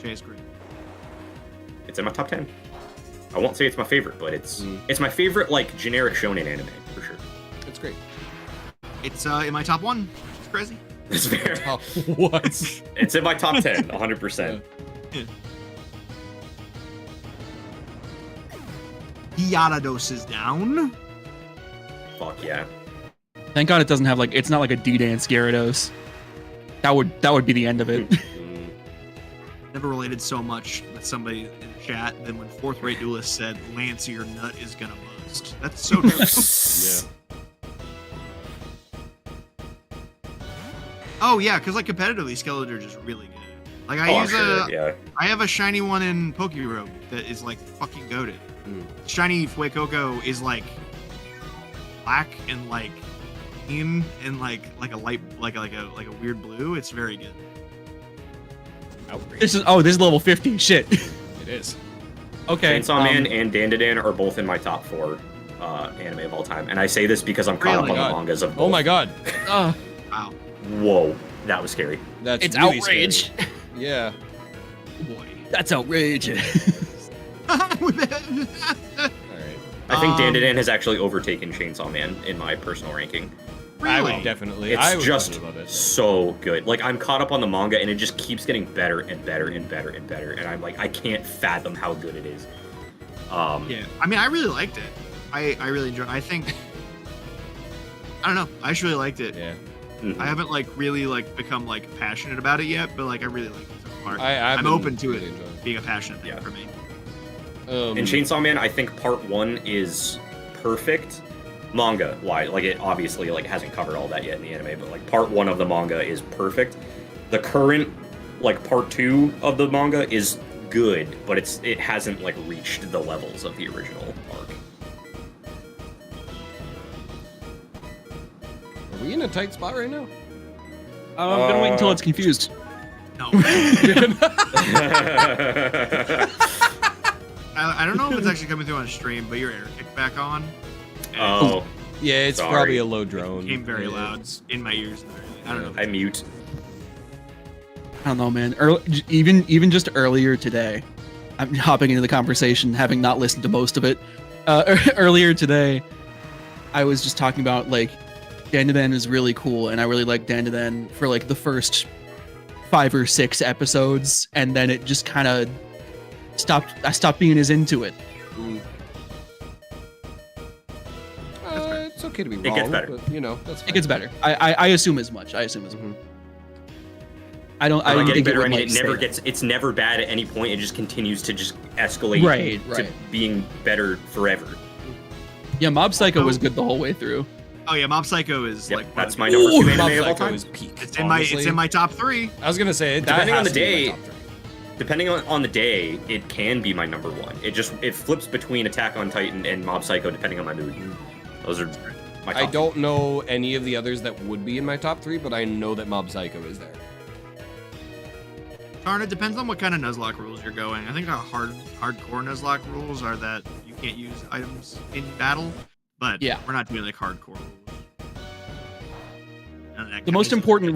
Chase great. It's in my top 10. I won't say it's my favorite, but it's Mm. it's my favorite like generic shonen anime for sure. It's great. It's in my top 1. It's crazy. It's fair. Oh, what? It's in my top 10, 100%. Gyarados is down. Fuck yeah. Thank God it doesn't have like it's not like a D-Dance Gyarados. That would be the end of it. Mm. Never related so much with somebody in the chat than when Fourth Rate Duelist said, Lance, your nut is gonna bust. That's so true. Oh yeah, because like competitively, Skeledirge is really good. Like I Oh, I'm use sure, yeah. I have a shiny one in Pokerogue that is like fucking goated. Mm. Shiny Fuecoco is like black and like green and like a light like a weird blue. It's very good. Outrage. This is level 50. Shit. It is. Okay. Chainsaw Man and Dandadan are both in my top 4 anime of all time, and I say this because I'm caught Really? up on God. the mangas of both. Oh my God. Uh, Wow. Whoa, that was scary. That's it's really outrage. scary. Yeah. Oh boy. That's outrageous. All right. I think Um, Dandadan has actually overtaken Chainsaw Man in my personal ranking. I Really? would definitely. It's I would just definitely love it. so good. Like I'm caught up on the manga, and it just keeps getting better and better and better and better. And I'm like, I can't fathom how good it is. Yeah. I mean, I really liked it. I really enjoyed. I think. I don't know. I just really liked it. Yeah. mhm. I haven't like really like become like passionate about it yet, but like I really like it so far. I've I'm been open to really it enjoying being a passionate thing Yeah. for me. And Chainsaw Man, I think part 1 is perfect manga wise. Like it obviously like hasn't covered all that yet in the anime, but like part 1 of the manga is perfect. The current like part 2 of the manga is good, but it hasn't like reached the levels of the original arc. Are we in a tight spot right now? I'm gonna wait until it's confused. No. I don't know if it's actually coming through on stream, but your air kicked back on. And Oh, Yeah, it's Sorry. probably a low drone. it became very Yeah, loud it's- in my ears. I don't know. I mute. I don't know, man. Even just earlier today, I'm hopping into the conversation, having not listened to most of it. Earlier today, I was just talking about like Dandadan is really cool, and I really like Dandadan for like the first 5 or 6 episodes, and then it just kind of stopped being as into it. It's okay to be wrong. It gets better. But, that's fine. It gets better. I assume as much. I assume as much. I don't By getting think better, it I would, mean like, it never stay gets. It's never bad at any point. It just continues to just escalate Right, to right. being better forever. Yeah, Mob Psycho was good the whole way through. Oh yeah, Mob Psycho is Yep, like that's one my of the- number 2 Mob anime of all Psycho time. is peak. It's honestly. in my top 3. I was gonna say that Depending on has the to be my day- top 3. Depending on the day, it can be my number 1. It flips between Attack on Titan and Mob Psycho depending on my mood. Those are my top I don't know any of the others that would be in my top 3, but I know that Mob Psycho is there. Darn, it depends on what kind of Nuzlocke rules you're going. I think hardcore Nuzlocke rules are that you can't use items in battle, but Yeah. we're not doing like hardcore rules. The most important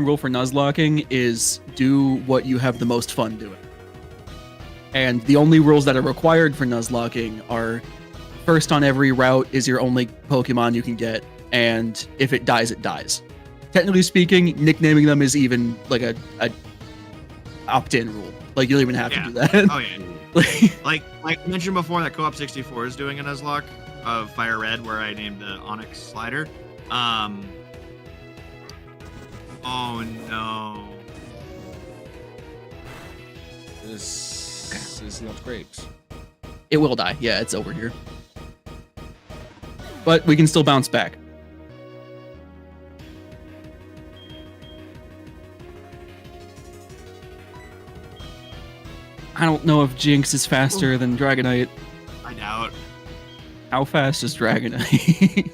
rule for Nuzlocking is do what you have the most fun doing. And the only rules that are required for Nuzlocking are first on every route is your only Pokemon you can get, and if it dies, it dies. Technically speaking, nicknaming them is even like a opt-in rule. Like you don't even have to Yeah. do that. Oh yeah. like I mentioned before, that Co-op 64 is doing a Nuzlocke of Fire Red, where I named the Onyx Slider. Oh no. This is not great. It will die. Yeah, it's over here. But we can still bounce back. I don't know if Jinx is faster than Dragonite. I doubt. How fast is Dragonite?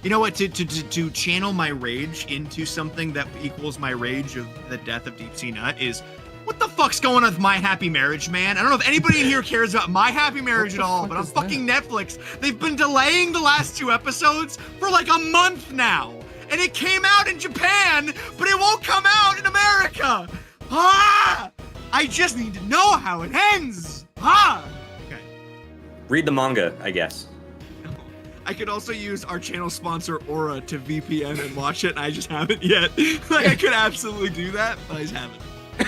You know what? To channel my rage into something that equals my rage of the death of Deep Sea Nut is, what the fuck's going on with My Happy Marriage, man? I don't know if anybody in here cares about My Happy Marriage at all, but on fucking Netflix, they've been delaying the last 2 episodes for like a month now. And it came out in Japan, but it won't come out in America. Ah! I just need to know how it ends. Ah! Okay. Read the manga, I guess. I could also use our channel sponsor Aura to VPN and watch it, and I just haven't yet. Like, I could absolutely do that, but I just haven't.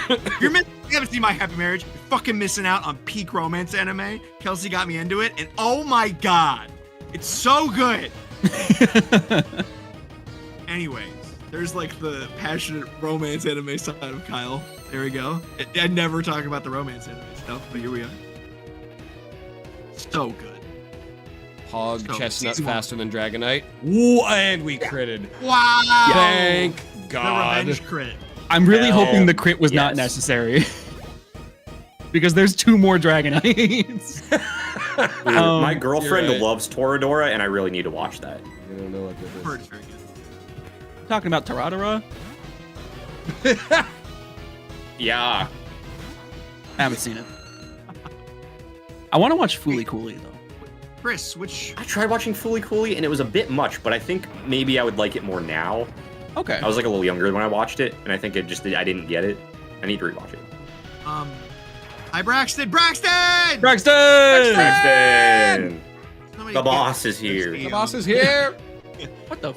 If you haven't seen My Happy Marriage, you're fucking missing out on peak romance anime. Kelsey got me into it, and oh my god, it's so good. Anyways, there's like the passionate romance anime side of Kyle. There we go. I never talk about the romance anime stuff, but here we are. So good. Hog So, Chestnut season 1. faster than Dragonite. Ooh, and we critted. Wow! Thank The God. revenge crit. I'm really Hell hoping the crit was not yes. necessary. Because there's 2 more Dragonites. Dude, my You're girlfriend right. loves Toradora, and I really need to watch that. I don't know what that Heard it's very good. Talking about Taradora? Yeah. I haven't seen it. I want to watch Fooly Cooly though. Chris, which I tried watching Fooly Cooly, and it was a bit much, but I think maybe I would like it more now. Okay. I was like a little younger when I watched it, and I think I didn't get it. I need to rewatch it. hi Braxton! Braxton! Braxton! Braxton! Somebody The get- boss is here. The boss is here. What the?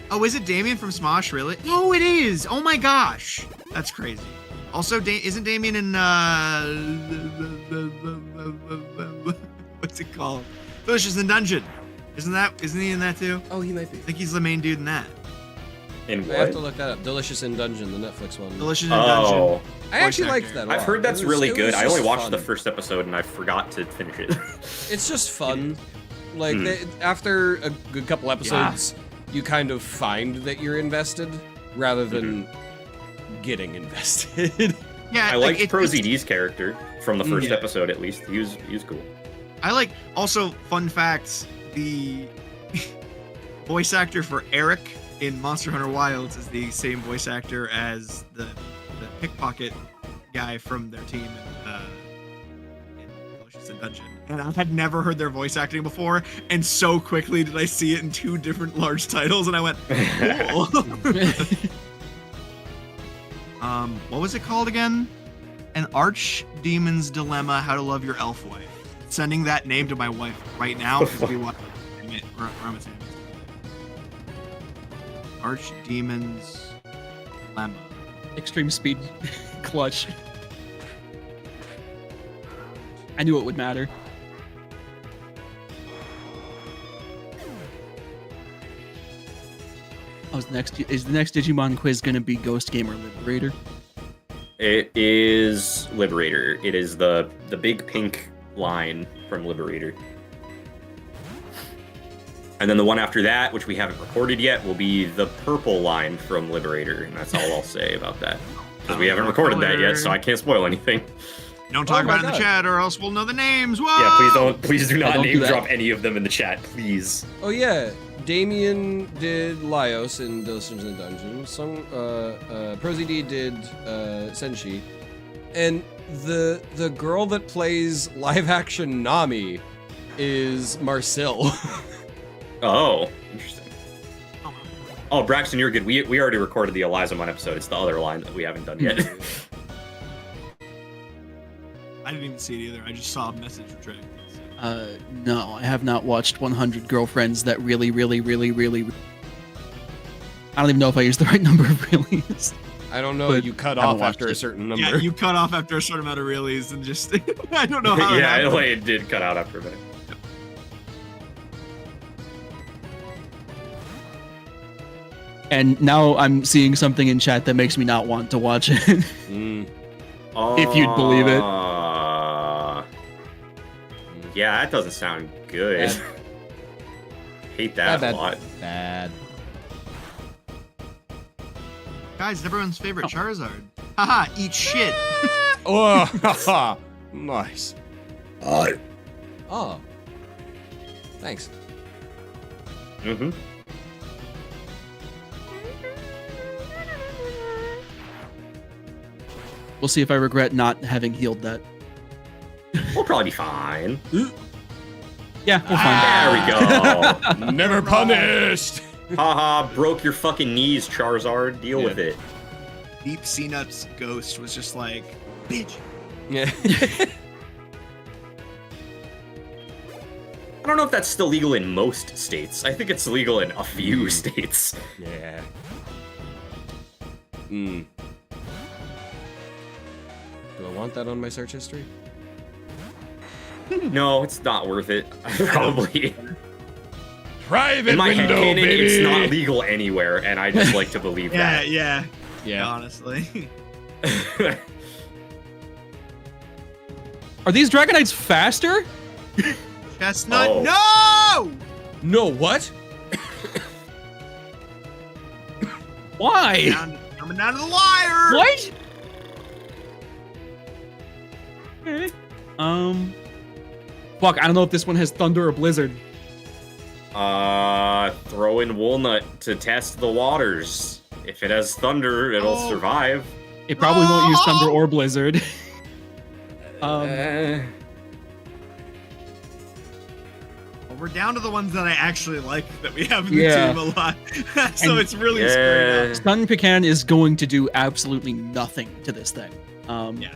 Oh, is it Damien from Smosh, really? Oh, it is! Oh my gosh! That's crazy. Also, isn't Damien in, what's it called? Delicious in Dungeon. Isn't he in that too? Oh, he might be. I think he's the main dude in that. In I have what? to look that up. Delicious in Dungeon, the Netflix one. Delicious in Dungeon. Oh, I actually voice liked actor. that. a I've lot. heard that's It was- really it good. was I only just watched fun. the first episode, and I forgot to finish it. It's just fun. Like Hmm. after a good couple episodes, you kind of find that you're invested rather than getting invested. Yeah, I like, liked it's- Pro ZD's character from the first Yeah. episode, at least. He was cool. I like, also, fun facts, the voice actor for Eric in Monster Hunter Wilds is the same voice actor as the pickpocket guy from their team in Delicious in Dungeon. And I had never heard their voice acting before, and so quickly did I see it in 2 different large titles, and I went, cool. What was it called again? An Archdemon's Dilemma: How to Love Your Elf Wife. Sending that name to my wife right now because we watch romance anime. Archdemon's Dilemma. Extreme speed clutch. I knew it would matter. Oh, is the next Digimon quiz gonna be Ghost Game or Liberator? It is Liberator. It is the big pink line from Liberator. And then the one after that, which we haven't recorded yet, will be the purple line from Liberator, and that's all I'll say about that. Because we haven't recorded that yet, so I can't spoil anything. Don't talk Oh my about it in the God. chat, or else we'll know the names. Whoa! Yeah, please do not don't do name that. drop any of them in the chat, please. Oh yeah, Damien did Laios in Dungeons and Dungeons. ProZD did Senshi, and the girl that plays live action Nami is Marcel. Oh, interesting. Oh, Braxton, you're good. We already recorded the Elizamon episode. It's the other line that we haven't done yet. I didn't even see it either. I just saw a message from Trey. No, I have not watched 100 Girlfriends that really. I don't even know if I used the right number of reallys. I don't know. But You cut I haven't off watched after a it. certain number. Yeah, you cut off after a certain amount of reallys and just I don't know how. it Yeah, happened. like, it did cut out after a minute. And now I'm seeing something in chat that makes me not want to watch it. Mm. If you'd believe it. Yeah, that doesn't sound good. Bad. Hate that Bad. a lot. Bad. Guys, everyone's favorite Charizard. Haha, eat shit. Oh, nice. Oh, thanks. Mm-hmm. We'll see if I regret not having healed that. We'll probably be fine. Yeah, we're fine. There we go. Never punished. Haha, broke your fucking knees, Charizard. Deal with it. Deep Sea Nuts Ghost was just like, bitch. Yeah. I don't know if that's still legal in most states. I think it's legal in a few states. Yeah. Hmm. Do I want that on my search history? No, it's not worth it. Probably. Private In my window, headcanon, baby. it's not legal anywhere, and I just like to believe Yeah, that. yeah. Yeah. Honestly. Are these Dragonites faster? Chestnut, Oh. no! No, what? Why? Coming down to the wire! What? Okay. Fuck, I don't know if this one has Thunder or Blizzard. Throw in Walnut to test the waters. If it has thunder, it'll Oh. survive. It probably won't use Thunder or Blizzard. Uh, Well, we're down to the ones that I actually like that we have in the Yeah. team a lot. So And- it's really screwed yeah. Sun Pecan is going to do absolutely nothing to this thing. up. Yeah.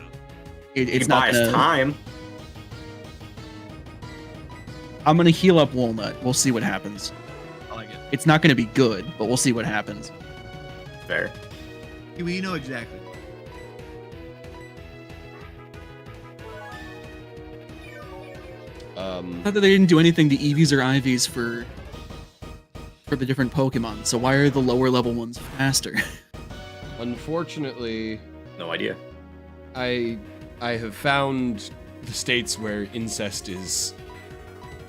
You It's can not buy us gonna, time. I'm gonna heal up Walnut. We'll see what happens. I like it. It's not gonna be good, but we'll see what happens. Fair. We know exactly. Not that they didn't do anything to EVs or IVs for the different Pokemon, so why are the lower level ones faster? Unfortunately, No idea. I have found the states where incest is.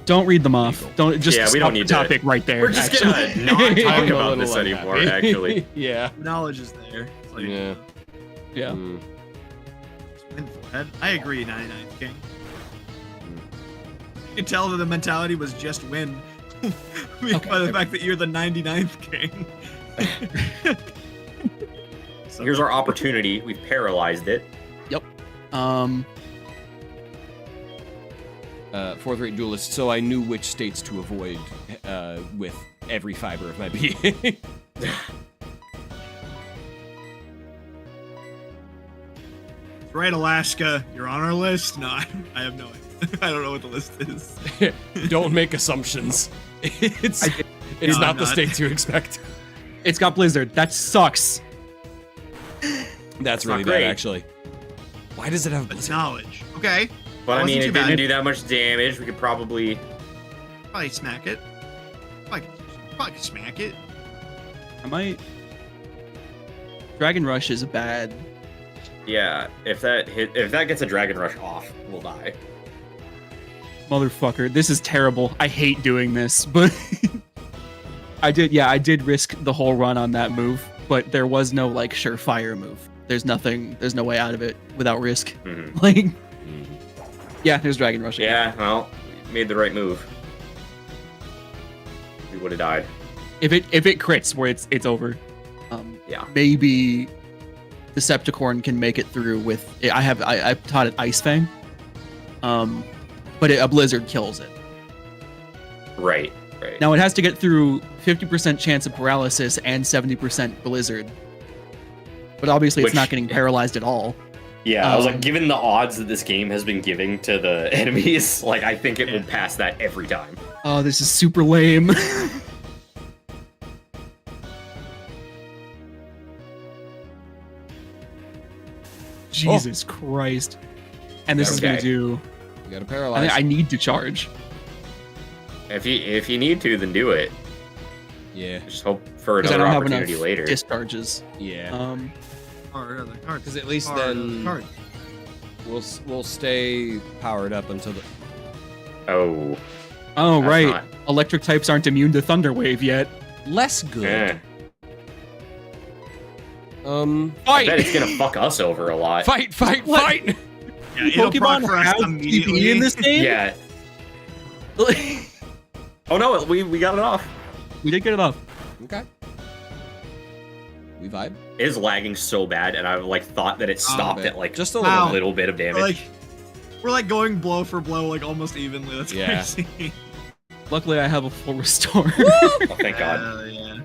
Don't read them off. Don't just Yeah, we stop don't the need to- topic right there. We're just actually. gonna not talk I'm a about little this anymore, unhappy. actually. Yeah. Knowledge is there. It's like, Yeah. Yeah. Mm. win forehead. I agree, 99th King. You can tell that the mentality was just win by the fact that you're the 99th King. So- Here's our opportunity. We've paralyzed it. Fourth rate duelist, so I knew which states to avoid with every fiber of my being. Right, Alaska, you're on our list. No, I have no idea. I don't know what the list is. Don't make assumptions. It's No, not I'm the not. states you expect. It's got Blizzard. That sucks. That's It's not really great. bad, actually. Why does it have But blizzard? knowledge. Okay. But I Wasn't mean, too it didn't bad. do that much damage. We could probably. Probably smack it. Probably could smack it. I might. Dragon Rush is a bad. Yeah, if that gets a Dragon Rush off, we'll die. Motherfucker, this is terrible. I hate doing this, but I did risk the whole run on that move, but there was no like surefire move. There's no way out of it without risk. Mhm. Like, yeah, there's Dragon Rush. Again. Yeah, well, we made the right move. We would have died. If it crits where it's over, Yeah. maybe Decepticorn can make it through with. I taught it Ice Fang, but a Blizzard kills it. Right. Now it has to get through 50% chance of paralysis and 70% Blizzard, but obviously it's Which- not getting paralyzed at all. Yeah, I was like, Um, given the odds that this game has been giving to the enemies, like I think it will pass that every time. Oh, this is super lame. Jesus Christ. And this is going Okay. to do... You gotta I paralyze. think I need to charge. If you need to, then do it. Yeah. Just hope for Because I another don't have enough opportunity later. discharges. Yeah. Card, other card. Because at least Card, then card. we'll stay powered up until the. Oh. Oh, That's right. not- Electric types aren't immune to Thunder Wave yet. Less good. Eh. I Fight! bet it's gonna fuck us over a lot. Fight! Yeah, it'll proc Pokemon for us have immediately. TP in this game? Yeah. Oh no, we got it off. We did get it off. Okay. We vibe. It is lagging so bad, and I like thought that it stopped bit. at like Just a a little Wow. little bit of damage. We're like going blow for blow, like almost evenly. That's Yeah. crazy. Luckily, I have a full restore. Oh, thank God. Yeah.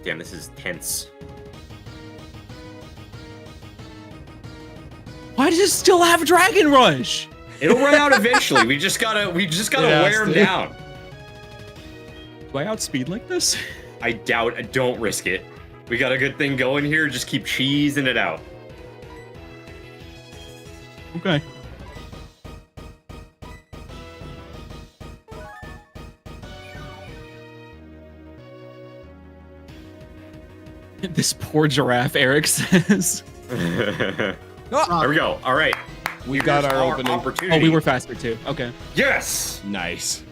Damn, this is tense. Why does it still have Dragon Rush? It'll run out eventually. We just gotta Yeah, wear him dude. down. Do I outspeed like this? I doubt. Don't risk it. We got a good thing going here. Just keep cheesing it out. Okay. This poor giraffe, Eric says. There we go. All right. We got Here's our opening. opportunity. Oh, we were faster too. Okay. Yes. Nice.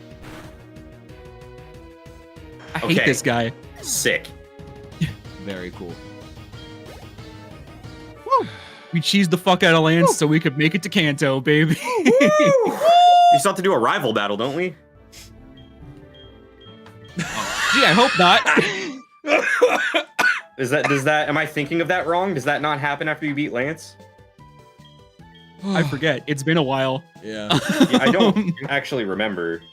I hate Okay. this guy. Sick. Very cool. We cheesed the fuck out of Lance so we could make it to Kanto, baby. We still have to do a rival battle, don't we? Gee, I hope not. Does that? Am I thinking of that wrong? Does that not happen after you beat Lance? I forget. It's been a while. Yeah. Yeah, I don't actually remember.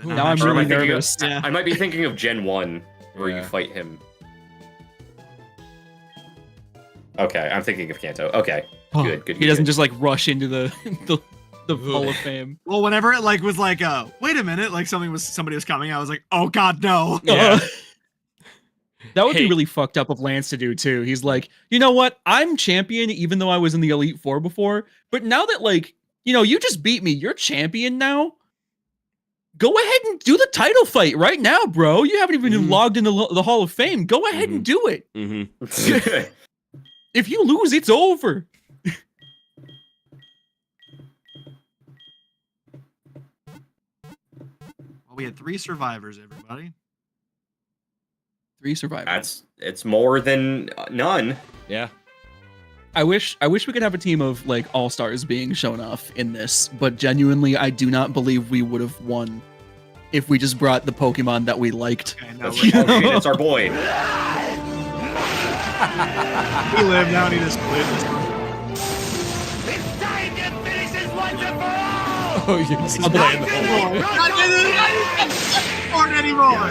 Now I'm Or am I really thinking of- nervous. Yeah. I might be thinking of Gen 1, where Yeah. you fight him. Okay, I'm thinking of Kanto. Okay, good. He doesn't just like rush into the the Hall of Fame. Well, whenever it like was like, wait a minute, like somebody was coming, I was like, oh God, no. Yeah. That would Hey. be really fucked up of Lance to do too. He's like, you know what? I'm champion, even though I was in the Elite Four before. But now that like, you just beat me, you're champion now. Go ahead and do the title fight right now, bro. You haven't even Mhm. logged into the Hall of Fame. Go ahead and do it. Mm-hmm. If you lose, it's over. Well, we had 3 survivors, everybody. 3 survivors. it's more than none. Yeah. I wish we could have a team of like all-stars being shown off in this, but genuinely I do not believe we would have won if we just brought the Pokemon that we liked. Okay, now That's oh shit, it's our boy. we live now. Need to split this one. Oh, you're just playing the whole game. Not support anymore.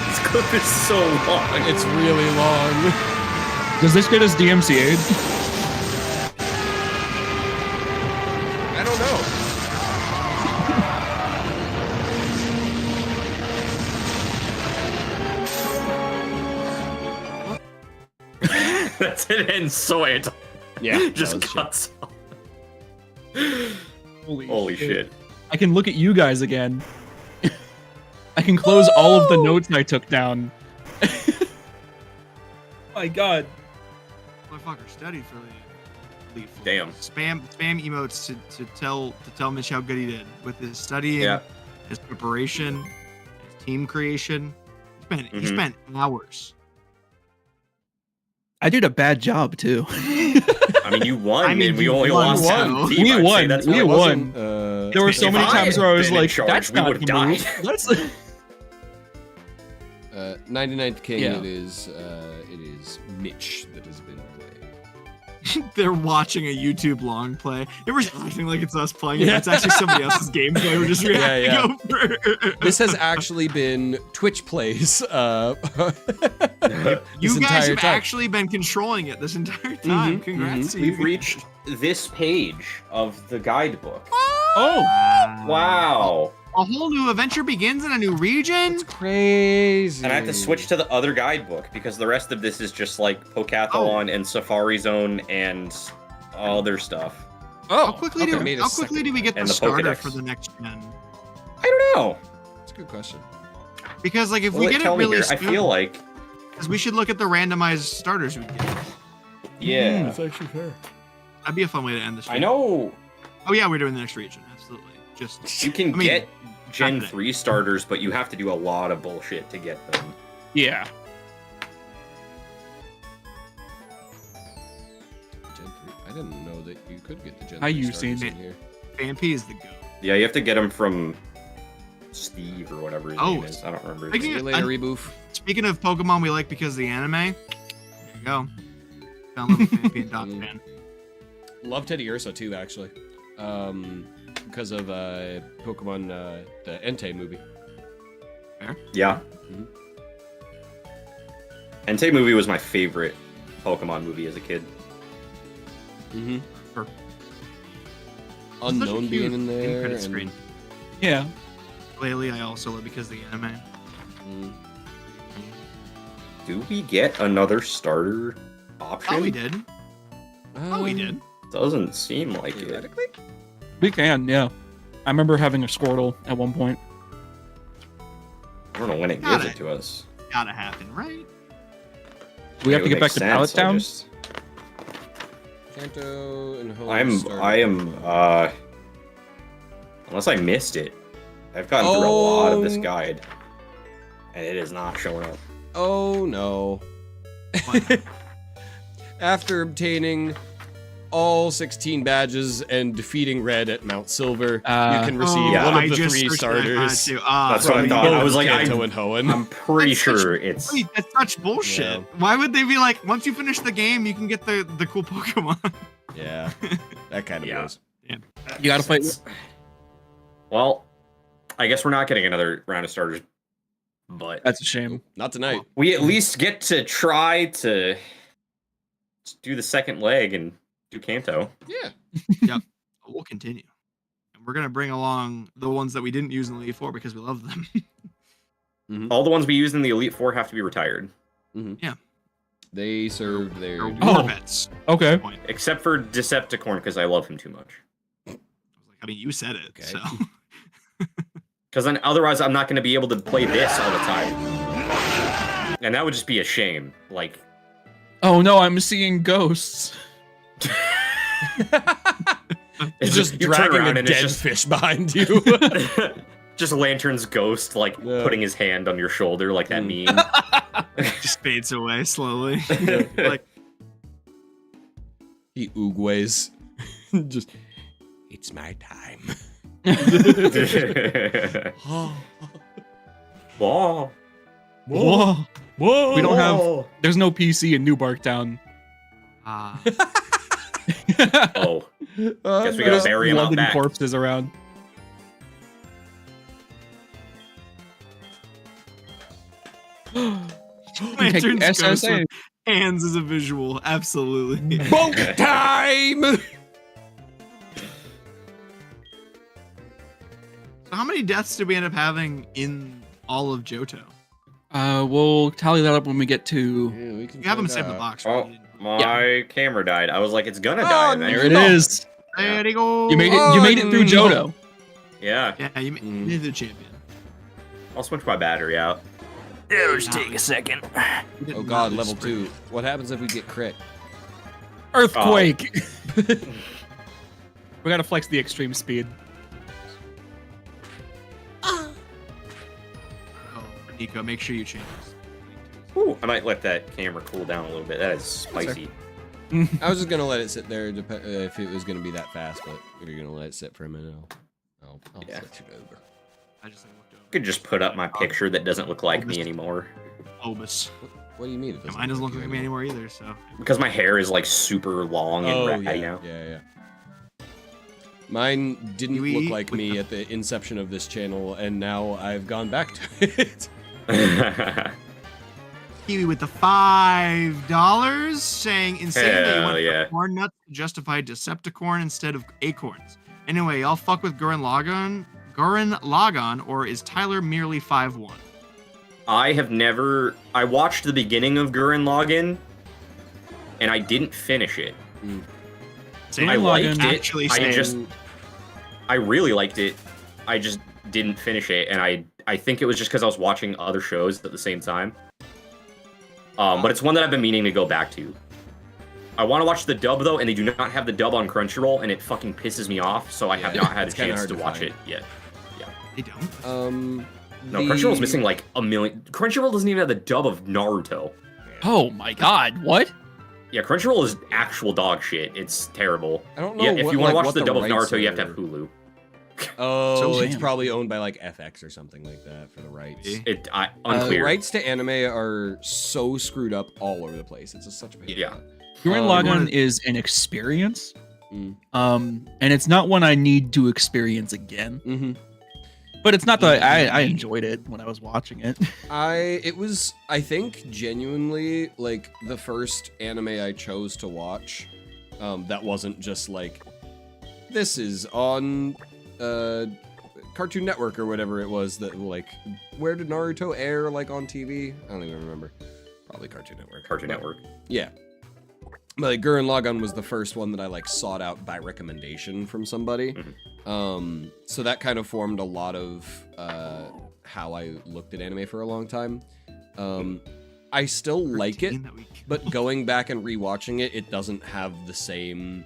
This clip is so long. It's really long. Does this get us DMCA'd? I don't know. That's it, and so it Yeah, just that was cuts off. Holy shit. I can look at you guys again. I can close all of the notes I took down. My God. Motherfucker studied for the Elite Four. Damn. Spam emotes to tell Mitch how good he did with his studying, Yeah. his preparation, his team creation. He Mhm. spent hours. I did a bad job too. I mean, you won, I mean, and we you only won, lost so- half the team. We I'd say won, that's we what it won. wasn't. There were so If many I times had where I was been in like, charge, "That's we not would've the move." died. That's 99th King. Yeah. It is Mitch that has been playing. They're watching a YouTube long play. They were acting like it's us playing it. Yeah. It's actually somebody else's gameplay. We're just reacting yeah. over. This has actually been Twitch plays. You this guys entire have time. actually been controlling it this entire time. Mhm, Congrats to you. We've reached this page of the guidebook. oh, Wow. A whole new adventure begins in a new region. It's crazy. And I have to switch to the other guidebook because the rest of this is just like Pokathlon and Safari Zone and other stuff. oh. How quickly okay. do Made a how quickly do we get And the the starter Pokedex. for the next gen? I don't know. That's a good question. Because like if Will we it get it tell me really here? I soon, feel like, 'cause we should look at the randomized starters we get. yeah. actually fair. That'd be a fun way to end this. I know Oh yeah, we're doing the next region. Absolutely. Just you can I mean, get Gen today. 3 starters, but you have to do a lot of bullshit to get them. Yeah. Gen 3. I didn't know that you could get the Gen How 3 you starters seen in here. Vampy is the goat. Yeah, you have to get them from Steve or whatever his Oh, name is. I don't remember. speaking His See name. you later, Reboof. Speaking of Pokemon we like because of the anime, there you go. Download Vampy and Dot Fan. Love Teddy Ursa too, actually. Because of Pokemon, the Entei movie. Yeah. Mhm. Entei movie was my favorite Pokemon movie as a kid. Mm-hmm. Sure. Unknown Such a being cute in there. credit and- screen. Yeah. Lately, I also love because of the anime. Mm. Do we get another starter option? Oh, we did. Oh, we did. Doesn't seem like it. Theoretically? We can, yeah. I remember having a Squirtle at one point. I don't know when it Got gives it. it to us. Gotta happen, right? We have It to get would back to make Pallet sense, I Town. just- Kanto and Home I am, unless I missed it. I've gotten through a lot of this Oh. guide. And it is not showing up. Oh no. What? After obtaining all 16 badges and defeating Red at Mount Silver, you can receive yeah. one I of the just 3 searched that starters. too. That's what I from thought. I both was like, Kanto and Hoenn. I'm pretty That's such- sure it's... Wait, that's such bullshit. Yeah. Why would they be like, once you finish the game, you can get the cool Pokemon? Yeah, that kind of Yeah. goes. You gotta fight. Well, I guess we're not getting another round of starters, but That's a shame. Not tonight. we at least get to try to do the second leg and do Kanto. Yeah. We'll continue. And we're gonna bring along the ones that we didn't use in the Elite Four because we love them. All the ones we used in the Elite Four have to be retired, They served their. They're duty. Oh. war vets. Okay. Point. except for Decepticorn because I love him too much. I mean, you said it. Okay. So Because then otherwise I'm not going to be able to play this all the time, and that would just be a shame. Like, Oh no, I'm seeing ghosts. It's just you turn dragging around a and it's dead just fish behind you. just Lantern's ghost, like Yeah. putting his hand on your shoulder, like that meme. just fades away slowly. like He oogways. Just, it's my time. Whoa. Whoa. Whoa! We don't have. There's no PC in New Barktown. Oh, guess we gotta bury him out London back. corpses around. We take Lantern's ghost SSA. with hands as a visual. Absolutely. Boat time! So how many deaths did we end up having in all of Johto? We'll tally that up when we get to. Yeah, we can You have them find saved in the out. box, Oh. right? You didn't My camera died. I was like, it's gonna die no. eventually. There it is. There you go. You made it. You made it through no. Johto. Yeah. Yeah, you made the champion. I'll switch my battery out. It'll just take a second. You did Oh not god, lose level sprint. 2. What happens if we get crit? Earthquake. We gotta flex the extreme speed. Oh, Nico, make sure you change this. Ooh, I might let that camera cool down a little bit. That is spicy. I was just gonna let it sit there if it was gonna be that fast, but if you're gonna let it sit for a minute, I'll Yeah. switch it over. I just looked over. I could just put up my picture that doesn't look like me anymore. Obus. What do you mean? It Mine doesn't look like me anymore? anymore either, so. Because my hair is like super long and Oh ratty yeah, now. yeah. Mine didn't Kiwi look like with me the- at the inception of this channel, and now I've gone back to it. Kiwi with the $5 saying insane that you Hell want yeah. corn nuts to justify Decepticorn instead of acorns. Anyway, y'all fuck with Gurren Lagann, or is Tyler merely 5'1"? I have never. I watched the beginning of Gurren Lagann, and I didn't finish it. Same I liked Lagann. it. Actually, I same. just. I really liked it. I just didn't finish it, and I think it was just because I was watching other shows at the same time. But it's one that I've been meaning to go back to. I want to watch the dub though, and they do not have the dub on Crunchyroll, and it fucking pisses me off. So I have Yeah, not had a it's kinda chance hard to to watch find. it yet. They don't. No, Crunchyroll's missing like a million. Crunchyroll doesn't even have the dub of Naruto. Oh my god, what? Yeah, Crunchyroll is actual dog shit. It's terrible. I don't know. Yeah, if what, you want to like, watch what the dub of rights Naruto, you have to are. have Hulu. Oh, So it's damn. probably owned by like FX or something like that for the rights. Maybe. The Unclear. rights to anime are so screwed up all over the place. It's just such a pain. Yeah. Gurren Um, Lagann is an experience. Mm. And it's not one I need to experience again. Mm-hmm. But it's not that I enjoyed it when I was watching it. It was, I think, genuinely like the first anime I chose to watch. That wasn't just like, this is on Cartoon Network or whatever it was that like, where did Naruto air like on TV? I don't even remember. Probably Cartoon Network. Cartoon But- Network. Yeah. But like Gurren Lagann was the first one that I like sought out by recommendation from somebody. So that kind of formed a lot of how I looked at anime for a long time. I still like it, 13 that week. but going back and rewatching it, it doesn't have the same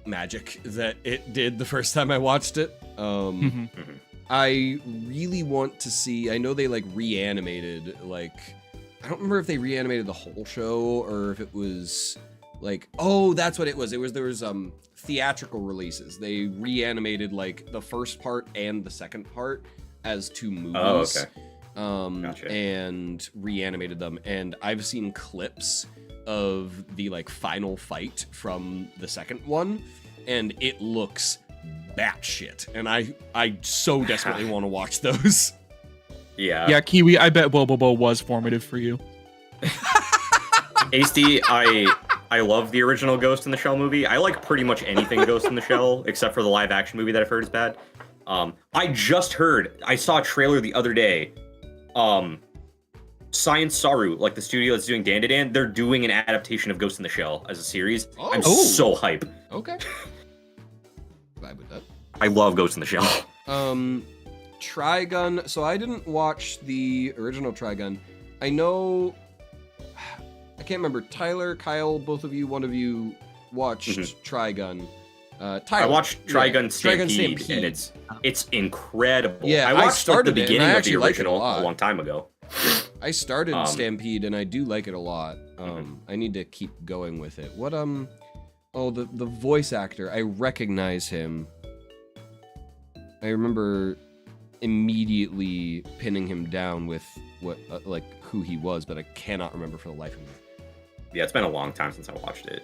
magic that it did the first time I watched it. I really want to see. I know they like reanimated like. I don't remember if they reanimated the whole show or if it was like, oh, that's what it was. There was theatrical releases. They reanimated like the first part and the second part as two movies. Oh, okay. Gotcha. And reanimated them. And I've seen clips of the like final fight from the second one, and it looks batshit. And I so desperately want to watch those. Yeah. Yeah, Kiwi, I bet Bobo was formative for you. HD, I love the original Ghost in the Shell movie. I like pretty much anything Ghost in the Shell, except for the live action movie that I've heard is bad. I saw a trailer the other day. Science Saru, like the studio that's doing Dandadan, they're doing an adaptation of Ghost in the Shell as a series. I'm Oh. so hype. Okay. Vibe with that. I love Ghost in the Shell. Trigun. So I didn't watch the original Trigun. I know. I can't remember. Tyler, Kyle, both of you, one of you watched Trigun. Tyler, I watched Trigun yeah, Stampede, and it's incredible. Yeah, I I watched like, started the it, and beginning I of the actually liked it a original lot. a long time ago. I started Stampede, and I do like it a lot. Mhm. I need to keep going with it. What Oh, the voice actor. I recognize him. I remember immediately pinning him down with what like who he was, but I cannot remember for the life of me. Yeah, it's been a long time since I watched it.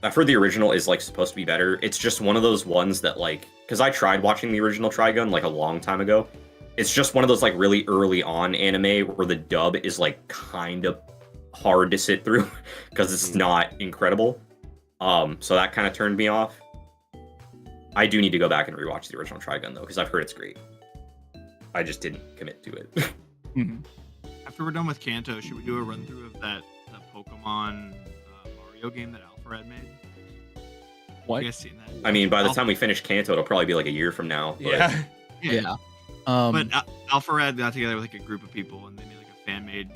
I've heard the original is like supposed to be better. It's just one of those ones that like, because I tried watching the original Trigun like a long time ago. It's just one of those like really early on anime where the dub is like kind of hard to sit through because it's not incredible. So that kind of turned me off. I do need to go back and rewatch the original Trigun though, because I've heard it's great. I just didn't commit to it. I've after we're done with Kanto, should we do a run through of that Pokemon Mario game that Alpharad made? What? You guys seen that? I mean, by the time we finish Kanto, it'll probably be like a year from now. But Yeah. But Alpharad got together with like a group of people and they made like a fan-made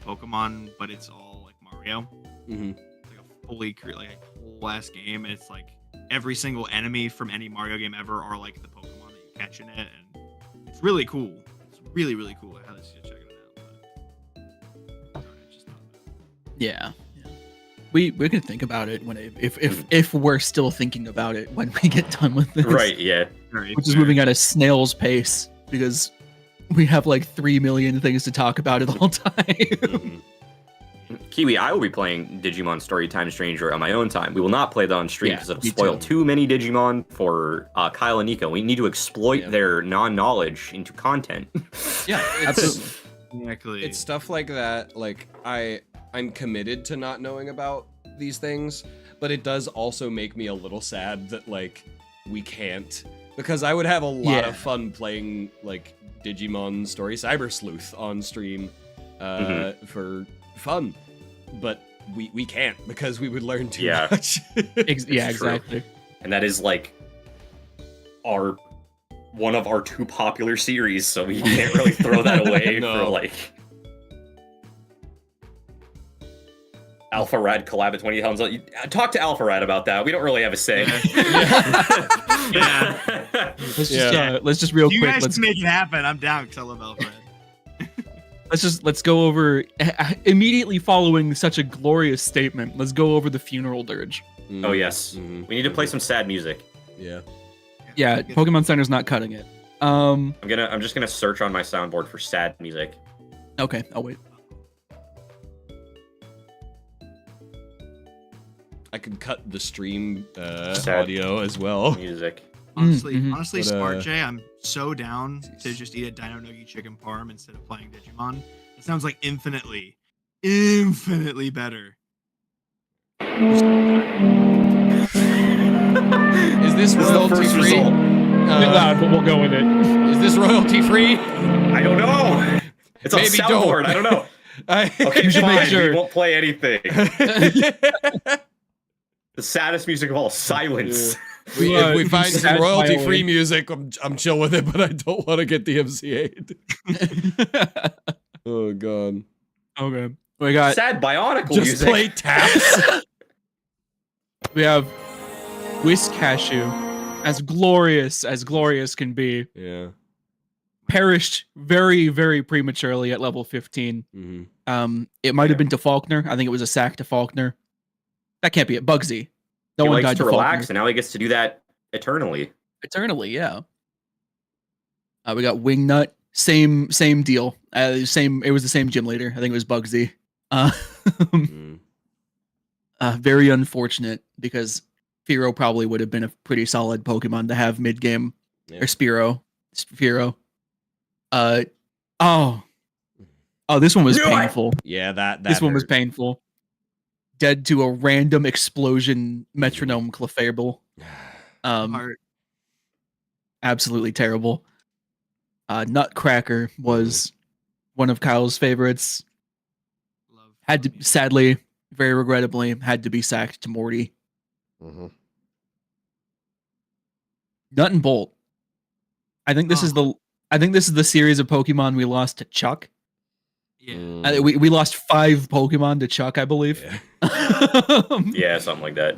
Pokemon, but it's all like Mario. Mm-hmm. It's like a fully like a whole ass game, and it's like every single enemy from any Mario game ever are like the Pokemon that you catch in it, and it's really cool. It's really, really cool. I highly suggest checking it out. But it's just not Yeah. We can think about it when if we're still thinking about it when we get done with this. Right, yeah. very We're just fair. moving at a snail's pace because we have like 3 million things to talk about at all time. Mhm. Kiwi, I will be playing Digimon Storytime Stranger on my own time. We will not play that on stream Yeah, because it'll me spoil too. too many Digimon for Kyle and Nico. We need to exploit Yeah. their non-knowledge into content. Yeah, absolutely. Exactly. It's stuff like that. Like I'm committed to not knowing about these things, but it does also make me a little sad that like we can't, because I would have a lot Yeah. of fun playing like Digimon Story Cyber Sleuth on stream for fun, but we can't because we would learn too Yeah. much. Yeah, true. exactly. And that is like one of our 2 popular series, so we can't really throw that away No. for like Alpha Rad collab at 20 helms. Talk to Alpha Rad about that. We don't really have a say. Yeah. Let's just real If you quick. guys Let's can make it happen, I'm down because I love Alfred. let's go over immediately following such a glorious statement. Let's go over the funeral dirge. Oh yes, Mhm. we need to play some sad music. Yeah. Yeah, Pokemon Center's not cutting it. I'm just gonna search on my soundboard for sad music. Okay, I'll wait. I could cut the stream Sad. audio as well. Music. Honestly, Mhm. honestly, But, Smart J, I'm so down to just eat a Dino Nugget chicken parm instead of playing Digimon. It sounds like infinitely better. Is this This is the royalty first free? result. but we'll go with it. Is this royalty free? I don't know. It's on Maybe soundboard. don't. I don't know. Okay, You should fine. make sure. We won't play anything. The saddest music of all, silence. If we find some Sad royalty-free violin. music, I'm chill with it, but I don't want to get DMCA'd. Oh god. Okay. We got Sad Bionicle Just music. play taps. we have Whisk Cashew, as glorious can be, Yeah. perished very, very prematurely at level 15. Mm-hmm. It might have been to Faulkner. I think it was a sack to Faulkner. That can't be it. Bugsy. No He one likes died to to relax, Faulkner. and now he gets to do that eternally. Eternally, yeah. We got Wingnut. Same deal. It was the same gym leader. I think it was Bugsy. Mm. Very unfortunate because Fearow probably would have been a pretty solid Pokemon to have mid game. Yeah. Or Spearow. This one was Knew it! painful. Yeah, that This one was hurt. painful. Dead to a random explosion metronome Clefable. Heart. Absolutely terrible. Nutcracker was one of Kyle's favorites. Love. Had to, sadly, very regrettably, had to be sacked to Morty. Mhm. Nut and Bolt. I think this is the series of Pokemon we lost to Chuck. Yeah. Mm. We lost 5 Pokemon to Chuck, I believe. Yeah. Yeah, something like that.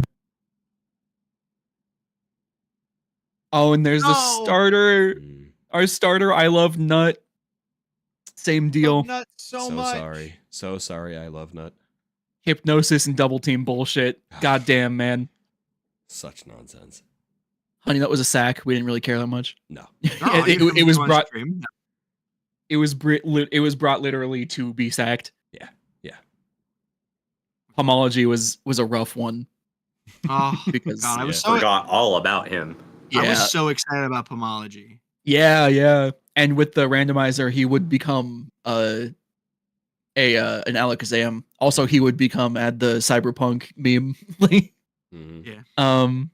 Oh, and there's the No. starter. Mm. Our starter, I love Nut. Same deal. Not so, So much. sorry. So sorry. I love Nut. Hypnosis and double team bullshit. Goddamn, man. Such nonsense. Honey, that was a sack. We didn't really care that much. No. No, it was on brought. stream. It was brought literally to be sacked. Yeah, yeah. Homology was a rough one Oh, because God, I was Yeah. so Forgot all about him. I yeah, was so excited about Pomology. yeah. And with the randomizer, he would become an Alakazam. Also, he would become add the cyberpunk meme. Mhm.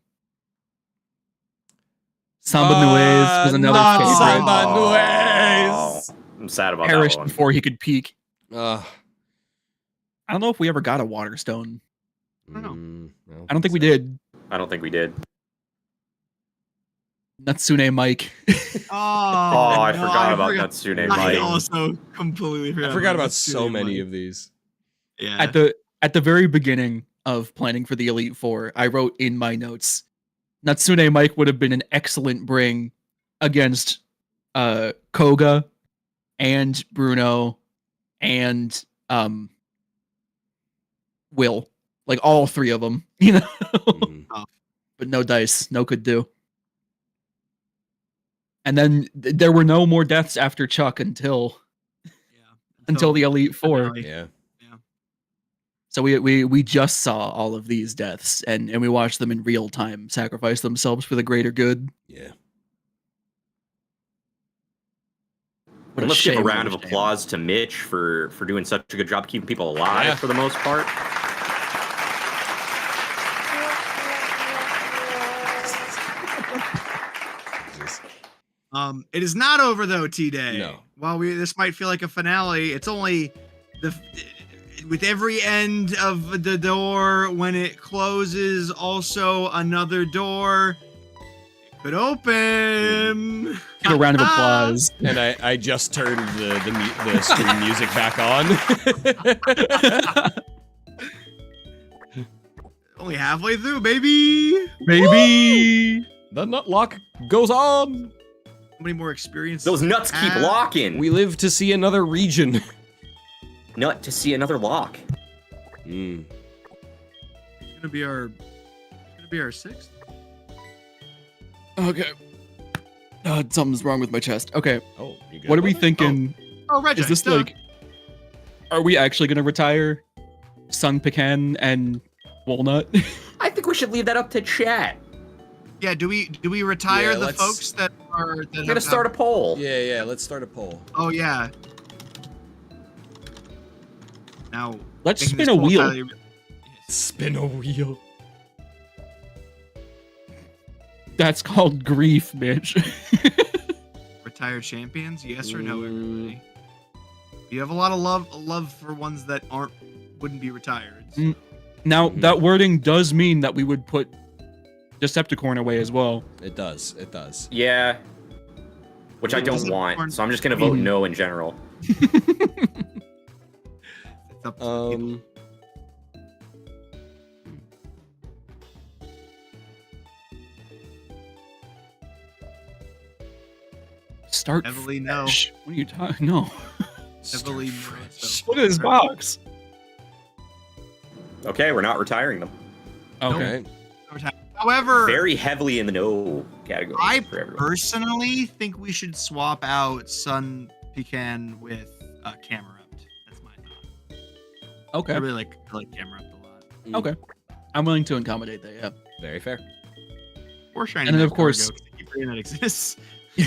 Samba Nuez was another not favorite. Samba Nuez. I'm sad about Perished that one. before he could peak. Uh, I don't know if we ever got a water stone. I don't know. No. I don't think we did. I don't think we did. Natsune Mike. Oh, I no, forgot about Natsune I Mike. also completely I forgot about Natsune so many Mike. of these. Yeah. At the very beginning of planning for the Elite Four, I wrote in my notes, Natsune Mike would have been an excellent bring against Koga and Bruno and Will. Like all three of them, you know. Mhm. But no dice, no could do. And then there were no more deaths after Chuck until the Elite Four. finale. Yeah. So we just saw all of these deaths and we watched them in real time sacrifice themselves for the greater good. Yeah. What Let's give a shame, round of what a shame. applause to Mitch for doing such a good job keeping people alive Yeah. for the most part. Jesus. It is not over though, T-Day. No. While this might feel like a finale, it's only with every end of the door when it closes, also another door could open. Give a round of applause. And I just turned the stream music back on. Only halfway through, baby. Baby. The Nutlocke goes on. How many more experiences? Those nuts keep locking. We live to see another region. Nut to see another lock. Mm. It's gonna be our sixth. Okay. Something's wrong with my chest. Okay. Oh, you good? What are we thinking? Oh, Reggie. Is this like, are we actually going to retire Sun Pecan and Walnut? I think we should leave that up to chat. Yeah, do we retire Yeah, the let's- folks that are that I'm gonna start a poll. Yeah. Let's start a poll. Oh yeah. Now Let's making spin this a poll wheel. tally- Spin a wheel. That's called grief, bitch. Retire champions, yes or no, Mm. everybody? You have a lot of love for ones that wouldn't be retired. Mm. Now, Mhm. that wording does mean that we would put Decepticorn away as well. It does. It does. Yeah. Which I don't want, so I'm just gonna vote no in general. It's up to the people. Start Heavily no. fresh. What are you talking? No. Heavily no. fresh. Look at this box. Okay, we're not retiring them. Okay. Okay. However, Very heavily in the no category I for everyone. personally think we should swap out Sun Pecan with Camerupt. That's my thought. I Okay. really like Camerupt a lot. Okay. I'm willing to accommodate that, yeah. Very fair. Or Shiny And then, of Nut course- Gorgo, 'cause I keep forgetting that exists. Yeah,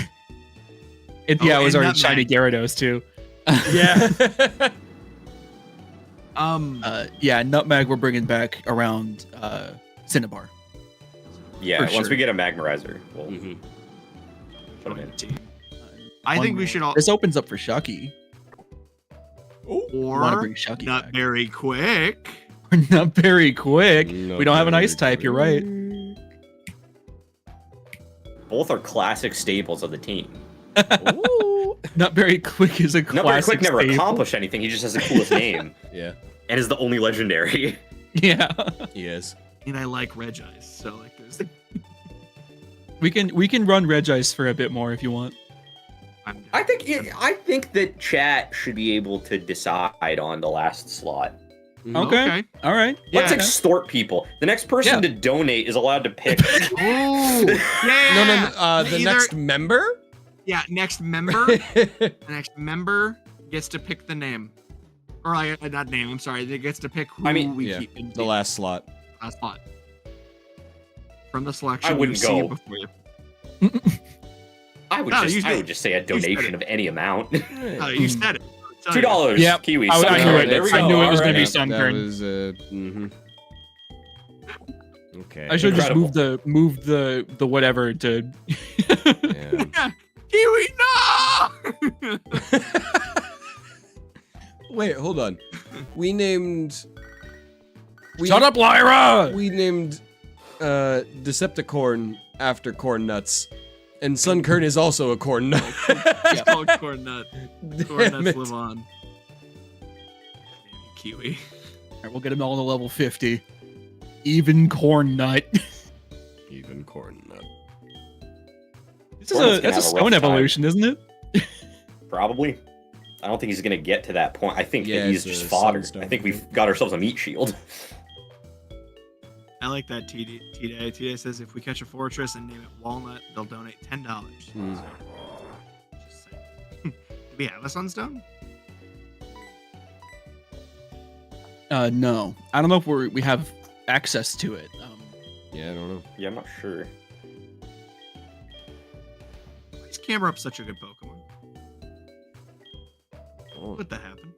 Oh, it was and already Nutmeg. shiny Gyarados too. Yeah, Nutmeg we're bringing back around Cinnabar. Yeah, for once sure. we get a Magmarizer, we'll Mhm. put him in. I One think we more. should all This opens up for Shucky. Want to or bring Shucky not back. very quick. Not very quick. Not We don't have an very ice type, you're right. Both are classic staples of the team. Ooh. Not very quick is a Not very classic quick never staple. accomplished anything. He just has the coolest name Yeah, and is the only legendary. Yeah. he is. And I like Regice, so like there's We can run Regice for a bit more if you want. I'm I think that chat should be able to decide on the last slot. Okay. All right. Let's Yeah. extort people. The next person Yeah. to donate is allowed to pick. Oh, yeah. No. The Either- next member. Yeah, next member. The next member gets to pick the name. Or not name, I'm sorry. They gets to pick who I mean, we yeah, keep in the last slot. last spot. From the selection I wouldn't you see go. before you. I would No, just say a donation of any amount. Oh, you said it. I'll tell you. $2. Yep. Kiwi. I knew Sunburn. it. There we I go. knew it was All gonna be right. Sunburn. That was okay. I should just Incredible. move the whatever to. Yeah. Kiwi, no! Wait, hold on. We named. Shut up, Lyra! We named Decepticorn after corn nuts, and Sunkern is also a corn nut. It's called corn nut. Corn Damn nuts it. live on. Kiwi. All right, we'll get him all to level 50. Even corn nut. Even corn nut. This Corn nut's is gonna that's a have a rough stone time. evolution, isn't it? Probably. I don't think he's gonna get to that point. I think Yeah, that he's it's just a fodder. sunstone, I think I we've think. got ourselves a meat shield. I like that T-Day. T-Day says if we catch a fortress and name it Walnut, they'll donate $10. Hmm. So, just saying. Do we have a sunstone? No. I don't know if we have access to it. Yeah, I don't know. Yeah, I'm not sure. Why is Camerupt such a good Pokemon? Oh. What that happened?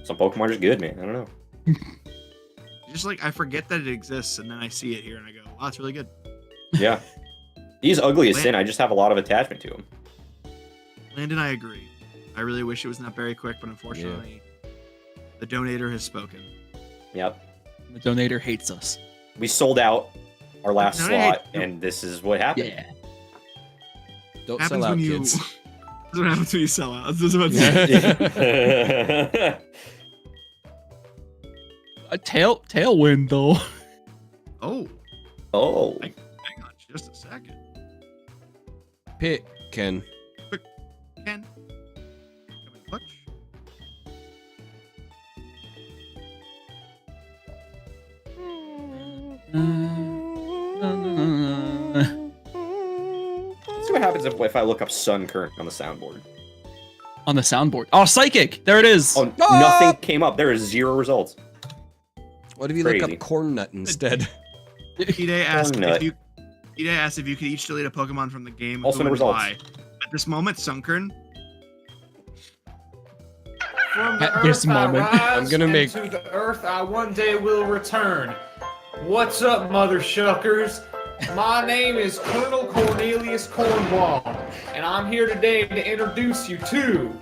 Some Pokemon are just good, man. I don't know. Just like I forget that it exists, and then I see it here, and I go, "Wow, it's really good." Yeah. He's ugly as Lan- sin. I just have a lot of attachment to him. Landon, I agree. I really wish it was not very quick, but unfortunately, the donator has spoken. Yep. The donator hates us. We sold out our last No, slot, and this is what happened. Yeah. Don't Happens sell out, when you. kids. That's what happens when you sell out. That's what I was about to say. A tailwind though. Oh, Oh. hang on, just a second, Pick, Ken. Ken. Coming clutch. Let's see what happens if I look up Sun Current on the soundboard. On the soundboard. Oh, psychic! There it is. Oh, Ah! nothing came up. There is 0 results. What if you look Crazy. up corn nut instead? T-Day asked Nut. if you. T-Day asked if you could each delete a Pokemon from the game. Also who no and results. why. At this moment, Sunkern. From the At this earth moment. I rise, I'm gonna and make- to the earth I one day will return. What's up, mother shuckers? My name is Colonel Cornelius Cornwall, and I'm here today to introduce you to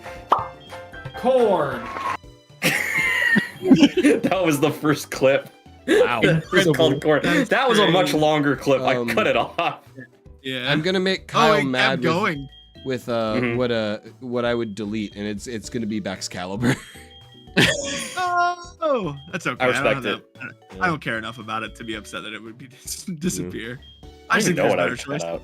Corn. That was the first clip. Wow. It's called Corn. That was a much longer clip. I Um, cut it off. Yeah. I'm gonna make Oh, Kyle it mad kept going. with Mhm. what I would delete, and it's gonna be Baxcalibur. Oh, that's okay. I respect don't have that- I don't care enough about it to be upset that it would be disappear. I just don't even think know there's what I better would cut choice. out.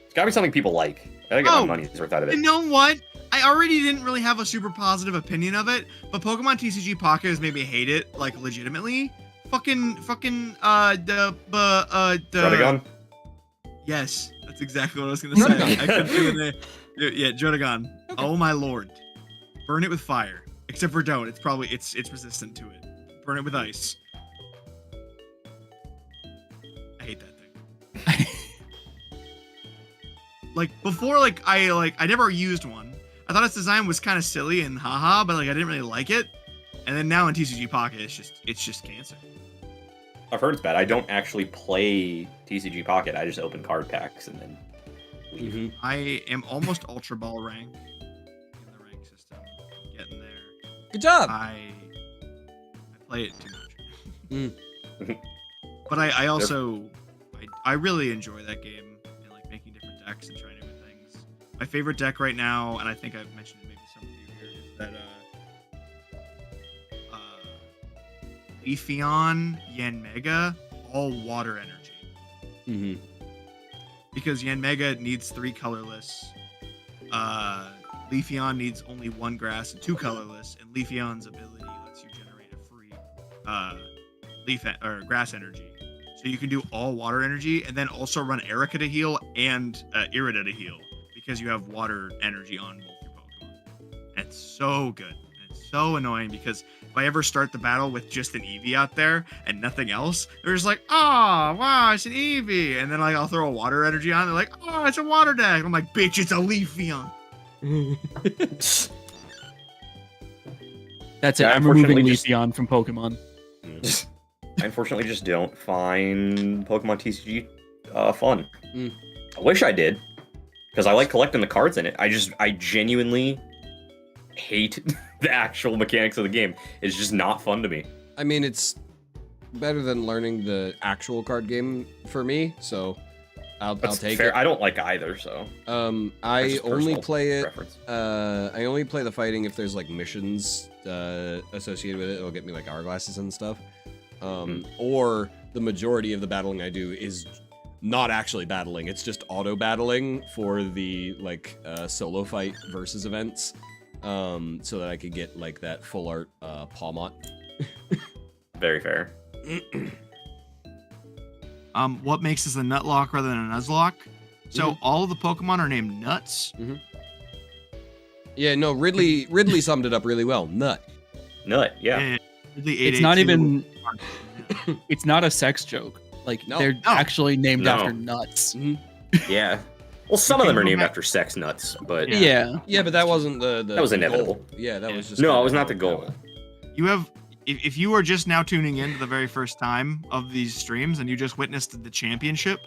It's gotta be something people like. I gotta get Oh, my money's worth out of it. You know what? I already didn't really have a super positive opinion of it, but Pokemon TCG Pocket has made me hate it, like legitimately. Druddigon? Yes, that's exactly what I was gonna say. Druddigon. I couldn't do it. Yeah, Druddigon. Oh my lord. Burn it with fire. Except for don't. It's probably it's resistant to it. Burn it with ice. I hate that thing. Like before, I never used one. I thought its design was kind of silly and haha, but like I didn't really like it. And then now in TCG Pocket, it's just cancer. I've heard it's bad. I don't actually play TCG Pocket. I just open card packs and then leave. Mhm. I am almost Ultra Ball rank in the rank system. Getting there. Good job. I play it too much. Mm. But I also I really enjoy that game and like making different decks and trying different things. My favorite deck right now, and I think I've mentioned it maybe to some of you here, is that Leafeon Yanmega all water energy. Mhm. Because Yanmega needs 3 colorless. Leafeon needs only 1 grass and 2 colorless, and Leafeon's ability lets you generate a free grass energy. So you can do all water energy and then also run Erica to heal and Irida to heal because you have water energy on both your Pokemon. And it's so good. And it's so annoying because if I ever start the battle with just an Eevee out there and nothing else, they're just like, oh, wow, it's an Eevee. And then like I'll throw a water energy on. They're like, oh, it's a water deck. I'm like, bitch, it's a Leafeon. That's it. Yeah, I'm removing unfortunately just- Leafeon from Pokemon. I unfortunately just don't find Pokemon TCG fun. Mm. I wish I did. because I like collecting the cards in it. I genuinely hate the actual mechanics of the game. It's just not fun to me. I mean, it's better than learning the actual card game for me, so I'll take fair. it. I don't like either, so. I just only personal play it. preference. I only play the fighting if there's like missions associated with it. It'll get me like hourglasses and stuff. Or the majority of the battling I do is not actually battling. It's just auto battling for the like solo fight versus events, so that I could get like that full art Pawmot. Very fair. What makes this a Nutlocke rather than a Nuzlocke? So all of the Pokemon are named Nuts. Yeah, no, Ridley summed it up really well. Nut. Nut, yeah. And Ridley It's not 882 even. It's not a sex joke. Like No. they're actually named No. after nuts. Yeah. Well, some of them are named after sex nuts, but Yeah. Yeah, but that wasn't the That was inevitable. goal. Yeah, that was just no, kinda it was how not the goal. went. You have, if you are just now tuning in to the very first time of these streams and you just witnessed the championship,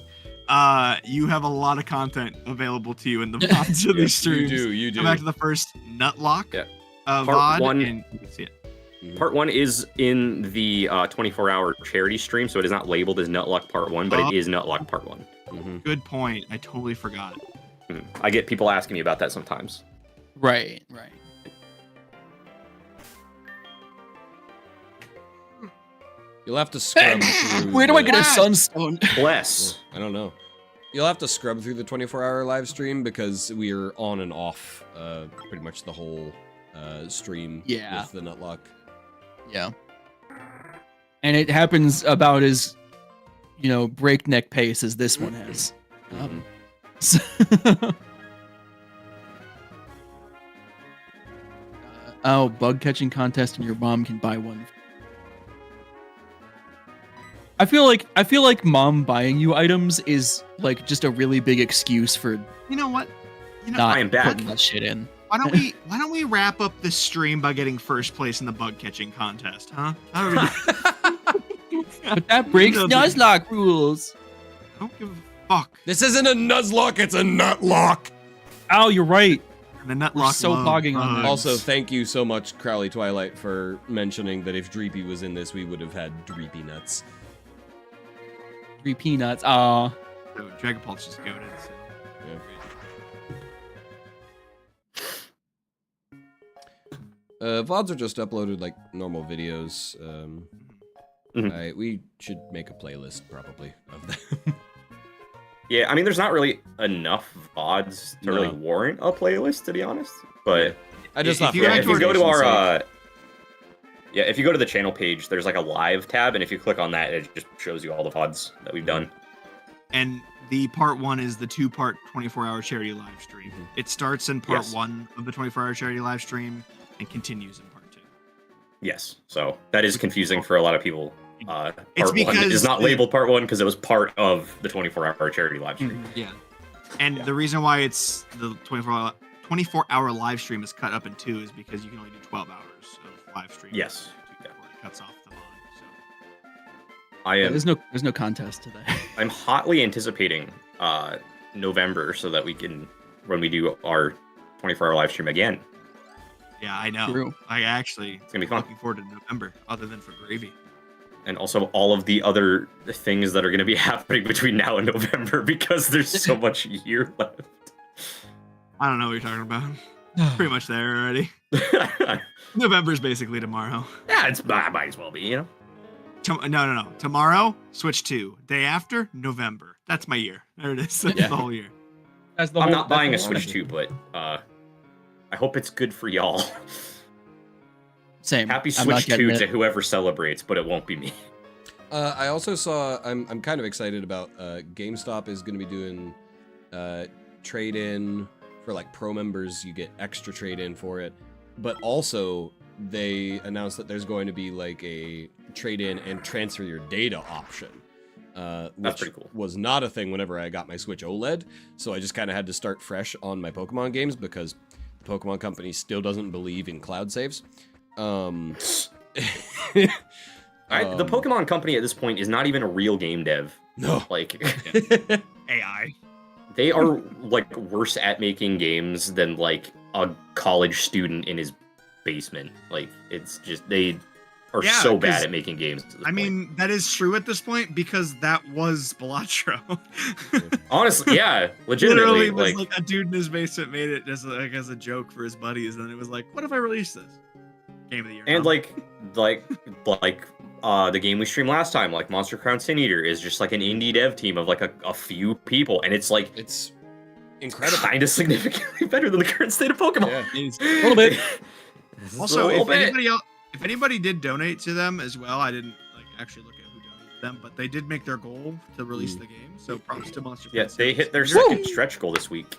you have a lot of content available to you in the VODs of these streams. You do. Go back to the first Nutlocke Yeah. VOD, one- and you can see it. Part 1 is in the 24-hour charity stream, so it is not labeled as Nutlocke Part 1, but Oh. it is Nutlocke Part 1. Good point. I totally forgot. I get people asking me about that sometimes. Right. Right. You'll have to scrub through. Where do I the- get a sunstone? Bless. I don't know. You'll have to scrub through the 24-hour live stream because we are on and off pretty much the whole stream Yeah. with the Nutlocke. Yeah. And it happens about as, breakneck pace as this one has. So- oh, bug catching contest, and your mom can buy one. I feel like mom buying you items is like just a really big excuse for You know what? not I am back. putting that shit in. Why don't we wrap up this stream by getting first place in the bug catching contest, huh? How do we do? But that breaks Nuzlocke rules. I don't give a fuck. This isn't a Nuzlocke, it's a Nutlocke! Oh, you're right. The Nutlocke so loves bogging on bugs. that. Also, thank you so much, Crowley Twilight, for mentioning that if Dreepy was in this, we would have had Dreepy nuts. 3 peanuts. Aw. So Dragon Pulse just goaded. So. VODs are just uploaded like normal videos. We should make a playlist probably of them. Yeah, I mean, there's not really enough VODs to really No. warrant a playlist, to be honest. But I just If thought you for go if you go to information's our sake. if you go to the channel page, there's like a live tab, and if you click on that, it just shows you all the VODs that we've done. And the part 1 is the 2-part 24-hour charity live stream. It starts in part Yes. 1 of the 24-hour charity live stream and continues in part 2. Yes, so that is confusing for a lot of people. It's Part 1 because is not the- labeled Part 1 because it was part of the 24-hour charity live stream. Yeah. And the reason why it's the 24-hour live stream is cut up in 2 is because you can only do 12 hours of live stream. Yes. Before it cuts off the VOD. So. I am There's no contest today. I'm hotly anticipating November so that we can, when we do our 24-hour live stream again, Yeah, I know. True. I actually it's gonna be fun. looking forward to November, other than for gravy. And also all of the other things that are going to be happening between now and November because there's so much year left. I don't know what you're talking about. Pretty much there already. November's basically tomorrow. Yeah, it's might as well be, you know. No. Tomorrow, Switch 2. Day after, November. That's my year. There it is. That's Yeah. the whole year. That's the I'm whole- not buying a that's the whole Switch 2, but I hope it's good for y'all. Same. Happy I'm not Switch 2 getting to it. whoever celebrates, but it won't be me. I also saw. I'm kind of excited about. GameStop is going to be doing trade-in for like pro members. You get extra trade-in for it, but also they announced that there's going to be like a trade-in and transfer your data option. That's Which pretty cool. was not a thing whenever I got my Switch OLED, so I just kind of had to start fresh on my Pokemon games because the Pokemon company still doesn't believe in cloud saves. The Pokemon company at this point is not even a real game dev. No. Like, AI. They are like worse at making games than like a college student in his basement. Like it's just they are Yeah, so bad 'cause, at making games. At this I point. mean, that is true at this point because that was Balatro. honestly, yeah, legitimately, Literally was like like a dude in his basement made it just like as a joke for his buddies, and it was like, what if I release this? Game of the year. and huh? like the game we streamed last time, like Monster Crown Sin Eater, is just like an indie dev team of like a few people, and it's like It's incredible. kind of significantly better than the current state of Pokemon. Yeah. It's a little bit. Also, a little if bit. anybody did donate to them as well, I didn't like actually look at who donated them, but they did make their goal to release the game. So props to Monster. Yeah, Fans they hit their Series. second stretch goal this week.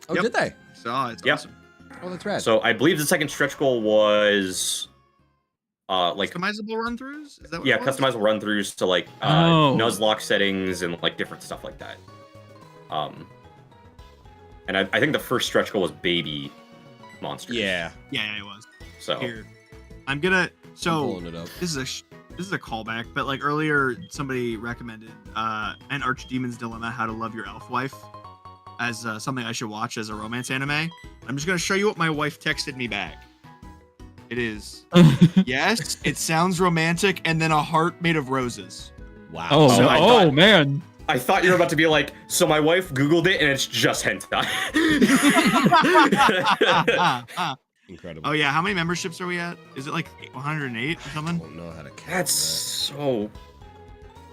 Oh, Yep. did they? So it's Yeah. awesome. Oh, that's rad. So I believe the second stretch goal was like Customizable run-throughs. Is that what yeah, it was? customizable run throughs to like Oh. Nuzlocke settings and like different stuff like that. And I think the first stretch goal was baby monsters. yeah. Yeah, it was. So Here, I'm gonna. I'm So pulling it up. this is a callback, but like earlier, somebody recommended an Archdemon's Dilemma: How to Love Your Elf Wife as something I should watch as a romance anime. I'm just gonna show you what my wife texted me back. It is yes, it sounds romantic, and then a heart made of roses. Wow. Oh, So I oh thought- man. I thought you were about to be like, so my wife Googled it and it's just hentai. Incredible. Oh yeah, how many memberships are we at? Is it like 108 or I something? don't know how to count That's that. so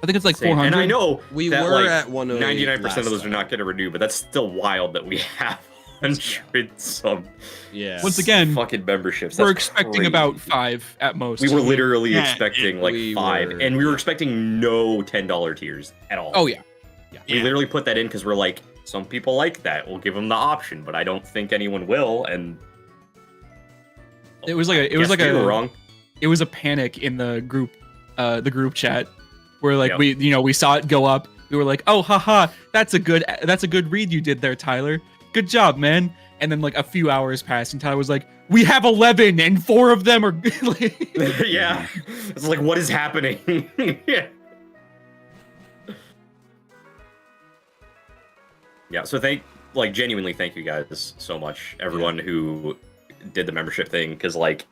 I think it's like insane. 400. And I know We that, were like, at 108 99% of last those are time. not going to renew, but that's still wild that we have 100 some Yeah. Once again, fucking memberships. we're That's expecting crazy. about 5 at most. We were literally Yeah, expecting like we 5, were- and we were expecting no $10 tiers at all. Oh yeah. We Yeah. literally put that in because we're like, some people like that. We'll give them the option, but I don't think anyone will. And It was like a. It was Guess like we were a. wrong. It was a panic in the group chat where like Yep. we saw it go up. We were like, oh haha, that's a good read you did there, Tyler. Good job, man. And then like a few hours passed and Tyler was like, we have 11 and 4 of them are like, Yeah, it's like, what is happening? Yeah. Yeah, so genuinely thank you guys so much, everyone who did the membership thing, because like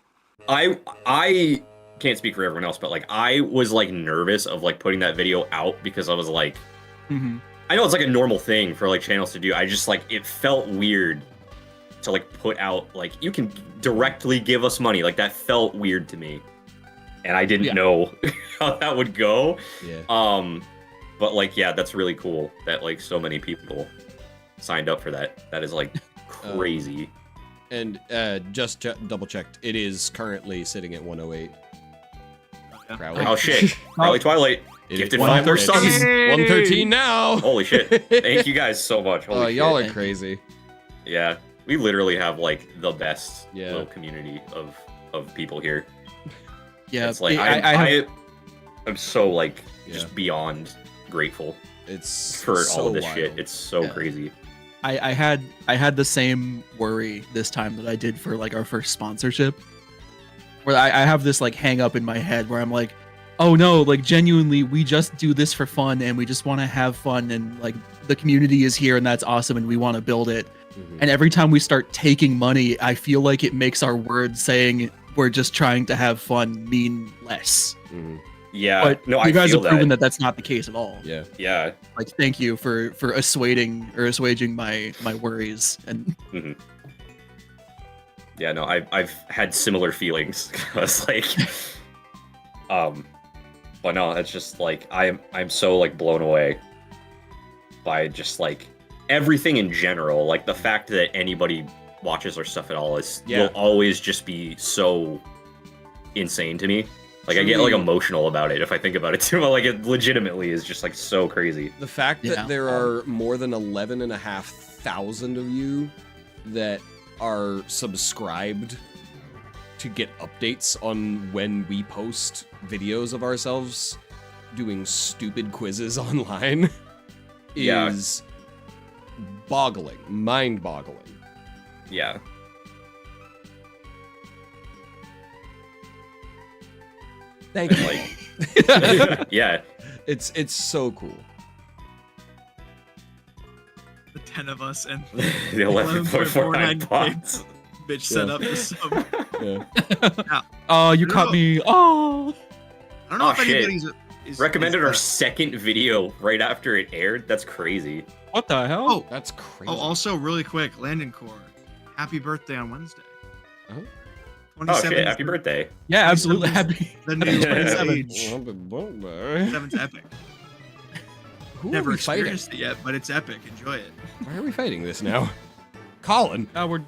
I can't speak for everyone else, but like I was like nervous of like putting that video out because I was like, Mhm. I know it's like a normal thing for like channels to do. I just like it felt weird to like put out like you can directly give us money. Like that felt weird to me, and I didn't Yeah. know how that would go. Yeah. But like yeah, that's really cool that like so many people signed up for that. That is like crazy. And just double checked. It is currently sitting at 108. Yeah. Crowley. Oh shit, Crowley Twilight It gifted is 5 more 113. subs. 113 now. Holy shit! Thank you guys so much. Holy Oh, shit. y'all are crazy. Yeah, we literally have like the best Yeah. little community of people here. yeah. It's like I'm so like just beyond grateful It's for so all of this wild. shit. It's so Yeah. crazy. I had the same worry this time that I did for like our first sponsorship, where I have this like hang up in my head where I'm like, oh no, like genuinely we just do this for fun and we just want to have fun and like the community is here and that's awesome and we want to build it. Mhm. And every time we start taking money, I feel like it makes our words saying we're just trying to have fun mean less. Mhm. Yeah, But no, you I guys feel have proven that. that that's not the case at all. Yeah. Yeah, Like thank you for assuaging my worries and yeah, no, I've had similar feelings. I was like, but no, it's just like I'm so like blown away by just like everything in general. Like the fact that anybody watches our stuff at all is Yeah. will always just be so insane to me. Like I get like Truly. emotional about it if I think about it too. Like it legitimately is just like so crazy. The fact Yeah. that there are more than 11,500 of you that are subscribed to get updates on when we post videos of ourselves doing stupid quizzes online Yeah. is boggling, mind-boggling. Yeah. Thank you. Like yeah. It's so cool. The 10 of us and The 11.49 bots. bitch set up the sub. Yeah. Oh, you I don't caught know. me. Oh. I don't know Oh, if shit. anybody's is Recommended our is, second video right after it aired. That's crazy. What the hell? Oh, That's crazy. also really quick, Landon Core. Happy birthday on Wednesday. Oh. Oh 27 shit! Happy birthday. Yeah, absolutely happy. The new Yeah. age. Why 7's epic. Who are Never we fighting? experienced it yet, but it's epic. Enjoy it. Why are we fighting this now? Colin. Now we're.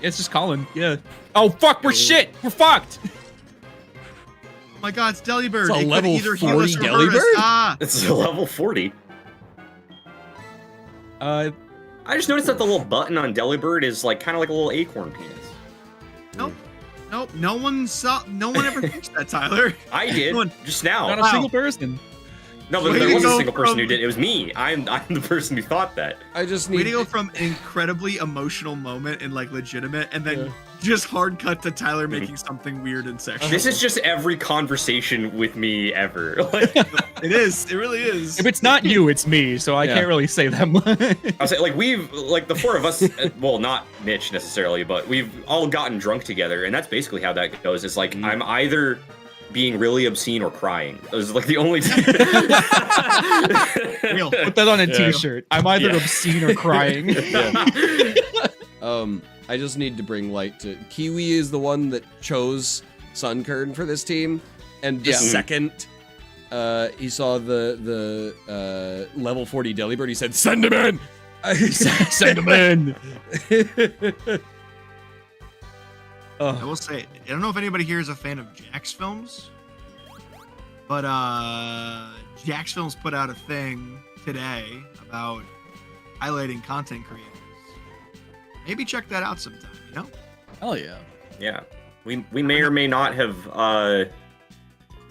It's just Colin. Yeah. Oh fuck! We're shit. We're fucked. Oh my god, it's Delibird. It's a It could level either heal 40 us or hurt us. Delibird? Ah, It's a level 40. Uh, I just noticed that the little button on Delibird is like kind of like a little acorn penis. nope. Nope. No one ever thinks that, Tyler. I did Come on. just now. not a Wow. single person. No, but Way there to was a go single person who from- did. It was me. I'm the person who thought that. I just Way need to go from an incredibly emotional moment and like legitimate, and then Yeah. just hard cut to Tyler making something weird and sexual. This is just every conversation with me ever. Like, It is. It really is. If it's not you, it's me. So I Yeah. can't really say that much. I'll say, like the four of us. Well, not Mitch necessarily, but we've all gotten drunk together, and that's basically how that goes. It's like I'm either being really obscene or crying. Those are like the only. Real. Put that on a Yeah. T-shirt. I'm either Yeah. obscene or crying. I just need to bring light to Kiwi is the one that chose Sunkern for this team, and the Yeah. second he saw the level 40 Delibird, he said, "Send him in." Send him in. I will say, I don't know if anybody here is a fan of Jax Films, but Jax Films put out a thing today about highlighting content creators. Maybe check that out sometime, you know? Hell yeah. Yeah, we may or may not have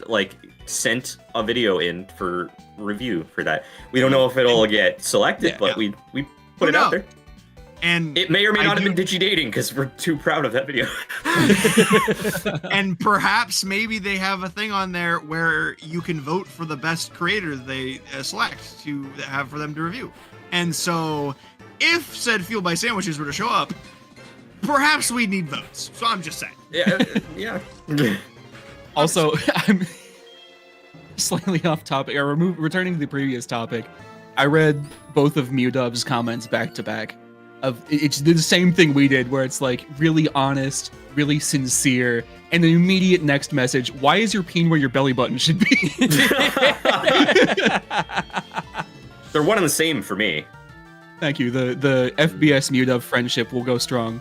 like sent a video in for review for that. We don't know if it'll get selected, Yeah, but yeah. we put it out there. And It may or may I not have do- been digidating because we're too proud of that video. and perhaps maybe they have a thing on there where you can vote for the best creator they select to have for them to review. And so if said Fuel by Sandwiches were to show up, perhaps we need votes. So I'm just saying. yeah. Also, I'm slightly off topic, or returning to the previous topic. I read both of Mewdub's comments back to back. It's the same thing we did, where it's like really honest, really sincere, and the immediate next message: "Why is your peen where your belly button should be?" They're one and the same for me. Thank you. The FBS Mewdub friendship will go strong.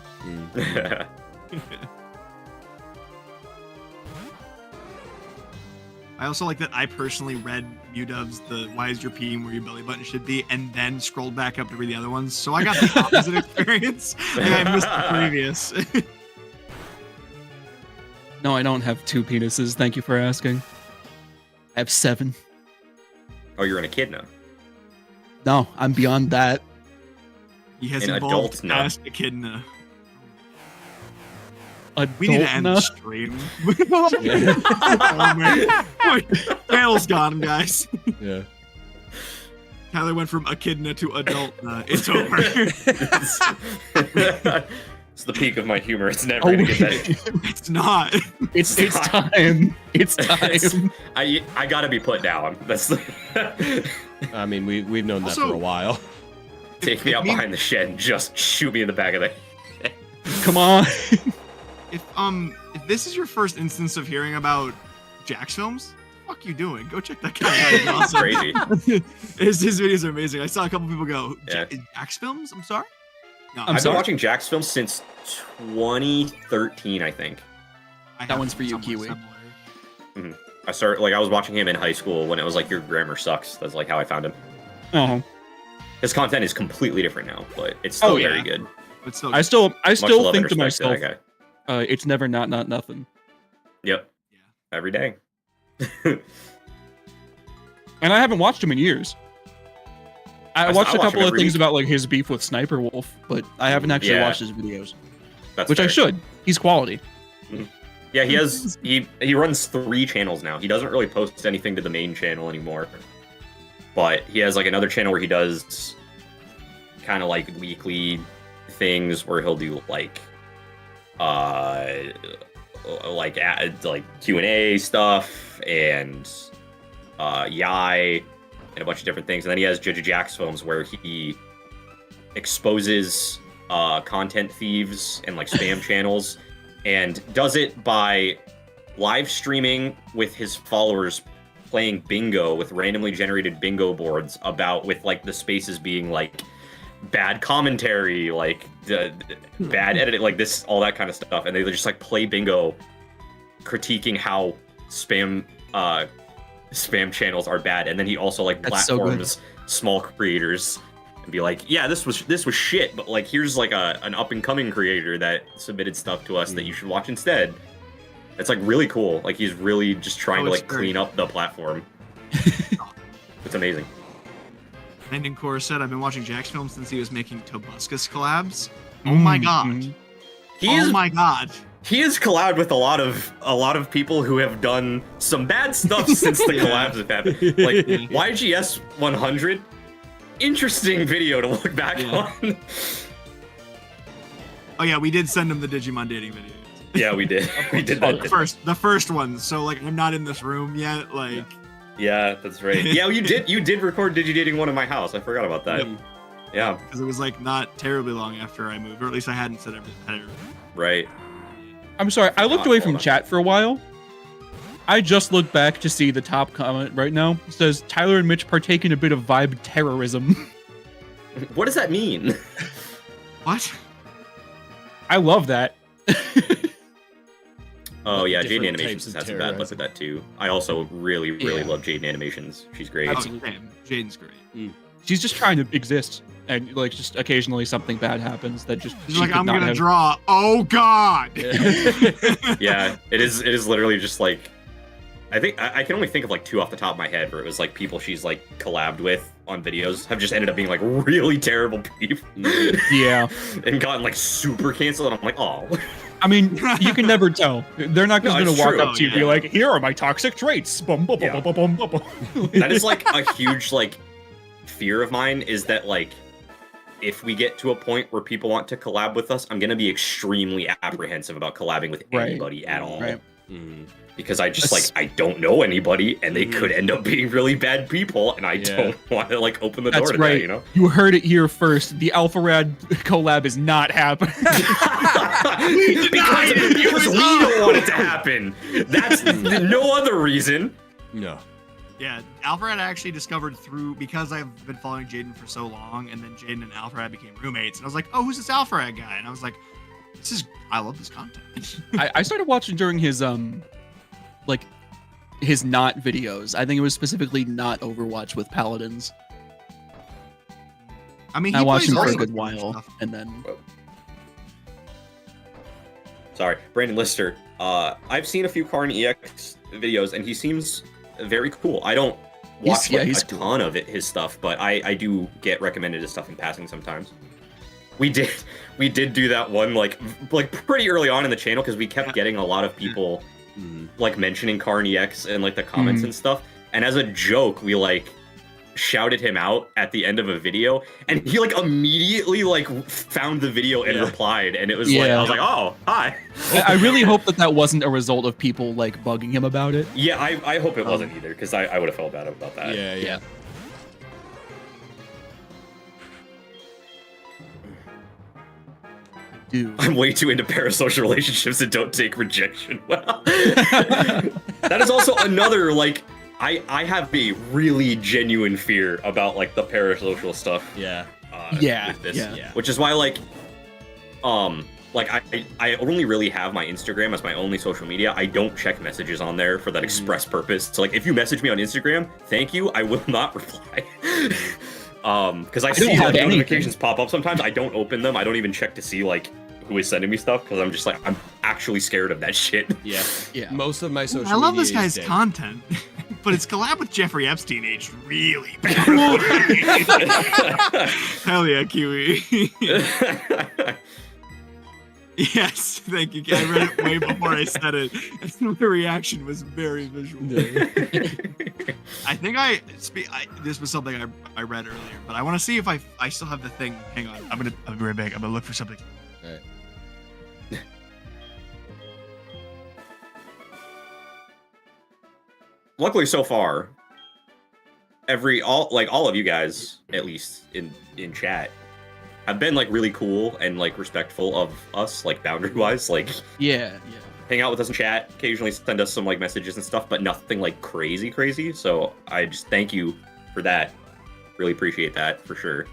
I also like that I personally read Mewdub's the "Why is your peen where your belly button should be," and then scrolled back up to read the other ones. So I got the opposite experience. Like I missed the previous. No, I don't have 2 penises. Thank you for asking. I have 7. Oh, you're an echidna. No, I'm beyond that. He has An evolved adult now. past echidna. We need to end Adult the stream. Oh, man. Tails got him, guys. Yeah. Tyler went from echidna to adult. It's over. It's the peak of my humor. It's never Oh, gonna get better. It's not. It's time. It's It's- time. I gotta be put down. That's I mean, we've known that Also- for a while. take me out behind the shed and just shoot me in the back of the head. Come on. If this is your first instance of hearing about Jax Films, what the fuck you doing? Go check that guy out. He's awesome. Crazy. His videos are amazing. I saw a couple people go, Yeah. Jax Films? I'm sorry? No, I'm I've sorry? been watching Jack's films since 2013, I think. I That have one's for you, somewhat Kiwi. similar. I was watching him in high school when it was like your grammar sucks. That's like how I found him. Oh, His content is completely different now, but it's still Oh, yeah. very good. But still, I still Much love think and to respect myself, that guy. it's never not nothing. Yep. Yeah. Every day. And I haven't watched him in years. I I watched a watch couple him of every things week. about like his beef with Sniper Wolf, but I haven't actually Yeah. watched his videos, That's which I fair. should. He's quality. Yeah, he runs 3 channels now. He doesn't really post anything to the main channel anymore. But he has like another channel where he does kind of like weekly things where he'll do like Q&A stuff and Yai and a bunch of different things. And then he has Judge Jack's films where he exposes content thieves and like spam channels, and does it by live streaming with his followers playing bingo with randomly generated bingo boards with like the spaces being like bad commentary, like bad editing, like this, all that kind of stuff. And they just like play bingo critiquing how spam channels are bad. And then he also like platforms small creators and be like, yeah, this was shit, but like here's like an up and coming creator that submitted stuff to us that you should watch instead. It's like really cool. Like he's really just trying to like clean up the platform. It's amazing. Brandon Core said, I've been watching Jack's films since he was making Tobuscus collabs. Oh my god. My god. He has collabed with a lot of people who have done some bad stuff since the collabs have happened. Like YGS 100, interesting video to look back on. Oh yeah, we did send him the Digimon dating video. Yeah, we did. We did that. The first one. So like, I'm not in this room yet. Like. Yeah, that's right. Yeah, you did record Digidating one in my house. I forgot about that. Yep. Yeah. Because it was like not terribly long after I moved, or at least I hadn't said everything. Right. I'm sorry, I looked away from chat for a while. I just looked back to see the top comment right now. It says, Tyler and Mitch partake in a bit of vibe terrorism. What does that mean? What? I love that. Oh yeah, Jaden Animations has some bad luck with that too. I also really love Jaden Animations. She's great. Absolutely. Jaden's great. She's just trying to exist, and like just occasionally something bad happens that just. She's like, I'm gonna draw. Oh god. Yeah, it is literally just like, I think I can only think of like two off the top of my head where it was like people she's like collabed with on videos have just ended up being like really terrible people. Yeah. And gotten like super canceled, and I'm like, oh. I mean, you can never tell. They're not just going to walk up to you and be like, here are my toxic traits. Bum, bum, bum, bum, bum, bum. That is like a huge like fear of mine, is that like if we get to a point where people want to collab with us, I'm going to be extremely apprehensive about collabing with anybody at all. Right. Because I just like, I don't know anybody, and they could end up being really bad people, and I don't want to like open the door to that, you know? You heard it here first. The Alpha Rad collab is not happening. because we don't want it to happen. That's no other reason. No. Yeah, Alfred I actually discovered because I've been following Jaden for so long, and then Jaden and Alfred became roommates, and I was like, oh, who's this Alfred guy? And I was like, I love this content. I started watching during his his not videos. I think it was specifically not Overwatch with Paladins. I mean, I watched him for a good while, and then. Sorry, Brandon Lister. I've seen a few Karn EX videos, and he seems very cool. I don't watch a ton of his stuff, but I do get recommended his stuff in passing sometimes. We did do that one like pretty early on in the channel, because we kept getting a lot of people like mentioning Karn EX and like the comments and stuff. And as a joke, we like shouted him out at the end of a video, and he like immediately like found the video and replied, and it was like, I was like, oh, hi. I really hope that wasn't a result of people like bugging him about it. Yeah, I hope it wasn't either, because I would have felt bad about that. Yeah. Dude. I'm way too into parasocial relationships and don't take rejection well. That is also another like, I have a really genuine fear about like the parasocial stuff. With this, which is why like I only really have my Instagram as my only social media. I don't check messages on there for that express purpose. So like, if you message me on Instagram, thank you, I will not reply. Because I see the notifications pop up sometimes. I don't open them. I don't even check to see like who is sending me stuff, because I'm just like, I'm actually scared of that shit. Yeah. Most of my social media. I love this guy's content, but his collab with Jeffrey Epstein aged really bad. Hell yeah, Kiwi. Yes, thank you. I read it way before I said it. And the reaction was very visual. I think this was something I read earlier, but I want to see if I still have the thing. Hang on, I'll be right back. I'm gonna look for something. All right. Luckily, so far, all of you guys, at least in chat, have been like really cool and like respectful of us, like boundary wise, like Yeah. hang out with us in chat, occasionally send us some like messages and stuff, but nothing like crazy. So I just thank you for that. Really appreciate that for sure.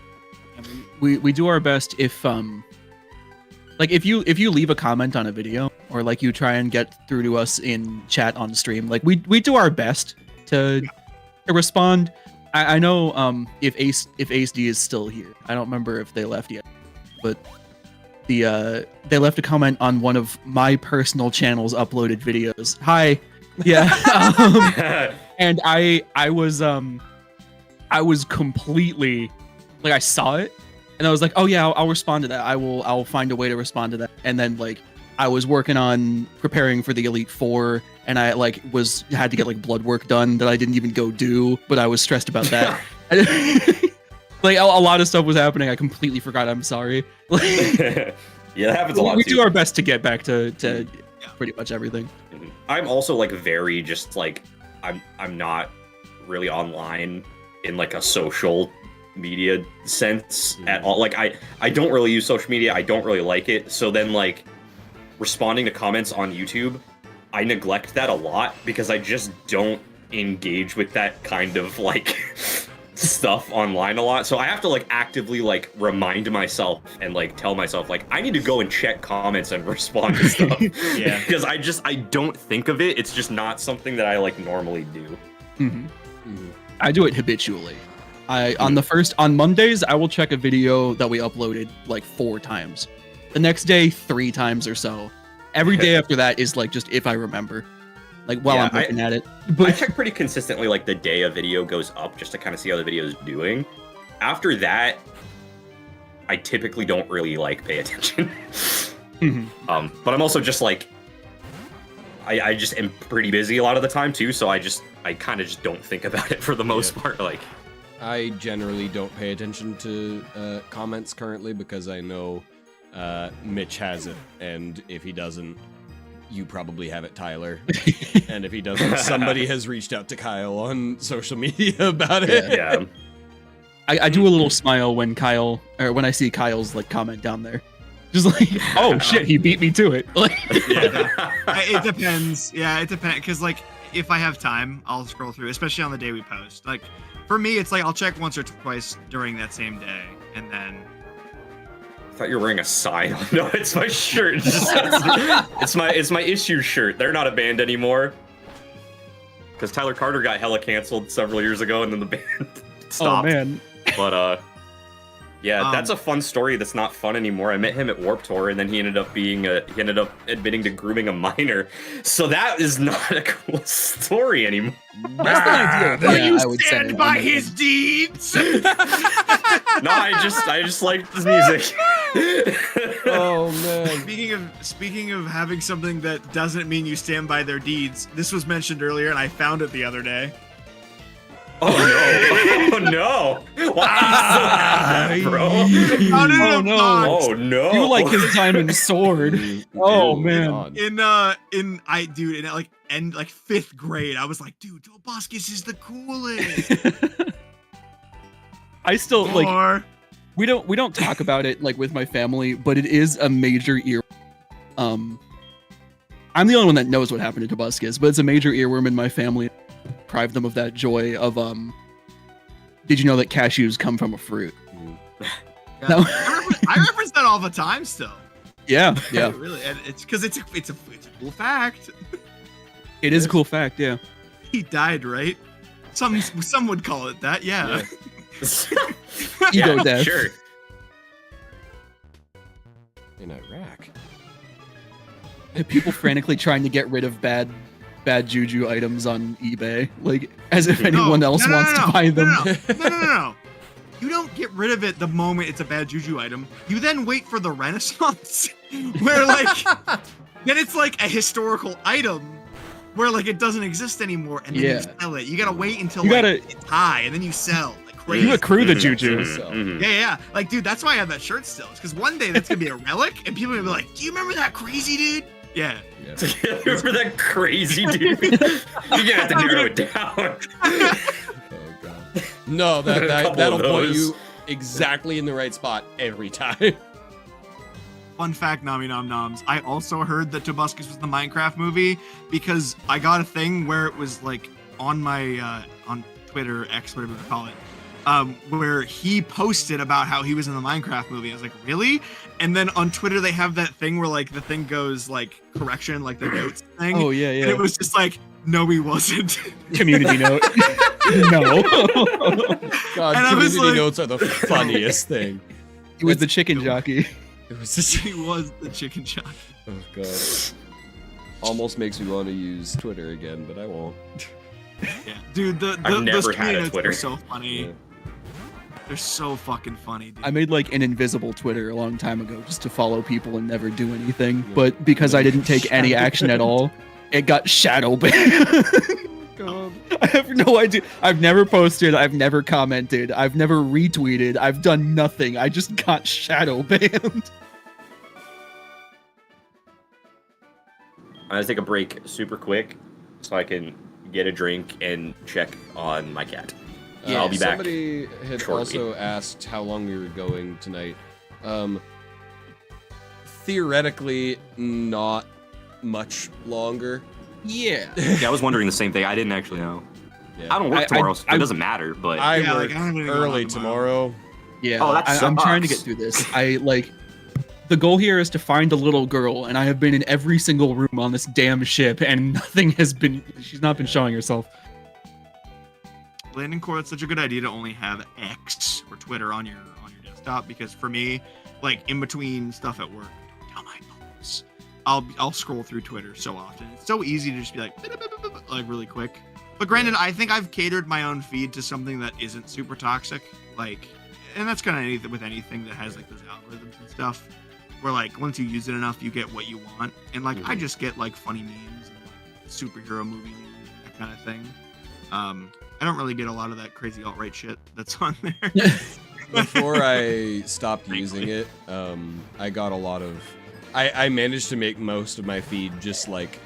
We do our best if like if you leave a comment on a video or like you try and get through to us in chat on stream, like we do our best to respond. I know if Ace D is still here. I don't remember if they left yet, but they left a comment on one of my personal channel's uploaded videos. Hi, yeah, and I was completely like I saw it and I was like, oh yeah, I'll respond to that. I'll find a way to respond to that. And then like I was working on preparing for the Elite Four, and I like had to get like blood work done that I didn't even go do, but I was stressed about that. Like a lot of stuff was happening. I completely forgot. I'm sorry. Yeah, that happens a lot. We too. do our best to get back to pretty much everything. I'm also like very just like I'm not really online in like a social media sense at all. Like I don't really use social media. I don't really like it. So then like responding to comments on YouTube, I neglect that a lot because I just don't engage with that kind of like stuff online a lot. So I have to like actively like remind myself and like tell myself like I need to go and check comments and respond to stuff. Yeah, because I don't think of it. It's just not something that I like normally do. I do it habitually. On Mondays I will check a video that we uploaded like 4 times. The next day 3 times or so. Every day after that is like just if I remember, like while I'm looking at it. But I check pretty consistently like the day a video goes up just to kind of see how the video is doing. After that, I typically don't really like pay attention. But I'm also just like I just am pretty busy a lot of the time too, so I kind of just don't think about it for the most part. Like I generally don't pay attention to comments currently because I know Mitch has it, and if he doesn't, you probably have it, Tyler. And if he doesn't, somebody has reached out to Kyle on social media about it. Yeah. I do a little smile when I see Kyle's like comment down there. Just like, oh shit, he beat me to it. Like, It depends. Yeah, it depends. Because like, if I have time, I'll scroll through, especially on the day we post. Like, for me, it's like I'll check once or twice during that same day, and then. I thought you were wearing a sign. No, it's my shirt. It's my issue shirt. They're not a band anymore. Because Tyler Carter got hella canceled several years ago, and then the band stopped. Oh man. But yeah, that's a fun story that's not fun anymore. I met him at Warped Tour, and then he ended up admitting to grooming a minor. So that is not a cool story anymore. That's the idea. You I would stand say. by his deeds. No, I just liked his music. Oh man. Speaking of having something that doesn't mean you stand by their deeds, this was mentioned earlier, and I found it the other day. Oh no! Why you bro? Oh no! Oh no! You like his diamond sword? Oh man! In like 5th grade, I was like, dude, Tobuscus is the coolest. I still like. We don't talk about it like with my family, but it is a major ear. I'm the only one that knows what happened to Tobuscus, but it's a major earworm in my family. Deprive them of that joy of did you know that cashews come from a fruit? Yeah. No. I reference that all the time still. Yeah. Really, and it's because it's a cool fact. It is a cool fact, yeah. He died, right? Some would call it that, yeah. Ego Yeah, death. sure. In Iraq. People frantically trying to get rid of bad juju items on eBay, like as if anyone else wants to buy them. No. you don't get rid of it the moment it's a bad juju item. You then wait for the Renaissance, where like then it's like a historical item where like it doesn't exist anymore, and then you sell it. You gotta wait until it's high, and then you sell. Like crazy. You accrue the juju. Yeah. Like, dude, that's why I have that shirt still. It's because one day that's gonna be a relic, and people are gonna be like, "Do you remember that crazy dude?" Yeah. Remember that crazy dude? You're gonna have to narrow it down. Oh god. No, that'll point you exactly in the right spot every time. Fun fact, Nami Nom Noms. I also heard that Tobuscus was the Minecraft movie because I got a thing where it was like on my on Twitter, X, whatever you call it, where he posted about how he was in the Minecraft movie. I was like, really? And then on Twitter they have that thing where like the thing goes like correction, like the notes thing. Oh yeah. And it was just like, no, he wasn't. Community note. No. God, And I was community like- notes are the funniest thing. He was the chicken jockey. It was just, He was the chicken jockey. oh god. Almost makes me want to use Twitter again, but I won't. Yeah, dude, I've those never had a community notes Twitter. are so funny. Yeah. They're so fucking funny, dude. I made like an invisible Twitter a long time ago just to follow people and never do anything. But because I didn't take any action at all, it got shadow banned. God. I have no idea. I've never posted. I've never commented. I've never retweeted. I've done nothing. I just got shadow banned. I'm gonna take a break super quick so I can get a drink and check on my cat. I'll be back. Somebody had shortly. also asked how long we were going tonight. Theoretically, not much longer. Yeah. Yeah, I was wondering the same thing. I didn't actually know. Yeah. I don't work tomorrow, so it doesn't matter. But I Yeah, work like, I don't even go early out tomorrow. tomorrow. Yeah. Oh, that I'm trying to get sucks. through this. I like. The goal here is to find a little girl, and I have been in every single room on this damn ship, and nothing has been. She's not been showing herself. Landing core, it's such a good idea to only have X or Twitter on your desktop, because for me, like in between stuff at work, tell my boss, I'll scroll through Twitter so often. It's so easy to just be like really quick. But granted, I think I've catered my own feed to something that isn't super toxic, like, and that's kind of anything with anything that has like those algorithms and stuff, where like once you use it enough, you get what you want, and like I just get like funny memes and like superhero movie news, that kind of thing. I don't really get a lot of that crazy alt-right shit that's on there. Before I stopped using it, I got a lot of. I managed to make most of my feed just like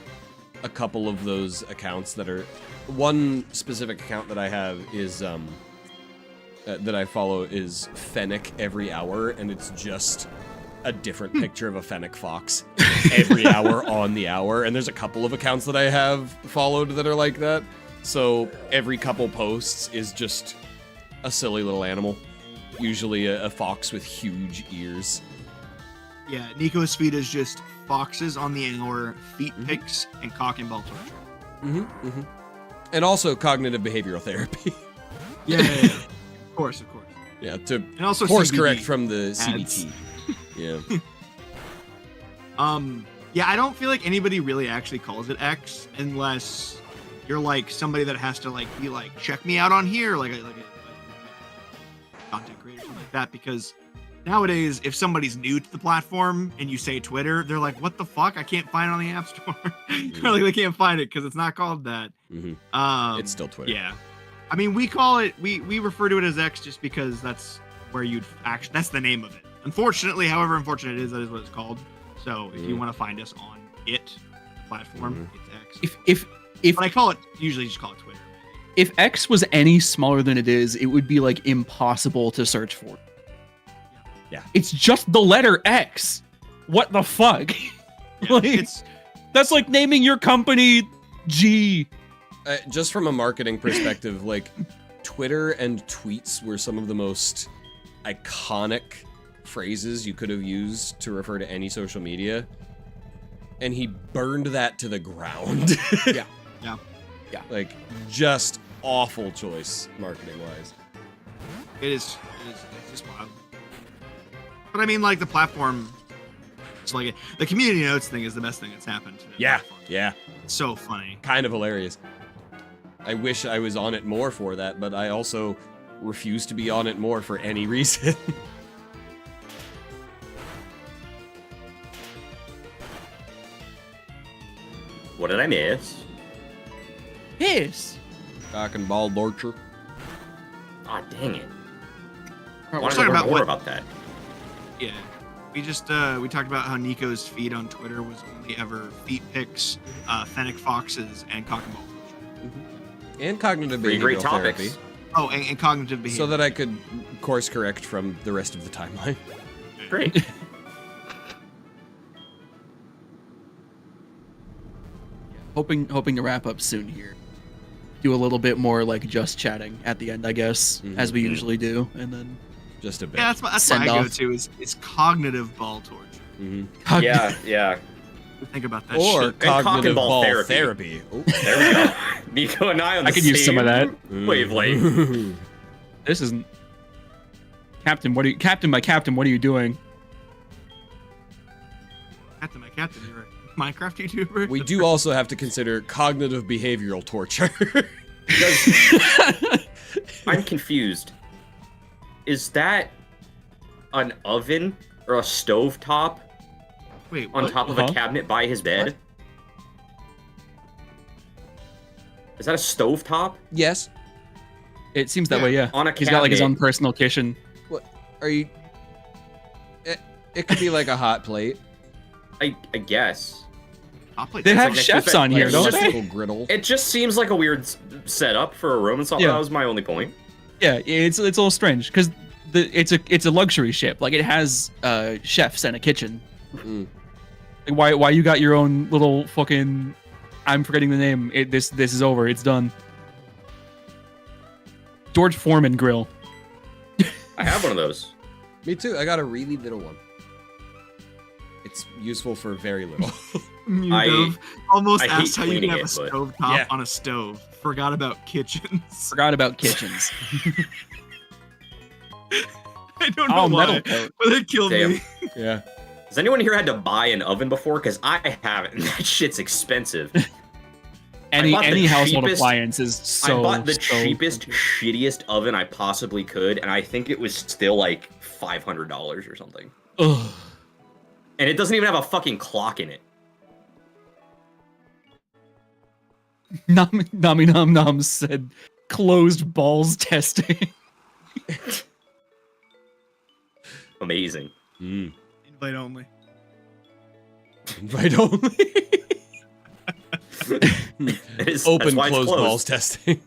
a couple of those accounts that are. One specific account that I have is that I follow is Fennec every hour, and it's just a different picture of a Fennec fox every hour on the hour. And there's a couple of accounts that I have followed that are like that. So every couple posts is just a silly little animal, usually a fox with huge ears. Yeah, Nico's feed is just foxes on the hour, feet pics, and cock and ball torture. And also cognitive behavioral therapy. Yeah. Of course. Yeah, to And also course CBD correct from the ads. CBT. Yeah. Yeah, I don't feel like anybody really actually calls it X unless you're like somebody that has to like be like, check me out on here, like a content creator, something like that. Because nowadays, if somebody's new to the platform and you say Twitter, they're like, what the fuck? I can't find it on the App Store. Or like they can't find it because it's not called that. It's still Twitter. Yeah. I mean, we call it, we refer to it as X just because that's where you'd actually, that's the name of it. Unfortunately, however unfortunate it is, that is what it's called. So if you want to find us on the platform, it's X. If But I call it, usually just call it Twitter. if X was any smaller than it is, it would be like impossible to search for. Yeah. It's just the letter X. What the fuck? Yeah, Like, that's like naming your company G. Just from a marketing perspective, like Twitter and tweets were some of the most iconic phrases you could have used to refer to any social media, and he burned that to the ground. Yeah. Like, just awful choice marketing wise. it's just wild. But I mean, like the platform, it's like the community notes thing is the best thing that's happened to Yeah, platform. yeah, It's so funny. kind of hilarious. I wish I was on it more for that, but I also refuse to be on it more for any reason. What did I miss? Yes. Cock and ball torture. Ah, dang it. I We're wanted to talking learn about more what? about that. Yeah. We just we talked about how Nico's feed on Twitter was only ever feet pics, fennec foxes, and cock and ball. And cognitive Pretty behavioral great therapy. topics. Oh, and cognitive behavior. So that I could course correct from the rest of the timeline. Great. Hoping to wrap up soon here. Do a little bit more like just chatting at the end, I guess, as we usually do, and then Just a bit. yeah, that's what Send I go off. to is cognitive ball torture. Yeah. Think about that Or shit. cock and cognitive ball ball therapy. therapy. Oh. There we go. Nico and I on the I could use some of that. wavelength. This isn't. Captain, what are you? Captain, my captain, what are you doing? Captain, my captain, you're a Minecraft YouTuber. We do also have to consider cognitive behavioral torture. I'm confused. Is that an oven or a stove top Wait, on what? top of a cabinet by his bed? What? Is that a stove top? Yes. It seems that way, yeah. On a He's got like his own cabinet. personal kitchen. What are you? It could be like a hot plate. I guess. I'll play They that. have like next chefs to on here, like, don't just- they? Little griddle. It just seems like a weird setup for a room, and so Yeah. that was my only point. Yeah, it's a little strange because it's a luxury ship. Like it has chefs and a kitchen. Mm. Like, why you got your own little fucking? I'm forgetting the name. This is over. It's done. George Foreman grill. I have one of those. Me too. I got a really little one. It's useful for very little. Mudove almost I hate asked how you can cleaning have a it, but- stove top Yeah. on a stove. Forgot about kitchens. Forgot about kitchens. I don't know Oh, why, metal coat. but it killed Damn. me. Yeah. Has anyone here had to buy an oven before? Because I haven't. And that shit's expensive. Any bought the household cheapest- appliance is so. I bought the so cheapest, shittiest oven I possibly could, and I think it was still like $500 or something. Ugh. And it doesn't even have a fucking clock in it. Nami Nom Nom said closed balls testing. Amazing. Mm. Invite only. Invite only. It is, Open, that's why it's closed closed. balls testing.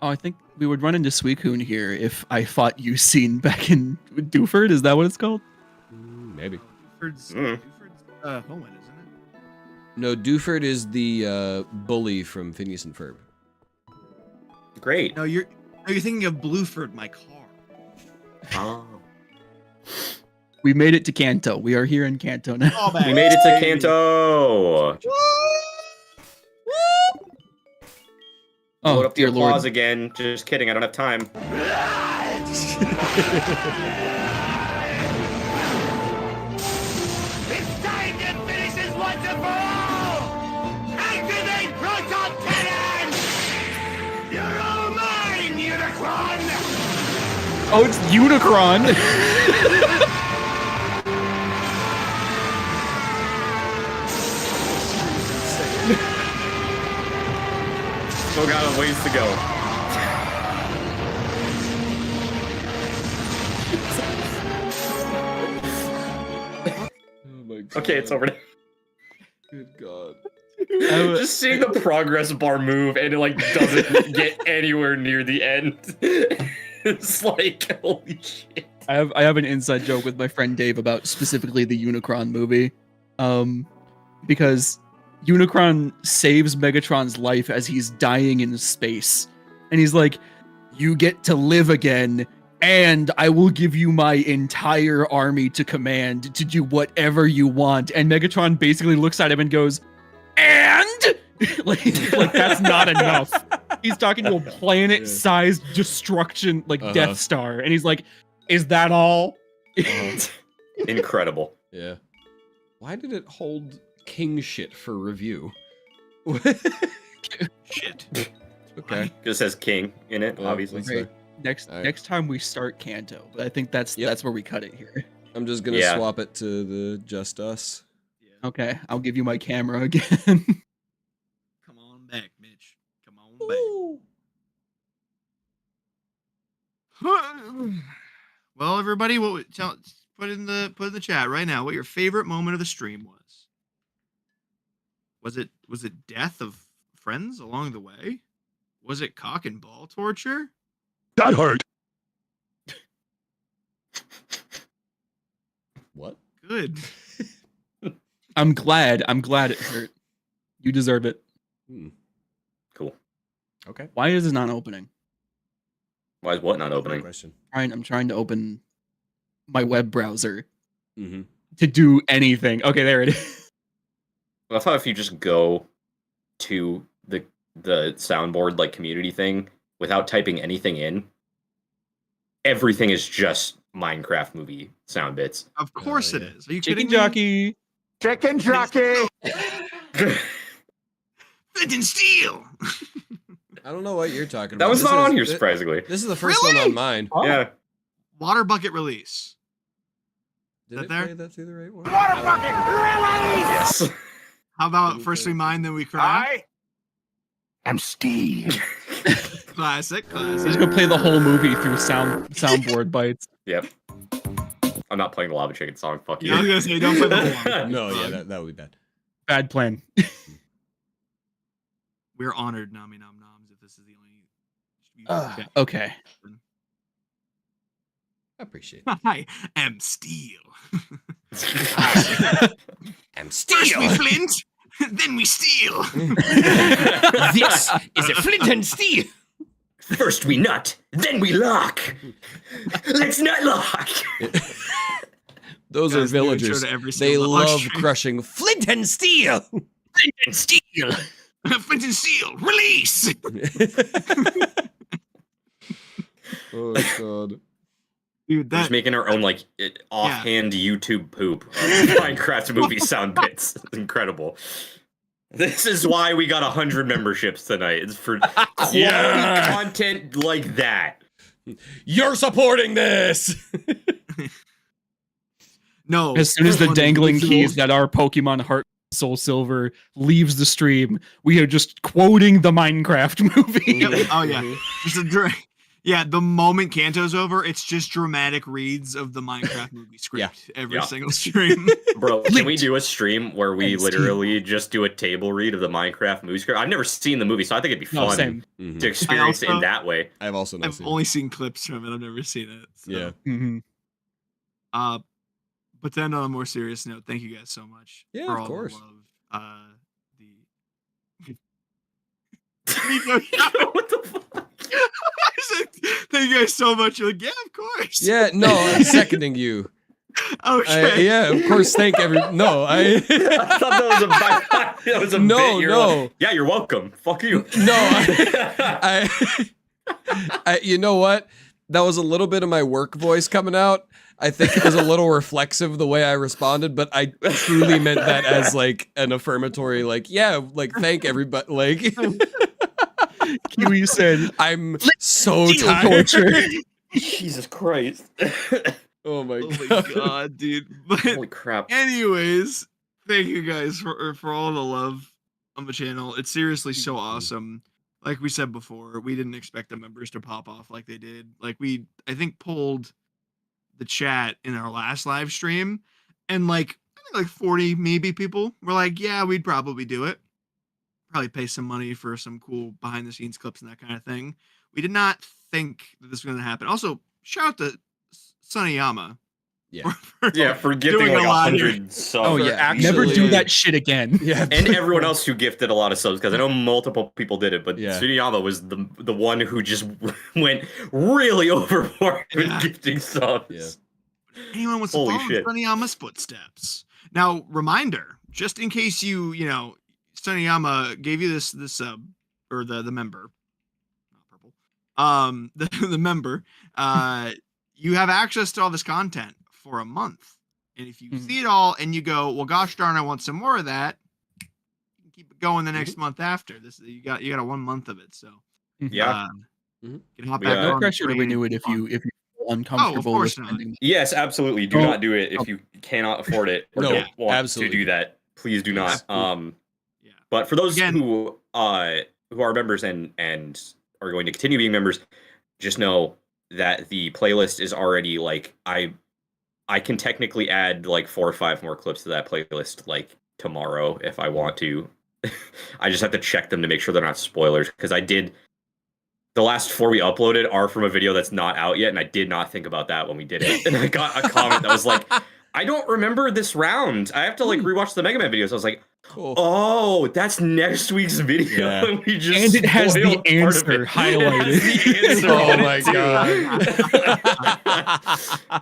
Oh, I think we would run into Suicune here if I fought Usain back in Dewford. Is that what it's called? Maybe. Dewford's Mm. Hoenn, isn't it? No, Dewford is the bully from Phineas and Ferb. Great. No, you're thinking of Blueford, my car. Oh. We made it to Kanto. We are here in Kanto now. Oh, We made it to Kanto. Oh, Load up the dear applause Lord. again. Just kidding. I don't have time. It's time to finish this once and for all! Activate proton cannon! You're all mine, Unicron! Oh, it's Unicron. Still got a ways to go. Oh my god. Okay, it's over. Good god. Just seeing the progress bar move and it like doesn't get anywhere near the end. It's like holy shit. I have an inside joke with my friend Dave about specifically the Unicron movie, because Unicron saves Megatron's life as he's dying in space, and he's like, "You get to live again, and I will give you my entire army to command to do whatever you want." And Megatron basically looks at him and goes, "And?" like that's not enough. He's talking to a planet-sized destruction, like Death Star, and he's like, "Is that all?" Incredible. Yeah. Why did it hold king shit for review? Shit. Okay. It says king in it, Well, obviously. that's Right. Alright. Next time we start Kanto, but I think that's where we cut it here. I'm just gonna Yeah. swap it to the just us. Okay, I'll give you my camera again. Come on back, Mitch. Come on back. Well, everybody, put in the chat right now what your favorite moment of the stream was. Was it death of friends along the way? Was it cock and ball torture? That hurt. What? Good. I'm glad it hurt. You deserve it. Cool. Okay. Why is it not opening? Why is what not Good opening? question. I'm trying to open my web browser Mm-hmm. to do anything. Okay, there it is. I thought if you just go to the soundboard like community thing without typing anything in, everything is just Minecraft movie sound bits. Of course it yeah. is. Are you Chicken kidding me? jockey. Chicken jockey. Flint and steel. I don't know what you're talking That about. was This not is- on here, thi- surprisingly. This is the first Really? one on mine. Yeah. Water bucket release. Did that it there? play that through the right one? Water bucket release. Yes. How about first we mine, then we cry? I am Steve. Classic. He's gonna play the whole movie through soundboard bites. Yep. I'm not playing the Lava Chicken song. Fuck you. Yeah, I was gonna say, don't play the whole one. No, yeah, that would be bad. Bad plan. We're honored, Nami Nom Noms, if this is the only. Okay. I appreciate it. I am steel. I'm First we flint, then we steal. This is a flint and steel. First we nut, then we lock. Let's nut lock. Those are Guys, do intro villagers. to every They single love stream. crushing flint and steel. Flint and steel. Flint and steel, release. Oh god. Dude, We're just that making our own like offhand YouTube poop of Minecraft movie sound bits. It's incredible. This is why we got 100 memberships tonight. It's for quality content like that. You're supporting this. no. As soon as the one dangling individual- keys that are Pokemon Heart Soul Silver leaves the stream, we are just quoting the Minecraft movie. Yep. Oh yeah. Just yeah, the moment Kanto's over, it's just dramatic reads of the Minecraft movie script every Yeah. single stream. Bro, can we do a stream where we And literally just do a table read of the Minecraft movie script? I've never seen the movie, so I think it'd be No, fun same. to experience it in also- that way. I've also not I've seen only seen clips from it. I've never seen it. So. Yeah. Mhm. But then on a more serious note, thank you guys so much Yeah, for of all course. the love. What the fuck? I said, thank you guys so much. You're like, yeah, of course. Yeah, no, I'm seconding you. Okay. Yeah, of course. Thank every. No, I thought that was a No, bit. You're no. like, yeah, you're welcome. Fuck you. No, I. You know what? That was a little bit of my work voice coming out. I think it was a little reflexive the way I responded, but I truly meant that as like an affirmatory, like, yeah, like thank everybody, like. Kiwi said, I'm so "Steel tired. torture." Jesus Christ. Oh my Oh my god. god, dude. But Holy crap. anyways, thank you guys for all the love on the channel. It's seriously so Mm-hmm. awesome. Like we said before, we didn't expect the members to pop off like they did. Like I think pulled the chat in our last live stream, and like I think like 40 maybe people were like, yeah, we'd probably do it. Probably pay some money for some cool behind the scenes clips and that kind of thing. We did not think that this was going to happen. Also, shout out to Sunnyama. Yeah. Yeah, for gifting Doing like a lot here. 100 subs. Oh yeah, never do that shit again. Yeah. And everyone else who gifted a lot of subs, because I know multiple people did it, but Yeah. Tsuriyama was the one who just went really overboard with Yeah. gifting subs. Yeah. Anyone wants to Holy follow shit. Sunnyama's footsteps. Now, reminder, just in case you know, Sunnyama gave you this sub or the member, not purple, the member, you have access to all this content for a month. And if you Mhm. see it all and you go, well, gosh darn, I want some more of that, you can keep it going the next month after. You got a 1 month of it. So Yeah. Can hop We, back no on No pressure to train. renew it if you feel uncomfortable with course not. spending. Yes, absolutely. Do not do it if you cannot afford it or No, don't want absolutely. to do that. Please do not. Absolutely. Yeah. But for those Again- who are members and are going to continue being members, just know that the playlist is already like I can technically add like 4 or 5 more clips to that playlist like tomorrow if I want to. I just have to check them to make sure they're not spoilers because I did. The last 4 we uploaded are from a video that's not out yet, and I did not think about that when we did it. And I got a comment that was like, I don't remember this round. I have to like rewatch the Mega Man videos. I was like, Cool. oh, that's next week's video. Yeah. And we just And it has the spoiled part of answer it. highlighted. It has the answer Oh on my it, too. god.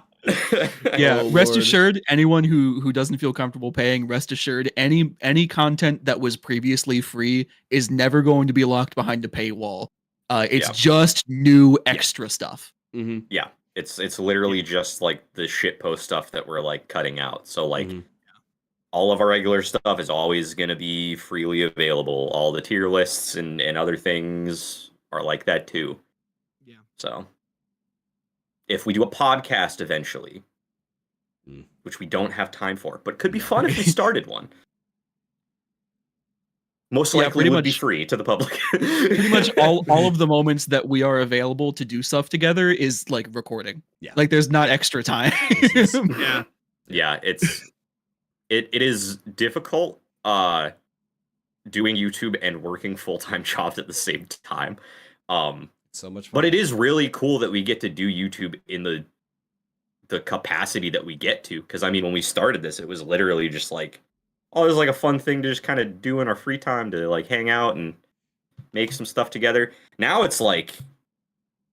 Yeah, Oh, rest Lord. assured, anyone who doesn't feel comfortable paying, rest assured, any content that was previously free is never going to be locked behind a paywall. It's Yeah. just new extra stuff. Mhm. Yeah, it's literally just like the shitpost stuff that we're like cutting out. So like Mhm. all of our regular stuff is always going to be freely available. All the tier lists and other things are like that too. Yeah. So if we do a podcast eventually, which we don't have time for, but could be fun if we started one. Most Yeah, likely pretty would be much- free to the public. Pretty much all of the moments that we are available to do stuff together is like recording. Yeah. Like there's not extra time. Yeah. Yeah, it is difficult doing YouTube and working full-time jobs at the same time. So much fun. But it is really cool that we get to do YouTube in the capacity that we get to. Because I mean, when we started this, it was literally just like, oh, it was like a fun thing to just kind of do in our free time to like hang out and make some stuff together. Now it's like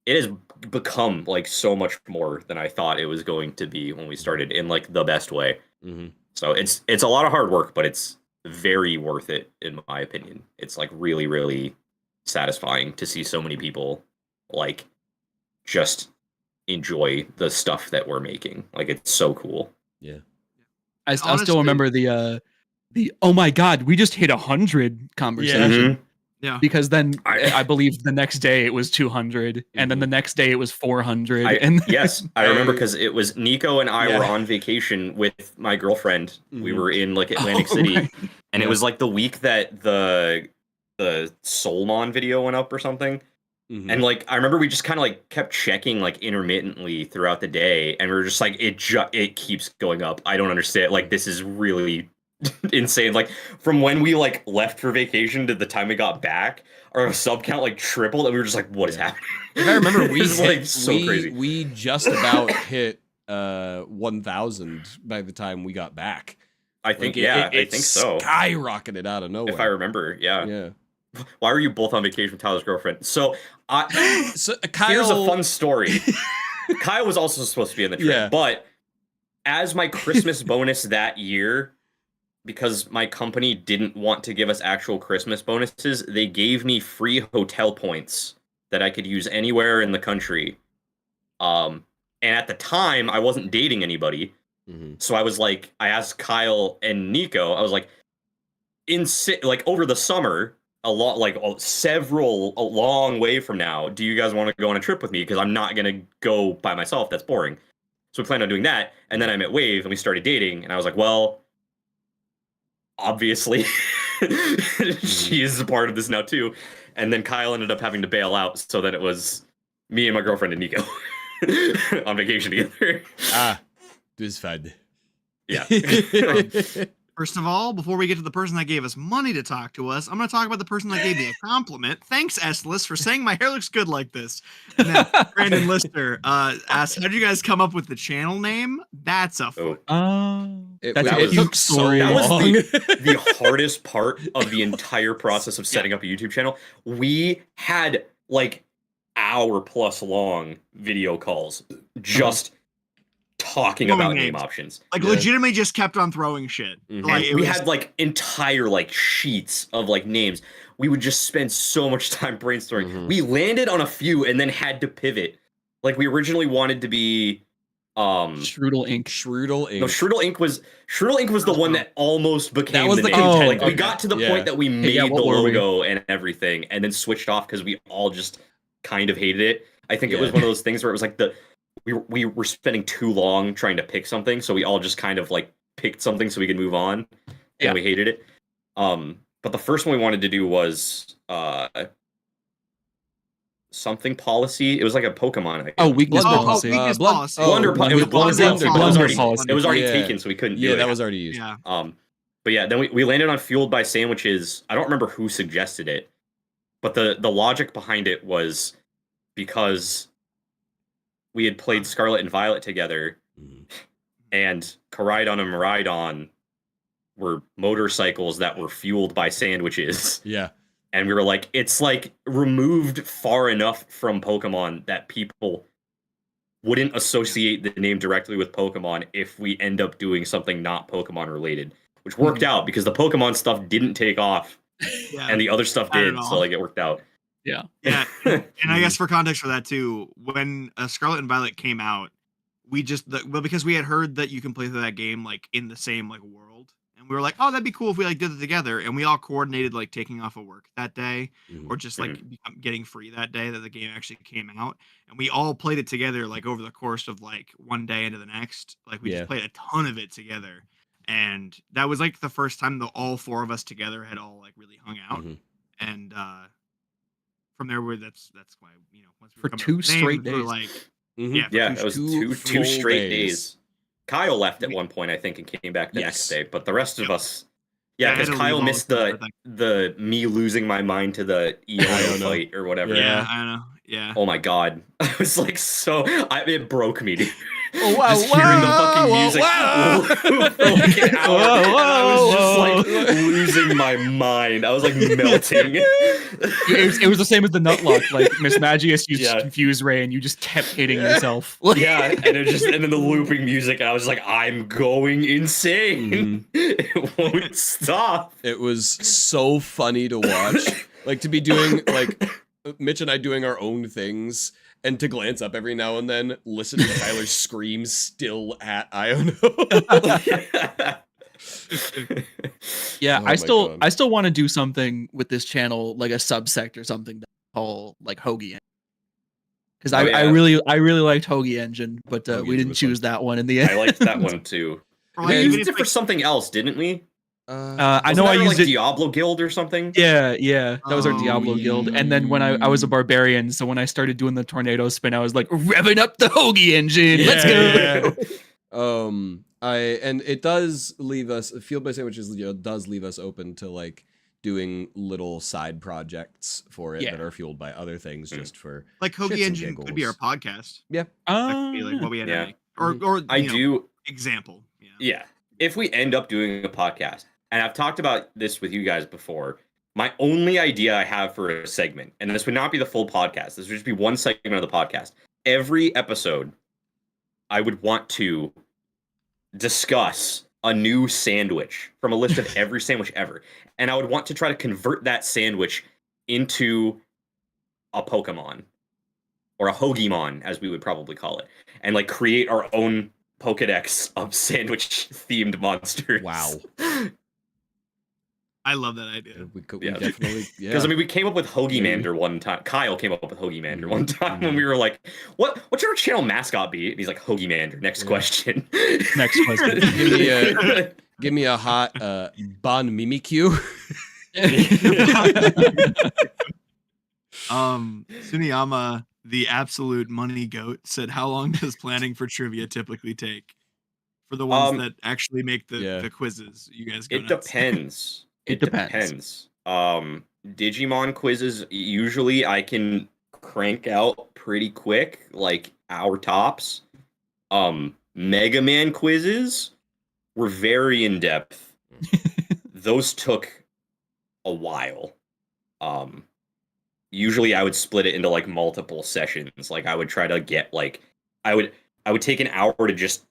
it has become like so much more than I thought it was going to be when we started in like the best way. Mhm. So it's a lot of hard work, but it's very worth it in my opinion. It's like really, really satisfying to see so many people like just enjoy the stuff that we're making. Like it's so cool. Yeah. I still Honestly- remember the oh my god, we just hit 100 conversation. Mhm. Yeah. Because then I- I believe the next day it was 200, and then the next day it was 400, Yes, I remember because it was Nico and I Yeah. were on vacation with my girlfriend. We Mhm. were in like Atlantic Oh, City, right. and it Yeah. was like the week that the Soulmon video went up or something. Mhm. And like I remember we just kind of like kept checking like intermittently throughout the day, and we were just like it keeps going up. I don't understand. Like this is really insane. Like from when we like left for vacation to the time we got back, our sub count like tripled, and we were just like, what is happening? If I remember, we It's, hit, like so crazy. We just about hit 1,000 by the time we got back. I think Like, I it think so. skyrocketed out of nowhere. If I remember, yeah. Yeah. Why were you both on vacation with Tyler's girlfriend? So, So Kyle, here's a fun story. Kyle was also supposed to be in the trip, Yeah. but as my Christmas bonus that year, because my company didn't want to give us actual Christmas bonuses, they gave me free hotel points that I could use anywhere in the country. And at the time, I wasn't dating anybody. Mhm. So I was like, I asked Kyle and Nico, I was like, like over the summer, a long way from now, do you guys want to go on a trip with me? Because I'm not going to go by myself. That's boring. So we planned on doing that. And then I met Wave and we started dating. And I was like, well, obviously, she is a part of this now too. And then Kyle ended up having to bail out. So then it was me and my girlfriend and Nico on vacation together. This is fun. Yeah. First of all, before we get to the person that gave us money to talk to us, I'm going to talk about the person that gave me a compliment. Thanks, S-List, for saying my hair looks good like this. And then Brandon Lister asked, how did you guys come up with the channel name? That's a fun. That's that a was- cute story. That was long. the hardest part of the entire process of setting up a YouTube channel. We had like hour-plus long video calls just talking Throwing about names. name options. Like Yeah. legitimately just kept on throwing shit. Mhm. Like And it we was, had like entire like sheets of like names. We would just spend so much time brainstorming. Mhm. We landed on a few and then had to pivot. Like we originally wanted to be Strudel Inc. Strudel Inc. No, Strudel Inc. was the one that almost became That was the the name. contender. Like we Okay. got to the Yeah. point that we made yeah, the what were we? logo and everything, and then switched off because we all just kind of hated it. I think it Yeah. was one of those things where it was like we were spending too long trying to pick something, so we all just kind of like picked something so we could move on, Yeah. and we hated it. But the first one we wanted to do was something policy. It was like a Pokemon. I think. Oh, weakness Blood policy. weakness blood- policy. oh, Wonder. Blood- It was Blood- Blunder Blunder policy. policy. It was already Yeah. taken, so we couldn't do Yeah, it. that was already used. Yeah. But yeah, then we landed on Fueled by Sandwiches. I don't remember who suggested it, but the logic behind it was because we had played Scarlet and Violet together, and Koraidon and Miraidon were motorcycles that were fueled by sandwiches. Yeah. And we were like, it's like removed far enough from Pokemon that people wouldn't associate the name directly with Pokemon if we end up doing something not Pokemon related, which worked out because the Pokemon stuff didn't take off Yeah. and the other stuff Not at did. all. So like it worked out. Yeah. Yeah, and I guess for context for that too, when Scarlet and Violet came out, we just because we had heard that you can play through that game like in the same like world, and we were like, oh, that'd be cool if we like did it together, and we all coordinated like taking off of work that day, or just like getting free that day that the game actually came out, and we all played it together like over the course of like one day into the next. Like we Yeah. just played a ton of it together, and that was like the first time that all four of us together had all like really hung out, and from there, that's why once we For come up 2 with names, straight we were days. like, Mhm. yeah, Yeah, it was two full straight days. Kyle left at We- one point, I think, and came back the Yes. next day. But the rest of Yep. us, yeah, I had because to Kyle leave all missed of the everything. the me losing my mind to the Io fight or whatever. yeah, I know, yeah. Oh my god, I was like it broke me, dude. Oh, wow, Just hearing the fucking whoa, music whoa. for like an hour, Whoa, and I was just whoa, like losing my mind. I was like melting. It was the same as the Nutlocke. Like Miss Magius used Yeah. Confuse Ray, and you just kept hitting Yeah. yourself. Yeah, and then the looping music, and I was like, I'm going insane. It won't stop. It was so funny to watch. Like to be doing like Mitch and I doing our own things and to glance up every now and then, listen to Tyler scream still at Iono. Yeah, Oh my God. I still want to do something with this channel, like a subsect or something to call like Hoagie. Because Oh, yeah. I really liked Hoagie Engine, but Hoagie we Engine didn't was choose fun. that one in the end. I liked that one too. Or, We like, used even if, it for like, something else, didn't we? I Wasn't know I that used like it. Diablo Guild or something. Yeah, that was our Oh, Diablo guild. And then when I was a barbarian, so when I started doing the tornado spin, I was like revving up the Hoagie Engine. Let's go. Yeah. And it does leave us Fueled by Sandwiches does leave us open to like doing little side projects for it Yeah. that are fueled by other things just for like shits Hoagie and Engine could be our giggles. podcast. yeah. That could be like what we had Yeah. to make. Or I you know, do. example. Yeah. Yeah. If we end up doing a podcast, and I've talked about this with you guys before, my only idea I have for a segment, and this would not be the full podcast, this would just be one segment of the podcast. Every episode, I would want to discuss a new sandwich from a list of every sandwich ever. And I would want to try to convert that sandwich into a Pokemon. Or a Hoagiemon, as we would probably call it. And like create our own Pokedex of sandwich-themed monsters. Wow. I love that idea. We Yeah. definitely Because I mean, we came up with Hoagiemander one time. Kyle came up with Hoagiemander one time when we were like, "What should our channel mascot be?" And he's like, "Hoagiemander." Next question. Next question. Give me a hot Bon Mimikyu. Suniyama, the absolute money goat, said, "How long does planning for trivia typically take? For the ones that actually make the quizzes, you guys go It nuts." depends. It depends. Digimon quizzes, usually I can crank out pretty quick, like hour tops. Mega Man quizzes were very in depth. Those took a while. Usually I would split it into like multiple sessions. Like I would try to get like I would take an hour to just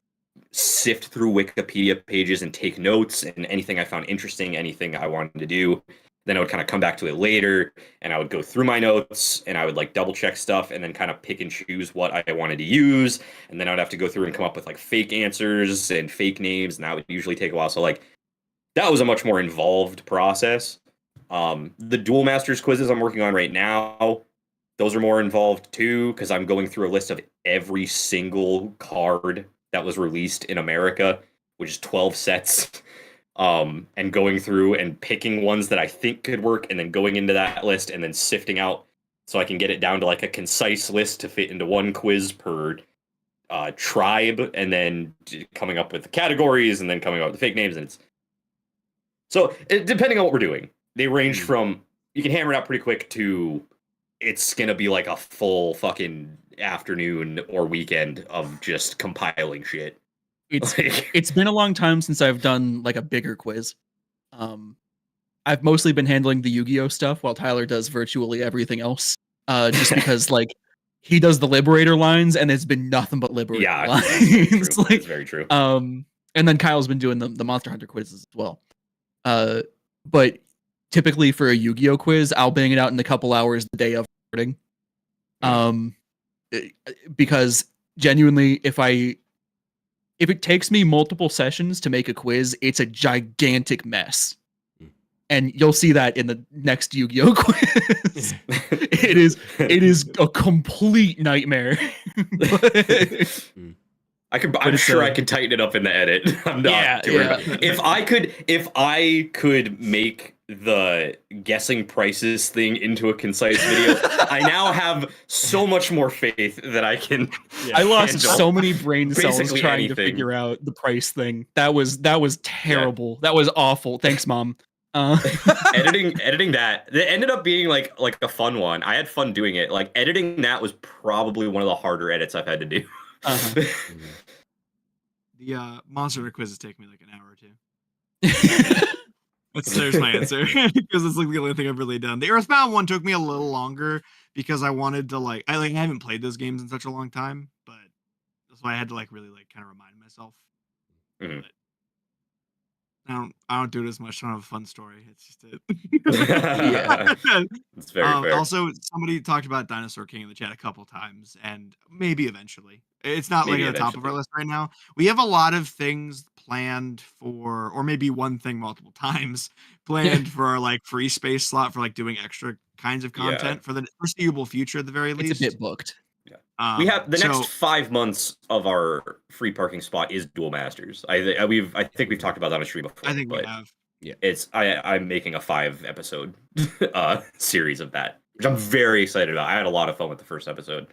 sift through Wikipedia pages and take notes and anything I found interesting, anything I wanted to do. Then I would kind of come back to it later, and I would go through my notes, and I would like double check stuff, and then kind of pick and choose what I wanted to use, and then I'd have to go through and come up with like fake answers and fake names, and that would usually take a while. So like that was a much more involved process. The Duel Masters quizzes I'm working on right now, those are more involved too, because I'm going through a list of every single card that was released in America, which is 12 sets. And going through and picking ones that I think could work, and then going into that list and then sifting out so I can get it down to like a concise list to fit into one quiz per tribe, and then coming up with the categories, and then coming up with the fake names. And it's so depending on what we're doing, they range from you can hammer it out pretty quick to it's gonna be like a full fucking afternoon or weekend of just compiling shit. It's been a long time since I've done like a bigger quiz. I've mostly been handling the Yu-Gi-Oh stuff while Tyler does virtually everything else. Just because like he does the Liberator lines and it's been nothing but Liberator lines. It's like, very true. And then Kyle's been doing the Monster Hunter quizzes as well. But typically for a Yu-Gi-Oh quiz, I'll bang it out in a couple hours the day of recording. Because genuinely, if it takes me multiple sessions to make a quiz, it's a gigantic mess. And you'll see that in the next Yu-Gi-Oh quiz. It is a complete nightmare. I'm sure I could tighten it up in the edit. I'm not too worried about it. If I could make the guessing prices thing into a concise video, I now have so much more faith that I can. I lost so many brain cells basically trying to figure out the price thing. That was terrible. That was awful. Thanks, Mom. editing that, it ended up being like a fun one. I had fun doing it. Like editing that was probably one of the harder edits I've had to do. The Monster Hunter quizzes take me like an hour or two. There's my answer, because it's like the only thing I've really done. The Earthbound one took me a little longer because I wanted to I haven't played those games in such a long time, but that's why I had to really kind of remind myself. But I don't do it as much. I don't have a fun story. It's just it. It's very fair. Also, somebody talked about Dinosaur King in the chat a couple times, and maybe eventually. It's not at the top of our list right now. We have a lot of things planned for, or maybe one thing multiple times planned for our free space slot for doing extra kinds of content for the foreseeable future at the very least. It's a bit booked. We have the next 5 months of our free parking spot is Duel Masters. I think we've talked about that on stream before. I think we have. Yeah, I'm making a 5-episode series of that, which I'm very excited about. I had a lot of fun with the first episode.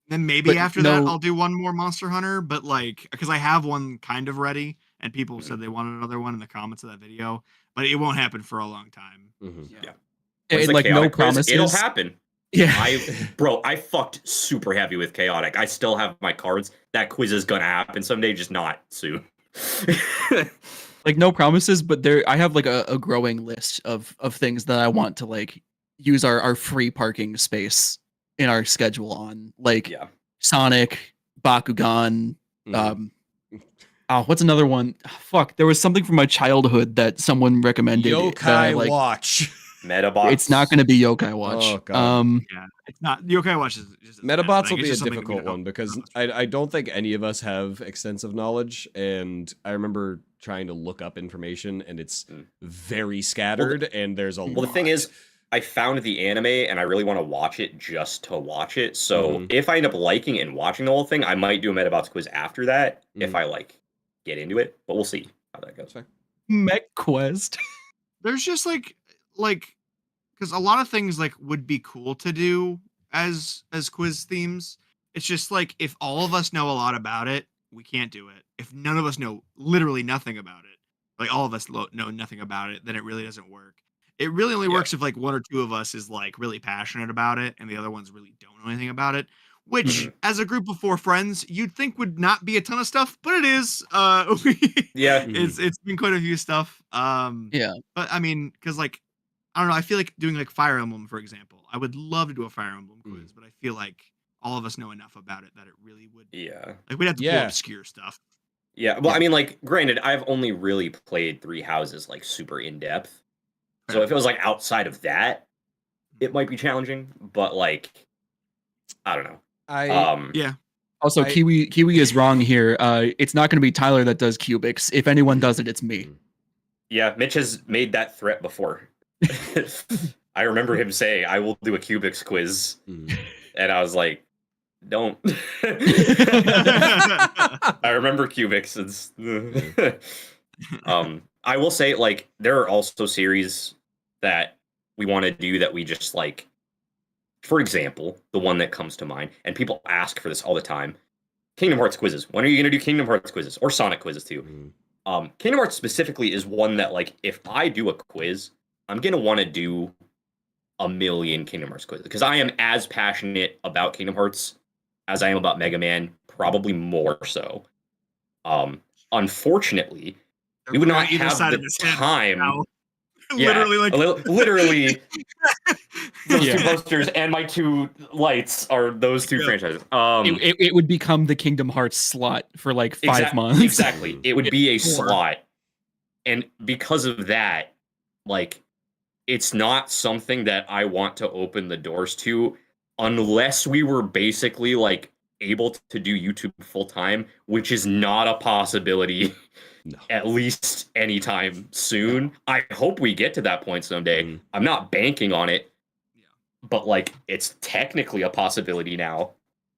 Then maybe after that I'll do one more Monster Hunter, but because I have one kind of ready, and people said they wanted another one in the comments of that video, but it won't happen for a long time. Yeah. And no promises. It'll happen. Yeah. I fucked super heavy with Chaotic. I still have my cards. That quiz is gonna happen someday, just not soon. No promises, but I have a growing list of things that I want to use our free parking space in our schedule on. Sonic, Bakugan, what's another one? Fuck, there was something from my childhood that someone recommended. Yokai Watch. Metabots. It's not going to be Yokai Watch. Oh, God. It's not. Yokai Watch is just Metabots will be a difficult one because I don't think any of us have extensive knowledge, and I remember trying to look up information, and it's very scattered, and there's a lot. Well, the thing is, I found the anime, and I really want to watch it just to watch it. So if I end up liking it and watching the whole thing, I might do a Metabots quiz after that if I get into it. But we'll see how that goes. Mech Quest. There's just because a lot of things would be cool to do as quiz themes. It's just if all of us know a lot about it, we can't do it. If none of us know literally nothing about it, all of us know nothing about it, then it really doesn't work. It really only works if one or two of us is really passionate about it and the other ones really don't know anything about it, which as a group of 4 friends you'd think would not be a ton of stuff, but it is. It's been quite a few stuff. But I mean, because I don't know, I feel doing Fire Emblem, for example. I would love to do a Fire Emblem quiz, but I feel all of us know enough about it that it really would. Yeah. We'd have to pull obscure stuff. Yeah. Well, I mean, granted, I've only really played 3 houses super in depth. So if it was like outside of that, it might be challenging. But like, I don't know. Yeah. Also, Kiwi is wrong here. It's not going to be Tyler that does cubics. If anyone does it, it's me. Yeah, Mitch has made that threat before. I remember him saying, "I will do a cubics quiz," and I was like, "Don't." I remember cubics. It's I will say, like, there are also series that we want to do that we just like. For example, the one that comes to mind, and people ask for this all the time: Kingdom Hearts quizzes. When are you going to do Kingdom Hearts quizzes or Sonic quizzes too? Kingdom Hearts specifically is one that, like, if I do a quiz, I'm gonna want to do a million Kingdom Hearts quizzes because I am as passionate about Kingdom Hearts as I am about Mega Man, probably more so. Unfortunately, we would not have the time. Yeah, literally, those two posters and my two lights are those two franchises. It would become the Kingdom Hearts slot for like 5 months. Exactly, it would be a slot, and because of that, like, it's not something that I want to open the doors to unless we were basically like able to do YouTube full time, which is not a possibility. No. At least anytime soon. I hope we get to that point someday. I'm not banking on it, but like, it's technically a possibility now,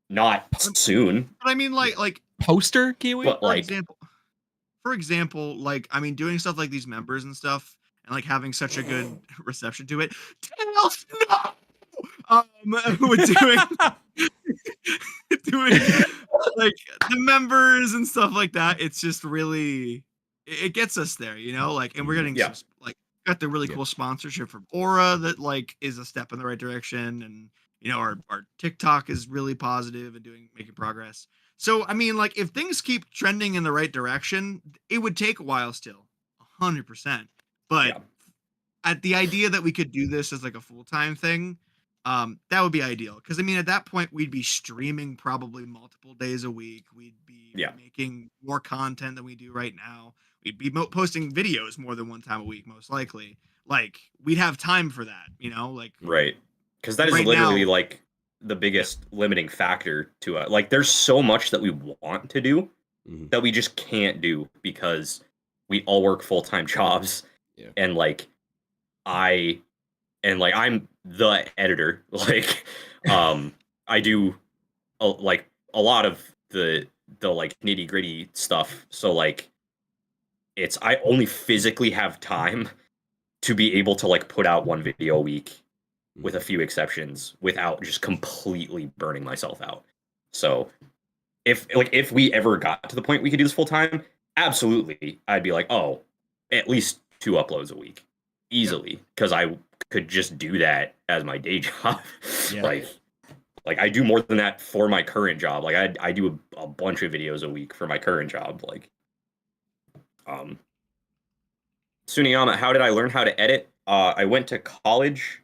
not soon. But I mean, like poster Kiwi. But like, for example, like, I mean, doing stuff like these members and stuff, and like having such a good reception to it. Tails, no. With doing like the members and stuff like that, it's just really, it gets us there, you know, like, and we're getting some, like, got the really cool sponsorship from Aura that like is a step in the right direction, and you know, our TikTok is really positive and making progress. So I mean, like, if things keep trending in the right direction, it would take a while still, 100%. But at the idea that we could do this as like a full-time thing, that would be ideal. Because I mean, at that point, we'd be streaming probably multiple days a week. We'd be making more content than we do right now. We'd be posting videos more than one time a week, most likely. Like, we'd have time for that, you know? Like, right. Because that is literally now, like, the biggest limiting factor to it. Like, there's so much that we want to do that we just can't do because we all work full-time jobs. Yeah. And like, I'm the editor. Like, I do like a lot of the like nitty-gritty stuff. So like, I only physically have time to be able to like put out one video a week, with a few exceptions, without just completely burning myself out. So if we ever got to the point we could do this full time, absolutely, I'd be like, oh, at least 2 uploads a week easily, because I could just do that as my day job. Like I do more than that for my current job. Like I do a bunch of videos a week for my current job. Like, Suniyama, how did I learn how to edit? I went to college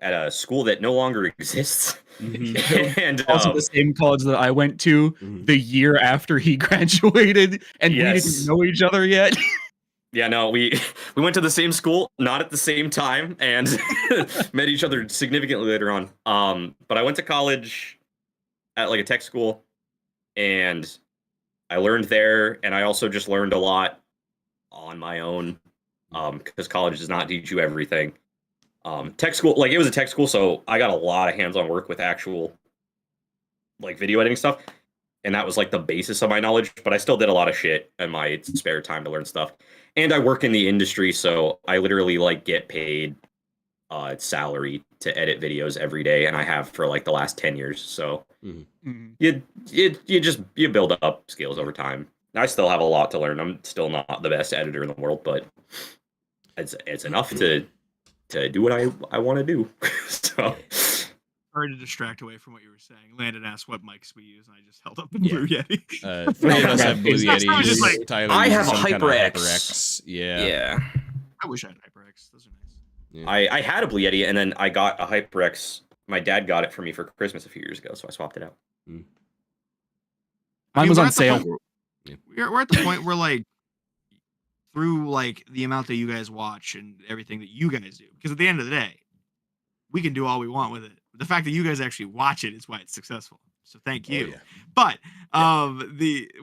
at a school that no longer exists. And also the same college that I went to the year after he graduated, and we didn't know each other yet. Yeah, no, we went to the same school, not at the same time, and met each other significantly later on. But I went to college at like a tech school, and I learned there, and I also just learned a lot on my own, because college does not teach you everything. Tech school, like, it was a tech school, so I got a lot of hands-on work with actual like video editing stuff, and that was like the basis of my knowledge. But I still did a lot of shit in my spare time to learn stuff. And I work in the industry, so I literally like get paid salary to edit videos every day, and I have for like the last 10 years. So you build up skills over time. I still have a lot to learn. I'm still not the best editor in the world, but it's enough to do what I want to do. So, sorry to distract away from what you were saying. Landon asked what mics we use, and I just held up the Blue Yeti. 3 of us have Blue Yetis. Like, Tyler I have a HyperX. HyperX. Yeah. I wish I had HyperX. Those are nice. Yeah. I had a Blue Yeti, and then I got a HyperX. My dad got it for me for Christmas a few years ago, so I swapped it out. Mine was on sale. We're at the point where, like, through like the amount that you guys watch and everything that you guys do. Because at the end of the day, we can do all we want with it. The fact that you guys actually watch it is why it's successful. So thank you. yeah. But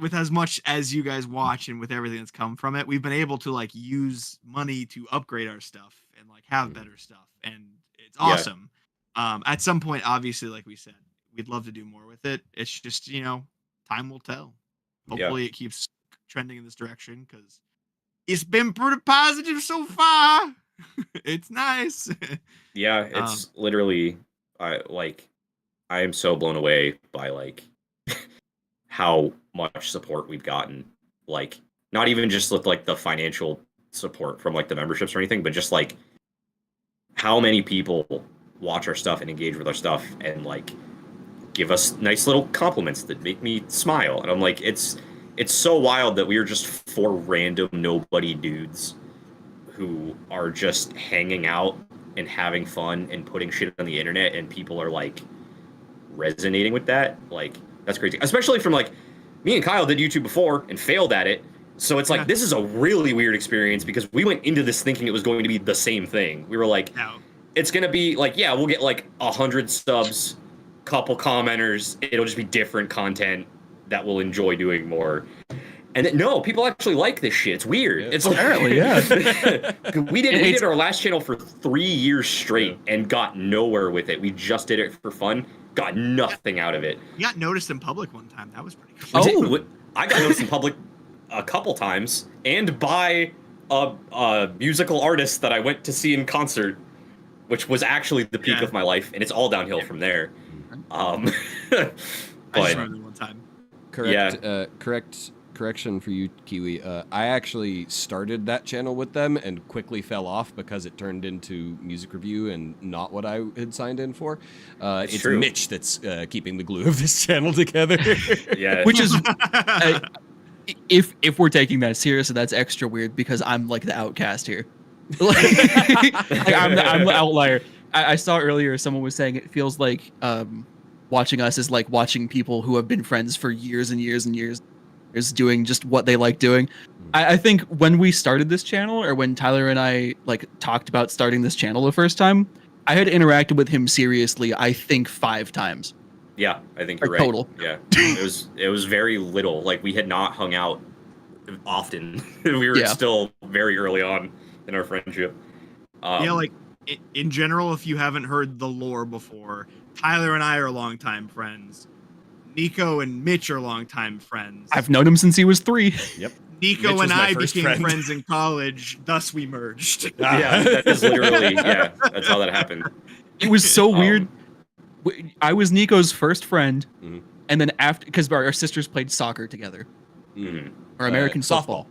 with as much as you guys watch and with everything that's come from it, we've been able to like use money to upgrade our stuff and like have better stuff, and it's awesome. At some point, obviously, like we said, we'd love to do more with it. It's just, time will tell. Hopefully it keeps trending in this direction, because it's been pretty positive so far. It's nice. Yeah, it's literally I am so blown away by like how much support we've gotten. Like, not even just with like the financial support from like the memberships or anything, but just like how many people watch our stuff and engage with our stuff and like give us nice little compliments that make me smile. And I'm like, it's so wild that we are just 4 random nobody dudes who are just hanging out and having fun and putting shit on the internet, and people are like resonating with that. Like, that's crazy. Especially from like, me and Kyle did YouTube before and failed at it. So it's like, this is a really weird experience, because we went into this thinking it was going to be the same thing. We were like, it's going to be like, yeah, we'll get like 100 subs, couple commenters. It'll just be different content that we'll enjoy doing more. And then, no, people actually like this shit. It's weird. It's Apparently, we did our last channel for 3 years straight and got nowhere with it. We just did it for fun, got nothing out of it. You got noticed in public one time. That was pretty cool. I got noticed in public a couple times, and by a musical artist that I went to see in concert, which was actually the peak of my life, and it's all downhill from there. I just remember one time. Correction for you, Kiwi. I actually started that channel with them and quickly fell off because it turned into music review and not what I had signed in for. It's true. Mitch that's keeping the glue of this channel together. Yeah, which is if we're taking that seriously, that's extra weird, because I'm like the outcast here. I'm the outlier. I saw earlier someone was saying it feels like watching us is like watching people who have been friends for years and years and years is doing just what they like doing. I think when we started this channel, or when Tyler and I like talked about starting this channel the first time, I had interacted with him seriously, I think 5 times. Yeah, I think you're right. Total. Yeah, it was very little. Like, we had not hung out often. We were still very early on in our friendship. Like in general, if you haven't heard the lore before, Tyler and I are longtime friends. Nico and Mitch are longtime friends. I've known him since he was 3. Yep. Nico and I became friends in college, thus we merged. Yeah, that is literally, that's how that happened. It was so weird. I was Nico's first friend, and then after, because our sisters played soccer together. Or American softball.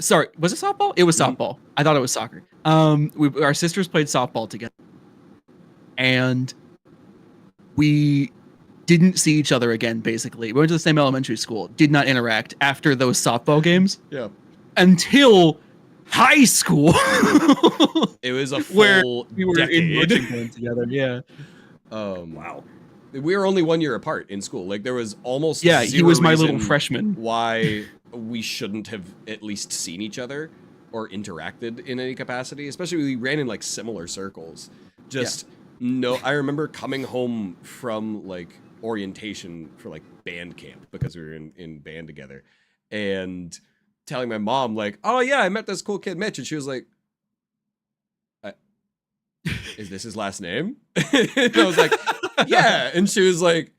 Sorry, was it softball? It was softball. I thought it was soccer. Our sisters played softball together, and we didn't see each other again. Basically, we went to the same elementary school. Did not interact after those softball games. Yeah. Until high school. It was a full where we were decade. in marching band together. Yeah. Wow. We were only 1 year apart in school. Like, there was almost he was my little freshman. Why we shouldn't have at least seen each other or interacted in any capacity. Especially we ran in like similar circles. I remember coming home from like orientation for like band camp, because we were in band together, and telling my mom like, oh yeah, I met this cool kid Mitch, and she was like, is this his last name? And I was like, yeah. And she was like,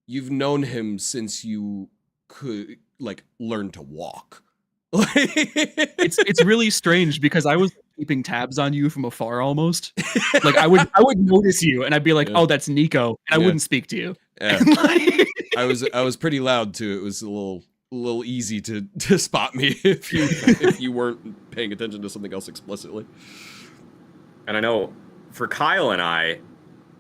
you've known him since you could like learn to walk. It's really strange, because I was keeping tabs on you from afar almost. Like I would notice you and I'd be like, oh, that's Nico, and I wouldn't speak to you. Yeah. I was pretty loud too. It was a little easy to spot me if you weren't paying attention to something else explicitly. And I know for Kyle and I,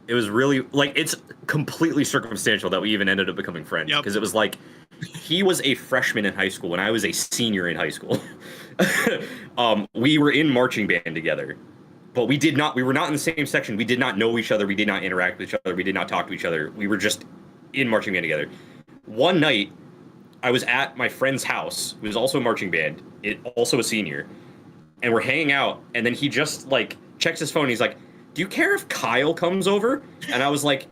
it was really like, it's completely circumstantial that we even ended up becoming friends, because it was like, he was a freshman in high school when I was a senior in high school. We were in marching band together, but we were not in the same section. We did not know each other. We did not interact with each other. We did not talk to each other. We were just in marching band together. One night, I was at my friend's house, who was also a marching band, also a senior, and we're hanging out, and then he just like checks his phone. He's like, "Do you care if Kyle comes over?" And I was like,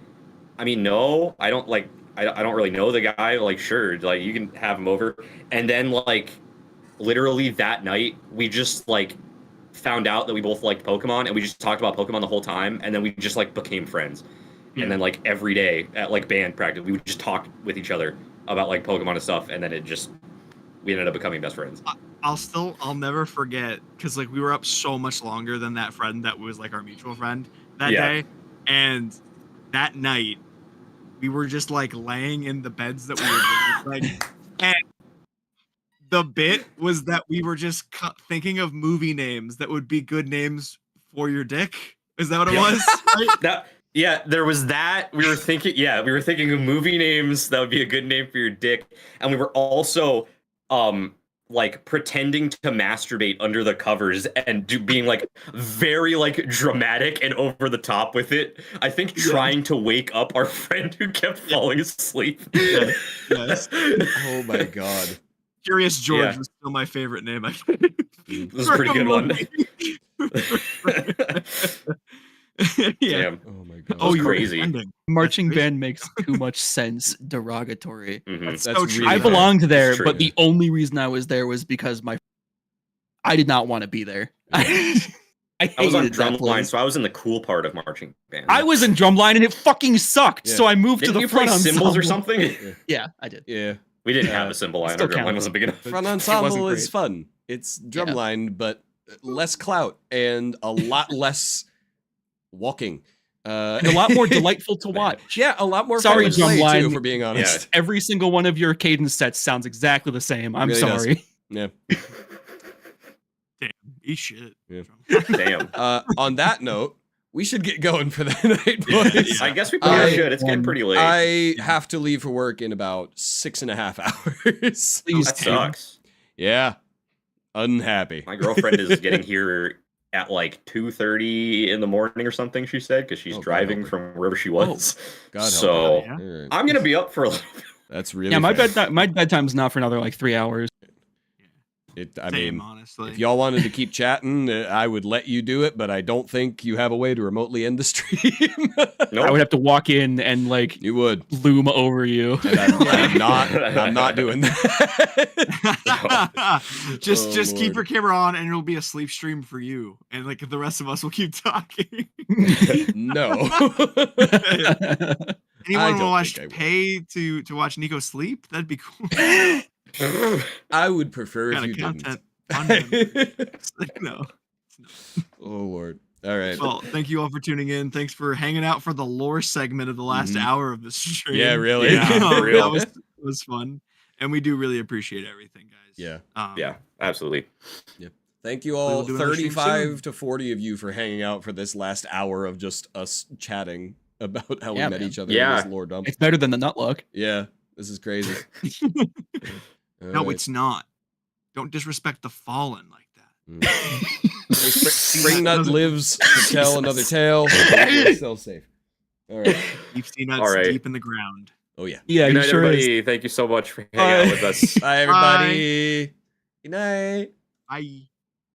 "I mean, no, I don't like. I don't really know the guy. Like, sure, like you can have him over." And then like, literally that night, we just like found out that we both liked Pokemon, and we just talked about Pokemon the whole time, and then we just like became friends. And then like every day at like band practice, we would just talk with each other about like Pokemon and stuff, and then we ended up becoming best friends. I'll never forget, because like we were up so much longer than that friend that was like our mutual friend that day, and that night we were just like laying in the beds that we were like, and the bit was that we were just thinking of movie names that would be good names for your dick. Is that what it was? Right? Yeah, there was that. We were thinking of movie names that would be a good name for your dick, and we were also like pretending to masturbate under the covers and being like very like dramatic and over the top with it. I think trying to wake up our friend who kept falling asleep. Yes. Oh my god. Curious George was still my favorite name. I think. This is a pretty good one. Damn. Oh my god. Oh, you're crazy. Marching band makes too much sense. Derogatory. Mm-hmm. That's so true. I belonged there, true. but the only reason I was there was because I did not want to be there. I was on hated that drumline, place. so I was in the cool part of marching band. I was in drumline and it fucking sucked. Yeah. So I moved Didn't to the you play front cymbals or ensemble. something? Yeah, I did. Yeah. We didn't have a cymbal line. Our Still drumline counts. wasn't big enough. Front wasn't ensemble is great. fun. It's drumline, but less clout and a lot less walking. And a lot more delightful to watch. Yeah, a lot more Sorry, fun to play, drumline. too, for being honest. Every single one of your cadence sets sounds exactly the same. I'm really does. sorry. Yeah. Damn, eat shit. Yeah. Damn. On that note, we should get going for the night, boys. I guess we probably should. It's getting pretty late. I have to leave for work in about 6.5 hours. Please That do. sucks. Yeah. Unhappy. My girlfriend is getting here at like 2:30 in the morning or something, she said, because she's Oh, God driving help her. from wherever she was. God help So her. All right. I'm going to be up for a little bit. That's really Yeah, fair. my bedtime's not for another like 3 hours. I Same, mean, honestly. if y'all wanted to keep chatting, I would let you do it, but I don't think you have a way to remotely end the stream. I would have to walk in and like You would. loom over you. And I'm not doing that. just Oh, keep Lord. your camera on and it'll be a sleep stream for you, and like the rest of us will keep talking. No. Anyone don't will think I will. pay to watch Nico sleep? That'd be cool. I would prefer if Kind you of content didn't. on him. It's like, no. Oh Lord. All right. Well, thank you all for tuning in. Thanks for hanging out for the lore segment of the last Mhm. hour of the stream. Yeah, really. Yeah, for real. That was fun, and we do really appreciate everything, guys. Yeah. Yeah, absolutely. Thank you We'll all, do another stream 35 soon. to 40 of you, for hanging out for this last hour of just us chatting about how Yeah, we met man. each other Yeah. in this lore dump. It's better than the Nutlocke. Yeah, this is crazy. No, it's not. Don't disrespect the fallen like that. Springnut lives to tell another tale. Still safe. All right. Deep sea nuts All right. deep in the ground. Oh yeah. Yeah, Good you night, sure is. everybody. Thank you so much for hanging out with us. Bye everybody. Good night. Bye.